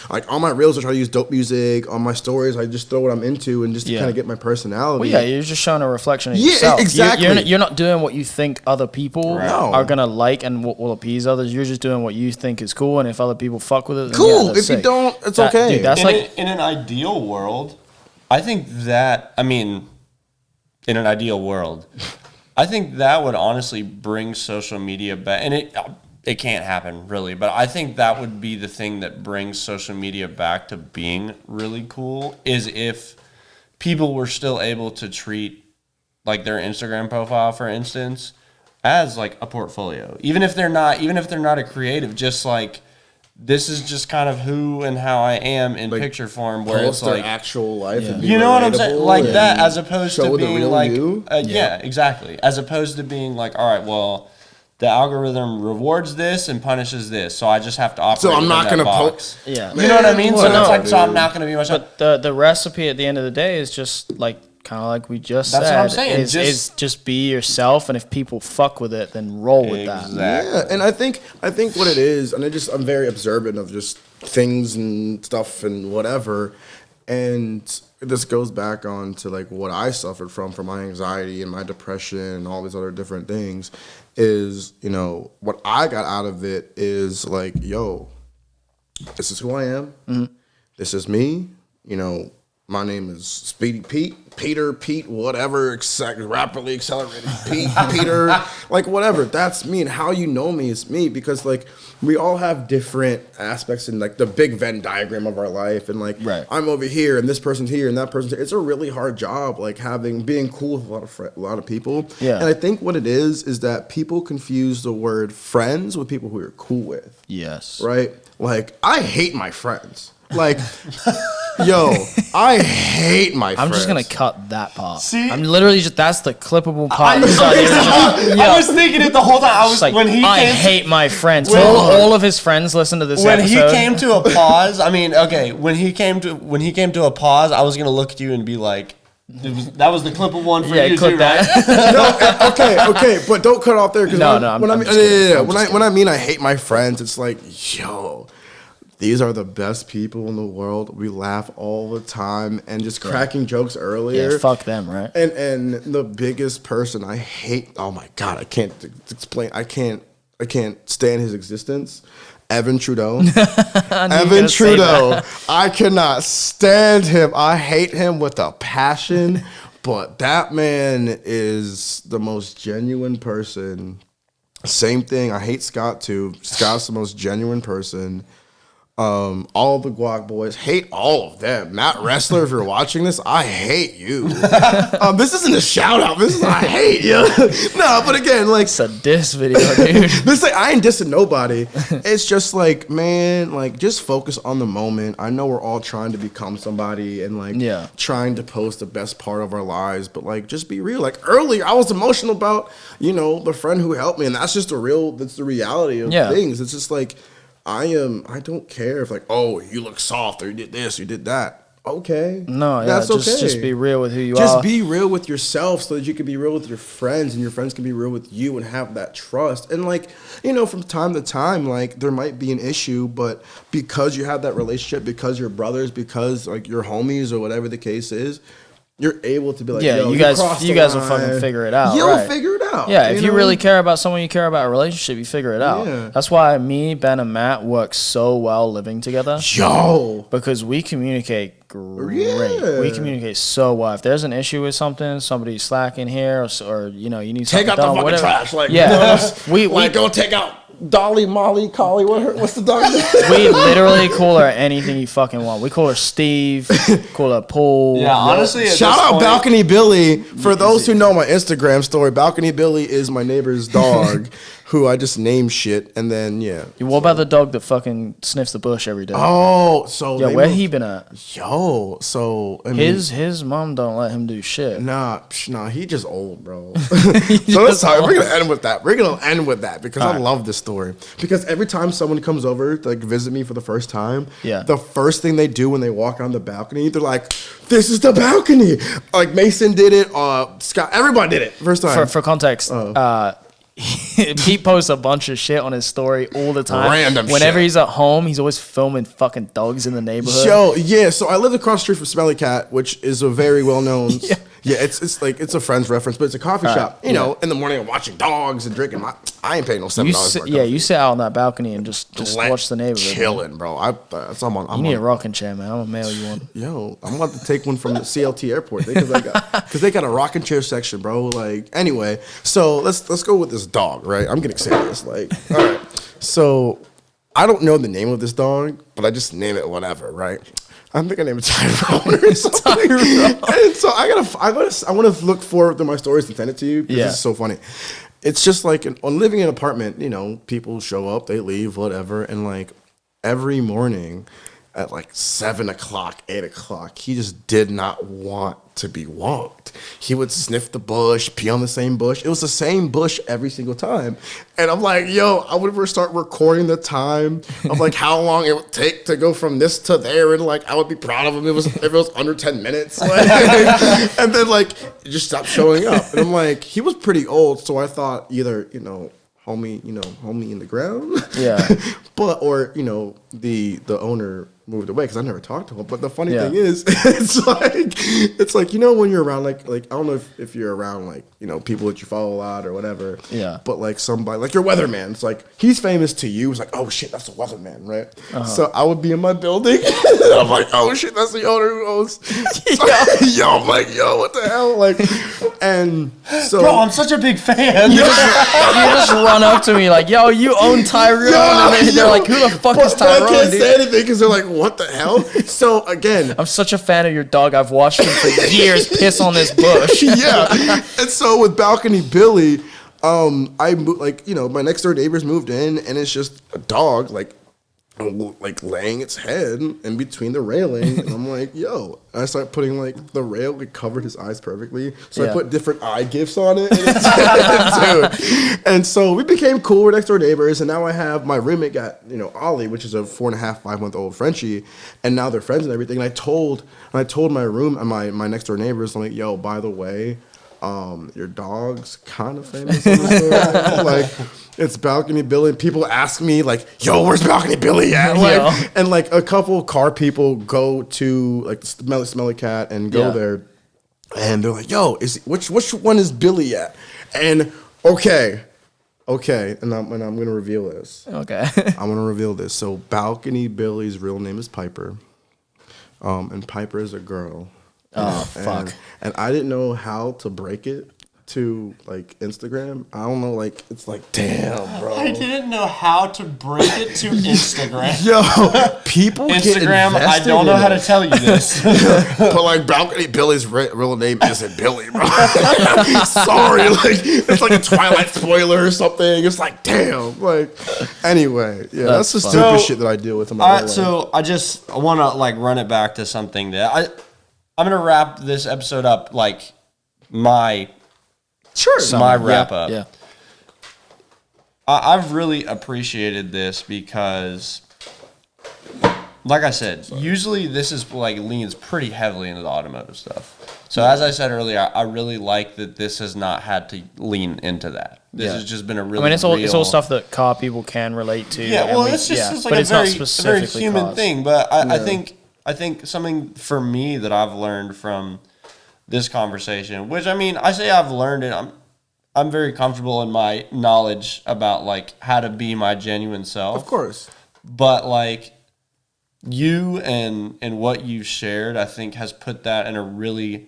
like on my reels. I try to use dope music on my stories. I just throw what I'm into and just to kind of get my personality. Well, you're just showing a reflection of yourself. Exactly. You're not doing what you think other people are gonna like and what will appease others. You're just doing what you think is cool, and if other people fuck with it, then cool. that's If sick. you don't, it's okay. Dude, that's in an ideal world, I think that in an ideal world, I think that would honestly bring social media back, and it can't happen really, but I think that would be the thing that brings social media back to being really cool, is if people were still able to treat like their Instagram profile, for instance, as like a portfolio. Even if they're not a creative, just like this is just kind of who and how I am in like picture form, where it's like actual life. And you know what I'm saying, like that, as opposed to being like, yeah, exactly, as opposed to being like, all right, well, the algorithm rewards this and punishes this, so I just have to operate. So I'm not going to post. Yeah, you know what I mean. So it's like, so I'm not going to be myself. But the recipe at the end of the day is just like kind of like we just said. That's what I'm saying. Is just be yourself, and if people fuck with it, then roll with that. Yeah, and I think what it is, and I'm very observant of just things and stuff and whatever, and this goes back on to like what I suffered from my anxiety and my depression and all these other different things. Is what I got out of it is like, yo, this is who I am. Mm-hmm. This is me. My name is SpeedyPete, Peter, Pete, whatever, rapidly accelerated Pete, Peter, like whatever. That's me, and how you know me is me, because like we all have different aspects in like the big Venn diagram of our life, and like I'm over here, and this person's here, and that person's here. It's a really hard job, like being cool with a lot of people. Yeah, and I think what it is that people confuse the word friends with people who you're cool with. Yes, right. Like I hate my friends. Like, yo, I hate my friends. I'm just going to cut that part. See? I'm literally that's the clippable part. I was thinking it the whole time. I hate my friends. All of his friends listen to this episode. When he came to a pause, when he came to a pause, I was going to look at you and be like, that was the clipable one for you too, right? No, okay, but don't cut off there. When I mean I hate my friends, it's like, yo, these are the best people in the world. We laugh all the time and just cracking jokes earlier. Yeah, fuck them, right? And the biggest person I hate, oh my God, I can't explain. I can't stand his existence. Evan Trudeau. Evan Trudeau. I cannot stand him. I hate him with a passion, but that man is the most genuine person. Same thing. I hate Scott too. Scott's the most genuine person. All of the Guac boys, hate all of them. Matt Wrestler, if you're watching this, I hate you. This isn't a shout out. This is I hate you. No, but again, like it's a diss video, dude. This like I ain't dissing nobody. It's just like, man, like just focus on the moment. I know we're all trying to become somebody and like trying to post the best part of our lives, but like just be real. Like earlier, I was emotional about the friend who helped me, and that's the reality of things. It's just like. I don't care if like, oh, you look soft or you did this, you did that. Okay. No, that's okay. Just be real with who you are. Just be real with yourself so that you can be real with your friends and your friends can be real with you and have that trust. And like, from time to time, like there might be an issue, but because you have that relationship, because you're brothers, because like you're homies or whatever the case is, you're able to be like, yeah, yo, you guys will line. fucking figure it out. You'll right. figure it out. Yeah, if you know? really care about someone, you care about a relationship, you figure it out. Yeah. That's why me, Ben, and Matt work so well living together. Yo. Because we communicate great. Yeah. We communicate so well. If there's an issue with something, somebody's slacking here, or you know, you need Take something out the done, fucking whatever. trash. Like, yeah, we go take out Dolly, Molly, Collie. What's the dog name? we literally call her anything you fucking want. We call her Steve, call her Paul. Yeah, honestly, at Shout this out point- Balcony Billy. For those who know my Instagram story, Balcony Billy is my neighbor's dog who I just name shit. And then, yeah. What about the dog that fucking sniffs the bush every day? Oh, so. yeah, where he been at? Yo, so. I mean, His mom don't let him do shit. Nah, he just old, bro. So let's talk. We're gonna end with that. Because I love this story. Because every time someone comes over to like visit me for the first time, Yeah. the first thing they do when they walk on the balcony, they're like, "This is the balcony." Like Mason did it. Scott, everybody did it first time. For context, Pete posts a bunch of shit on his story all the time. Random Whenever shit. he's at home, he's always filming fucking dogs in the neighborhood. Yo, yeah. So I live across the street from Smelly Cat, which is a very well known. Yeah, it's like it's a Friends reference, but it's a coffee shop. You know, in the morning I'm watching dogs and drinking. I ain't paying no $7. You sit out on that balcony and just watch the neighborhood. chilling, bro. That's I'm on. You need a rocking chair, man. I'm gonna mail you one. Yo, I'm about to take one from the CLT airport because they got a rocking chair section, bro. Like, anyway, so let's go with this dog, right? I'm getting serious. Like, all right. So I don't know the name of this dog, but I just name it whatever, right? I think I named it Tyrone or something. And so I want to look forward to my stories and send it to you because it's so funny. It's just like on living in an apartment, you know, people show up, they leave, whatever, and like every morning at like 7 o'clock, 8 o'clock, he just did not want to be walked. He would sniff the bush, pee on the same bush. It was the same bush every single time. And I'm like, yo, I would ever start recording the time of like how long it would take to go from this to there. And like, I would be proud of him if it was under 10 minutes. Like, and then like, it just stopped showing up. And I'm like, he was pretty old. So I thought either, you know, homie in the ground. Yeah. Or, you know, the owner moved away because I never talked to him. But the funny thing is, it's like, you know, when you're around, like I don't know if you're around, like, you know, people that you follow a lot or whatever. Yeah. But like somebody, like your weatherman, it's like, he's famous to you. It's like, oh shit, that's the weatherman, right? So I would be in my building. And I'm like, oh shit, that's the owner who owns. Yo, I'm like, yo, what the hell? Like, and so. Bro, I'm such a big fan. You just run up to me like, yo, you own Tyrone? And they're like, who the fuck is But I Tyrone, can't dude? say anything because they're like, what the hell? So again, I'm such a fan of your dog. I've watched him for years piss on this bush. yeah. And so with Balcony Billy, I like, you know, my next door neighbors moved in, and it's just a dog like laying its head in between the railing, and I'm like, yo. And I start putting like the rail, it covered his eyes perfectly, so I put different eye gifts on it. Dude. And so we became cool. We're next door neighbors, and now I have my roommate got, you know, Ollie, which is a 4.5, 5-month-old Frenchie, and now they're friends and everything. And I told my next door neighbors, I'm like, yo, by the way, your dog's kind of famous in the story. Like, it's Balcony Billy. And people ask me, like, yo, where's Balcony Billy at? Like, and like a couple car people go to like the Smelly Cat and go there, and they're like, yo, which one is Billy at? And okay, and I'm gonna reveal this. Okay. I'm gonna reveal this. So Balcony Billy's real name is Piper, and Piper is a girl. Oh, fuck. And I didn't know how to break it to like Instagram. I don't know, like it's like, damn, bro. I didn't know how to break it to Instagram. Yo, people get Instagram, I invested don't know in how to it. tell you this. But like Balcony Billy's real name isn't Billy, bro. Sorry, like it's like a Twilight spoiler or something. It's like, damn. Like, anyway, yeah, that's the stupid shit that I deal with in my life. So I want to like run it back to something that I'm gonna wrap this episode up like my wrap up. Yeah. I've really appreciated this because, like I said, usually this is like leans pretty heavily into the automotive stuff. So as I said earlier, I really like that this has not had to lean into that. This has just been a really. I mean, it's all stuff that car people can relate to. Yeah, well, it's just like a very human cars. thing. But I think something for me that I've learned from this conversation, which I mean, I say I've learned it. I'm very comfortable in my knowledge about like how to be my genuine self. Of course. But like you and what you've shared, I think has put that in a really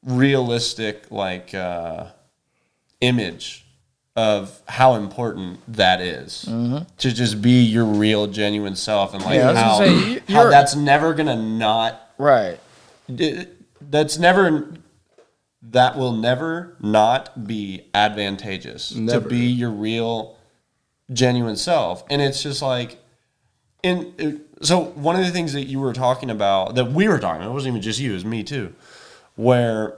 realistic like image of how important that is to just be your real genuine self, and like how that's never gonna not right. That will never not be advantageous to be your real genuine self. And it's just like so one of the things that you were talking about, that we were talking about, it wasn't even just you, it was me too, where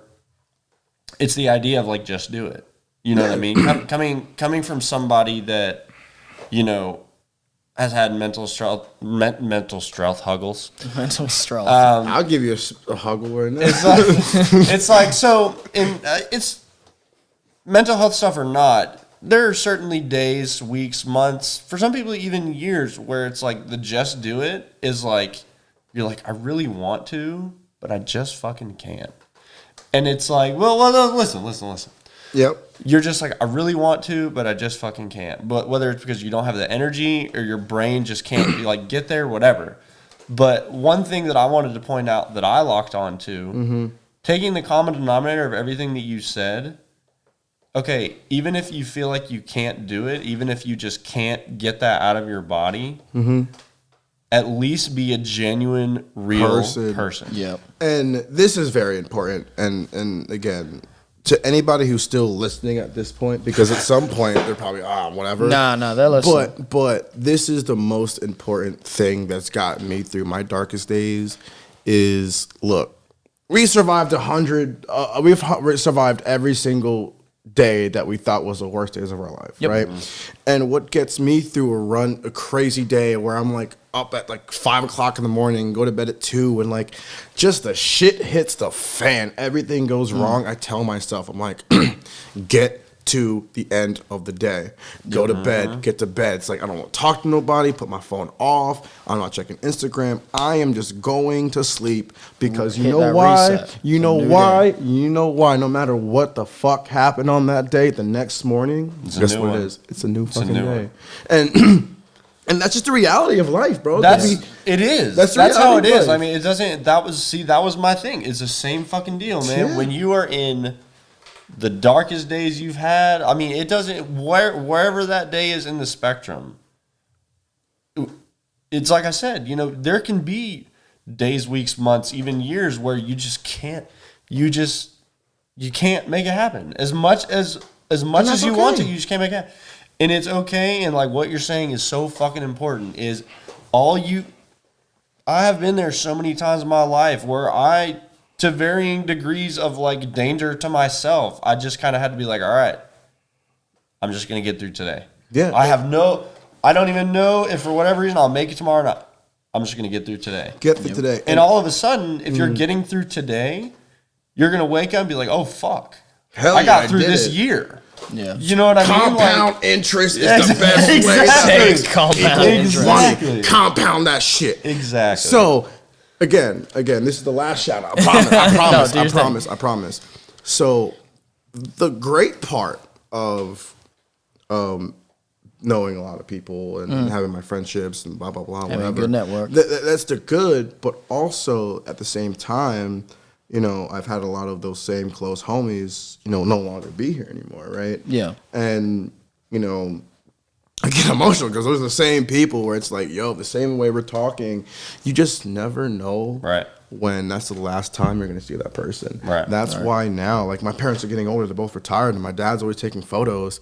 it's the idea of like, just do it. You know what I mean? Coming from somebody that, you know, has had mental strength huggles. Mental strength. I'll give you a huggle right now. It's like so. It's mental health stuff or not. There are certainly days, weeks, months, for some people even years, where it's like the just do it is like you're like, I really want to, but I just fucking can't. And it's like, well, listen. Yep. You're just like, I really want to, but I just fucking can't. But whether it's because you don't have the energy or your brain just can't like get there, whatever. But one thing that I wanted to point out that I locked on to, taking the common denominator of everything that you said, okay, even if you feel like you can't do it, even if you just can't get that out of your body, at least be a genuine, real person. Yep. And this is very important. And again, to anybody who's still listening at this point, because at some point they're probably whatever. No, they're listening. But this is the most important thing that's gotten me through my darkest days. Is look, we survived 100. We've survived every single day that we thought was the worst days of our life, right? And what gets me through a crazy day where I'm like up at like 5 o'clock in the morning, go to bed at 2, and like just the shit hits the fan, everything goes wrong. I tell myself, I'm like, get to the end of the day, go to bed, get to bed. It's like, I don't want to talk to nobody, put my phone off, I'm not checking Instagram, I am just going to sleep, because you know why? You know why? You know why? No matter what the fuck happened on that day, the next morning, guess what it is? It's a new fucking day. And that's just the reality of life, bro. It is. That's how it is. I mean, it doesn't. That was my thing. It's the same fucking deal, man. Yeah. When you are in the darkest days you've had, I mean, it doesn't. Wherever that day is in the spectrum, it's like I said. You know, there can be days, weeks, months, even years where you just can't. You can't make it happen. As much as you want to, you just can't make it happen. And it's okay, and like what you're saying is so fucking important. I have been there so many times in my life where to varying degrees of like danger to myself, I just kind of had to be like, all right, I'm just gonna get through today. Yeah. I don't even know if for whatever reason I'll make it tomorrow or not. I'm just gonna get through today. Today. And all of a sudden, if you're getting through today, you're gonna wake up and be like, oh fuck, I got through this year. Yeah. You know what I mean? Compound interest is the best way to compound interest. Compound that shit. Exactly. So, again, this is the last shout out. I promise. So, the great part of knowing a lot of people and having my friendships and blah, blah, blah, having whatever. a good network. That's the good, but also at the same time, you know, I've had a lot of those same close homies, you know, no longer be here anymore, right? Yeah. And, you know, I get emotional because those are the same people where it's like, yo, the same way we're talking, you just never know when that's the last time you're going to see that person. Right. That's why now, like, my parents are getting older, they're both retired, and my dad's always taking photos.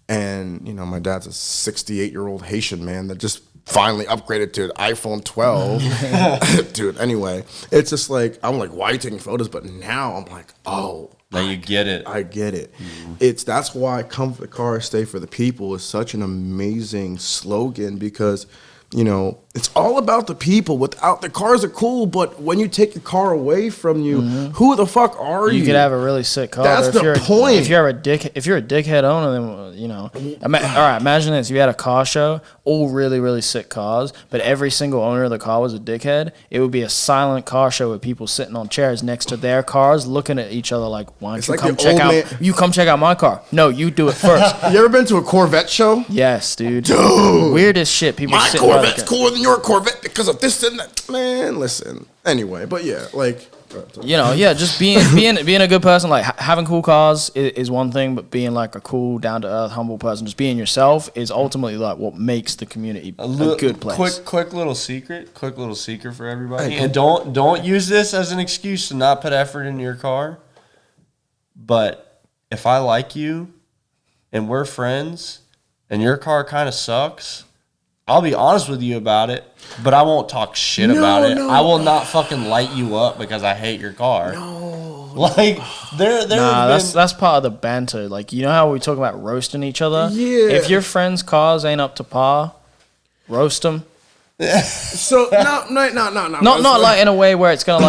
And, you know, my dad's a 68-year-old Haitian man that just finally upgraded to an iPhone 12. Dude, anyway, it's just like, I'm like, why are you taking photos? But now I'm like, oh. Now you get it. I get it. That's why Come for the Car, Stay for the People is such an amazing slogan, because, you know, It's all about the people. Without the cars are cool, but when you take your car away from you, who the fuck are you? You could have a really sick car. That's the point. If you're a dickhead owner, then you know. All right, imagine this: you had a car show, all really really sick cars, but every single owner of the car was a dickhead. It would be a silent car show with people sitting on chairs next to their cars, looking at each other like, "Why don't you come check out? You come check out my car? No, you do it first." You ever been to a Corvette show? Yes, dude. Weirdest shit. People. My Corvette's cooler than your Corvette because of this and that. Man, listen. Anyway, but yeah, like, you know, yeah, just being a good person, like having cool cars is one thing, but being like a cool, down to earth, humble person, just being yourself is ultimately like what makes the community a good place. Quick little secret for everybody, and don't use this as an excuse to not put effort into your car. But if I like you, and we're friends, and your car kind of sucks, I'll be honest with you about it, but I won't talk shit about it. I will not fucking light you up because I hate your car. No. Like, that's part of the banter. Like, you know how we talk about roasting each other? Yeah. If your friends' cars ain't up to par, roast them. So, no. Not like in a way where it's going to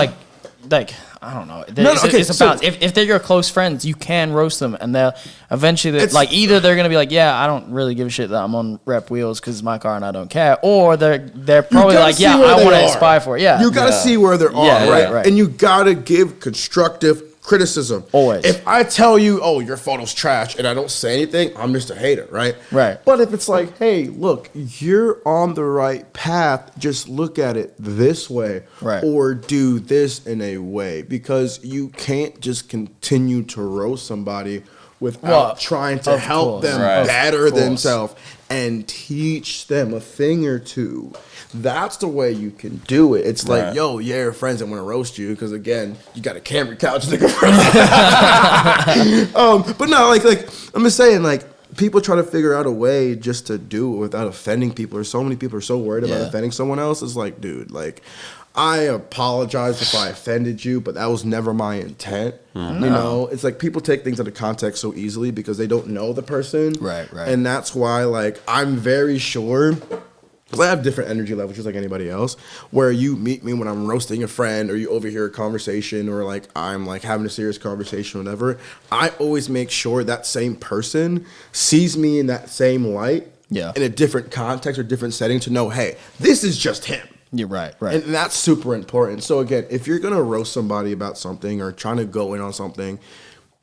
like, I don't know. It's a balance. If they're your close friends, you can roast them, and they'll eventually either they're gonna be like, yeah, I don't really give a shit that I'm on rep wheels because it's my car and I don't care, or they're probably like, yeah, I want to aspire for it. Yeah, you gotta see where they are, right? And you gotta give constructive criticism. Always. If I tell you, oh, your photo's trash, and I don't say anything, I'm just a hater, right? Right. But if it's like, hey, look, you're on the right path, just look at it this way, right, or do this in a way, because you can't just continue to roast somebody without trying to help them better themselves and teach them a thing or two. That's the way you can do it. It's like, yo, yeah, your friends that want to roast you because, again, you got a camera couch. But no, like I'm just saying, like, people try to figure out a way just to do it without offending people. Or so many people are so worried about offending someone else. It's like, dude, like, I apologize if I offended you, but that was never my intent. You know, it's like people take things out of context so easily because they don't know the person. Right. And that's why, like, I'm very sure, because I have different energy levels just like anybody else, where you meet me when I'm roasting a friend or you overhear a conversation or like I'm like having a serious conversation or whatever, I always make sure that same person sees me in that same light in a different context or different setting to know, hey, this is just him. You're right. And that's super important. So again, if you're going to roast somebody about something or trying to go in on something,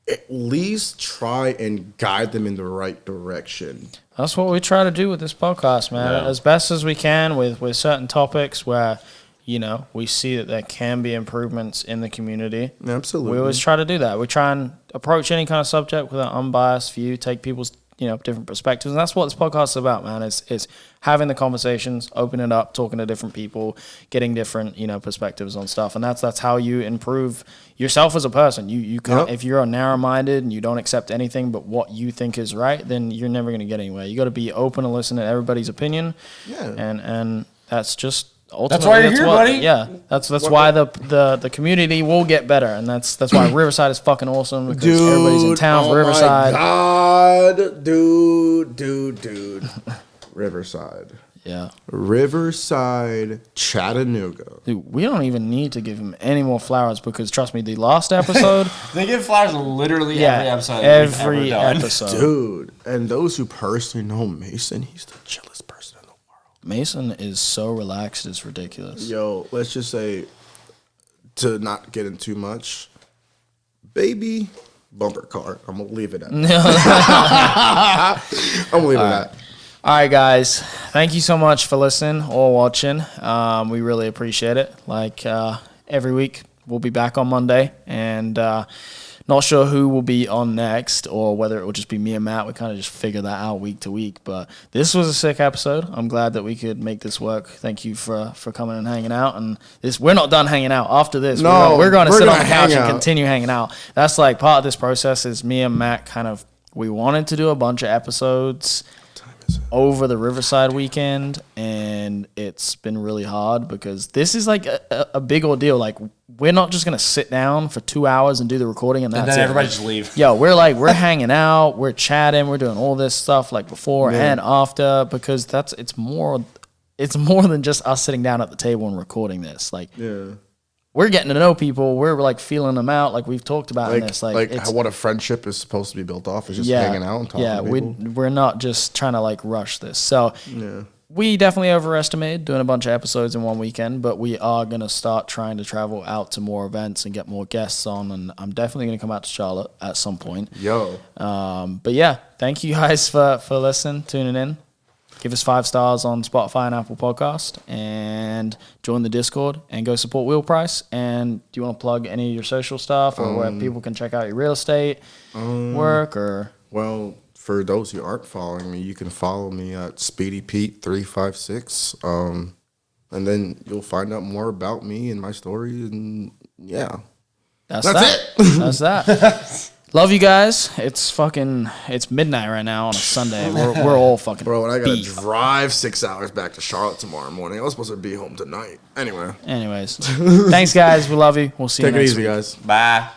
at least try and guide them in the right direction. That's what we try to do with this podcast, man. As best as we can with certain topics where, you know, we see that there can be improvements in the community. Absolutely. We always try to do that. We try and approach any kind of subject with an unbiased view, take people's, you know, different perspectives. And that's what this podcast is about, man. It's having the conversations, opening it up, talking to different people, getting different, you know, perspectives on stuff. And that's how you improve yourself as a person. You can't, if you're narrow-minded and you don't accept anything but what you think is right, then you're never going to get anywhere. You got to be open and listen to everybody's opinion. Yeah. And that's just ultimately, that's why you're here, buddy. Yeah, that's why the community will get better, and that's why Riverside is fucking awesome, because everybody's in town for Riverside. Oh my God, dude. Riverside. Yeah. Riverside, Chattanooga. Dude, we don't even need to give him any more flowers because, trust me, the last episode... they give flowers literally every episode. Every episode. Dude, and those who personally know Mason, he's the chillest person in the world. Mason is so relaxed, it's ridiculous. Yo, let's just say, to not get in too much, baby bumper car. I'm going to leave it at that. I'm going to leave it at that. All right, guys. Thank you so much for listening or watching. We really appreciate it. Like every week, we'll be back on Monday, and not sure who will be on next or whether it will just be me and Matt. We kind of just figure that out week to week. But this was a sick episode. I'm glad that we could make this work. Thank you for coming and hanging out. And we're not done hanging out. After this, we're going to sit on the couch and continue hanging out. That's like part of this process is me and Matt we wanted to do a bunch of episodes over the Riverside weekend, and it's been really hard because this is like a big ordeal. Like, we're not just gonna sit down for 2 hours and do the recording and that's then it. Everybody just leave. Yo, we're hanging out, we're chatting, we're doing all this stuff like before and after, because it's it's more than just us sitting down at the table and recording this. Like, Yeah. we're getting to know people. We're like feeling them out, like we've talked about in this. Like it's, what a friendship is supposed to be built off is just hanging out and talking to people. we're not just trying to like rush this. So Yeah. we definitely overestimated doing a bunch of episodes in one weekend, but we are going to start trying to travel out to more events and get more guests on. And I'm definitely going to come out to Charlotte at some point. Yo. But yeah, thank you guys for listening, tuning in. Give us 5 stars on Spotify and Apple Podcast, and join the Discord and go support Wheel Price. And do you want to plug any of your social stuff or where people can check out your real estate work? Or Well, for those who aren't following me, you can follow me at SpeedyPete356. And then you'll find out more about me and my story. And yeah. that's That's that. it. That's that. Love you guys. It's midnight right now on a Sunday. We're all fucking Bro, and I gotta beat. drive 6 hours back to Charlotte tomorrow morning. I was supposed to be home tonight. Anyway. Anyways, thanks guys. We love you. We'll see you Take it next easy, week. guys. Bye.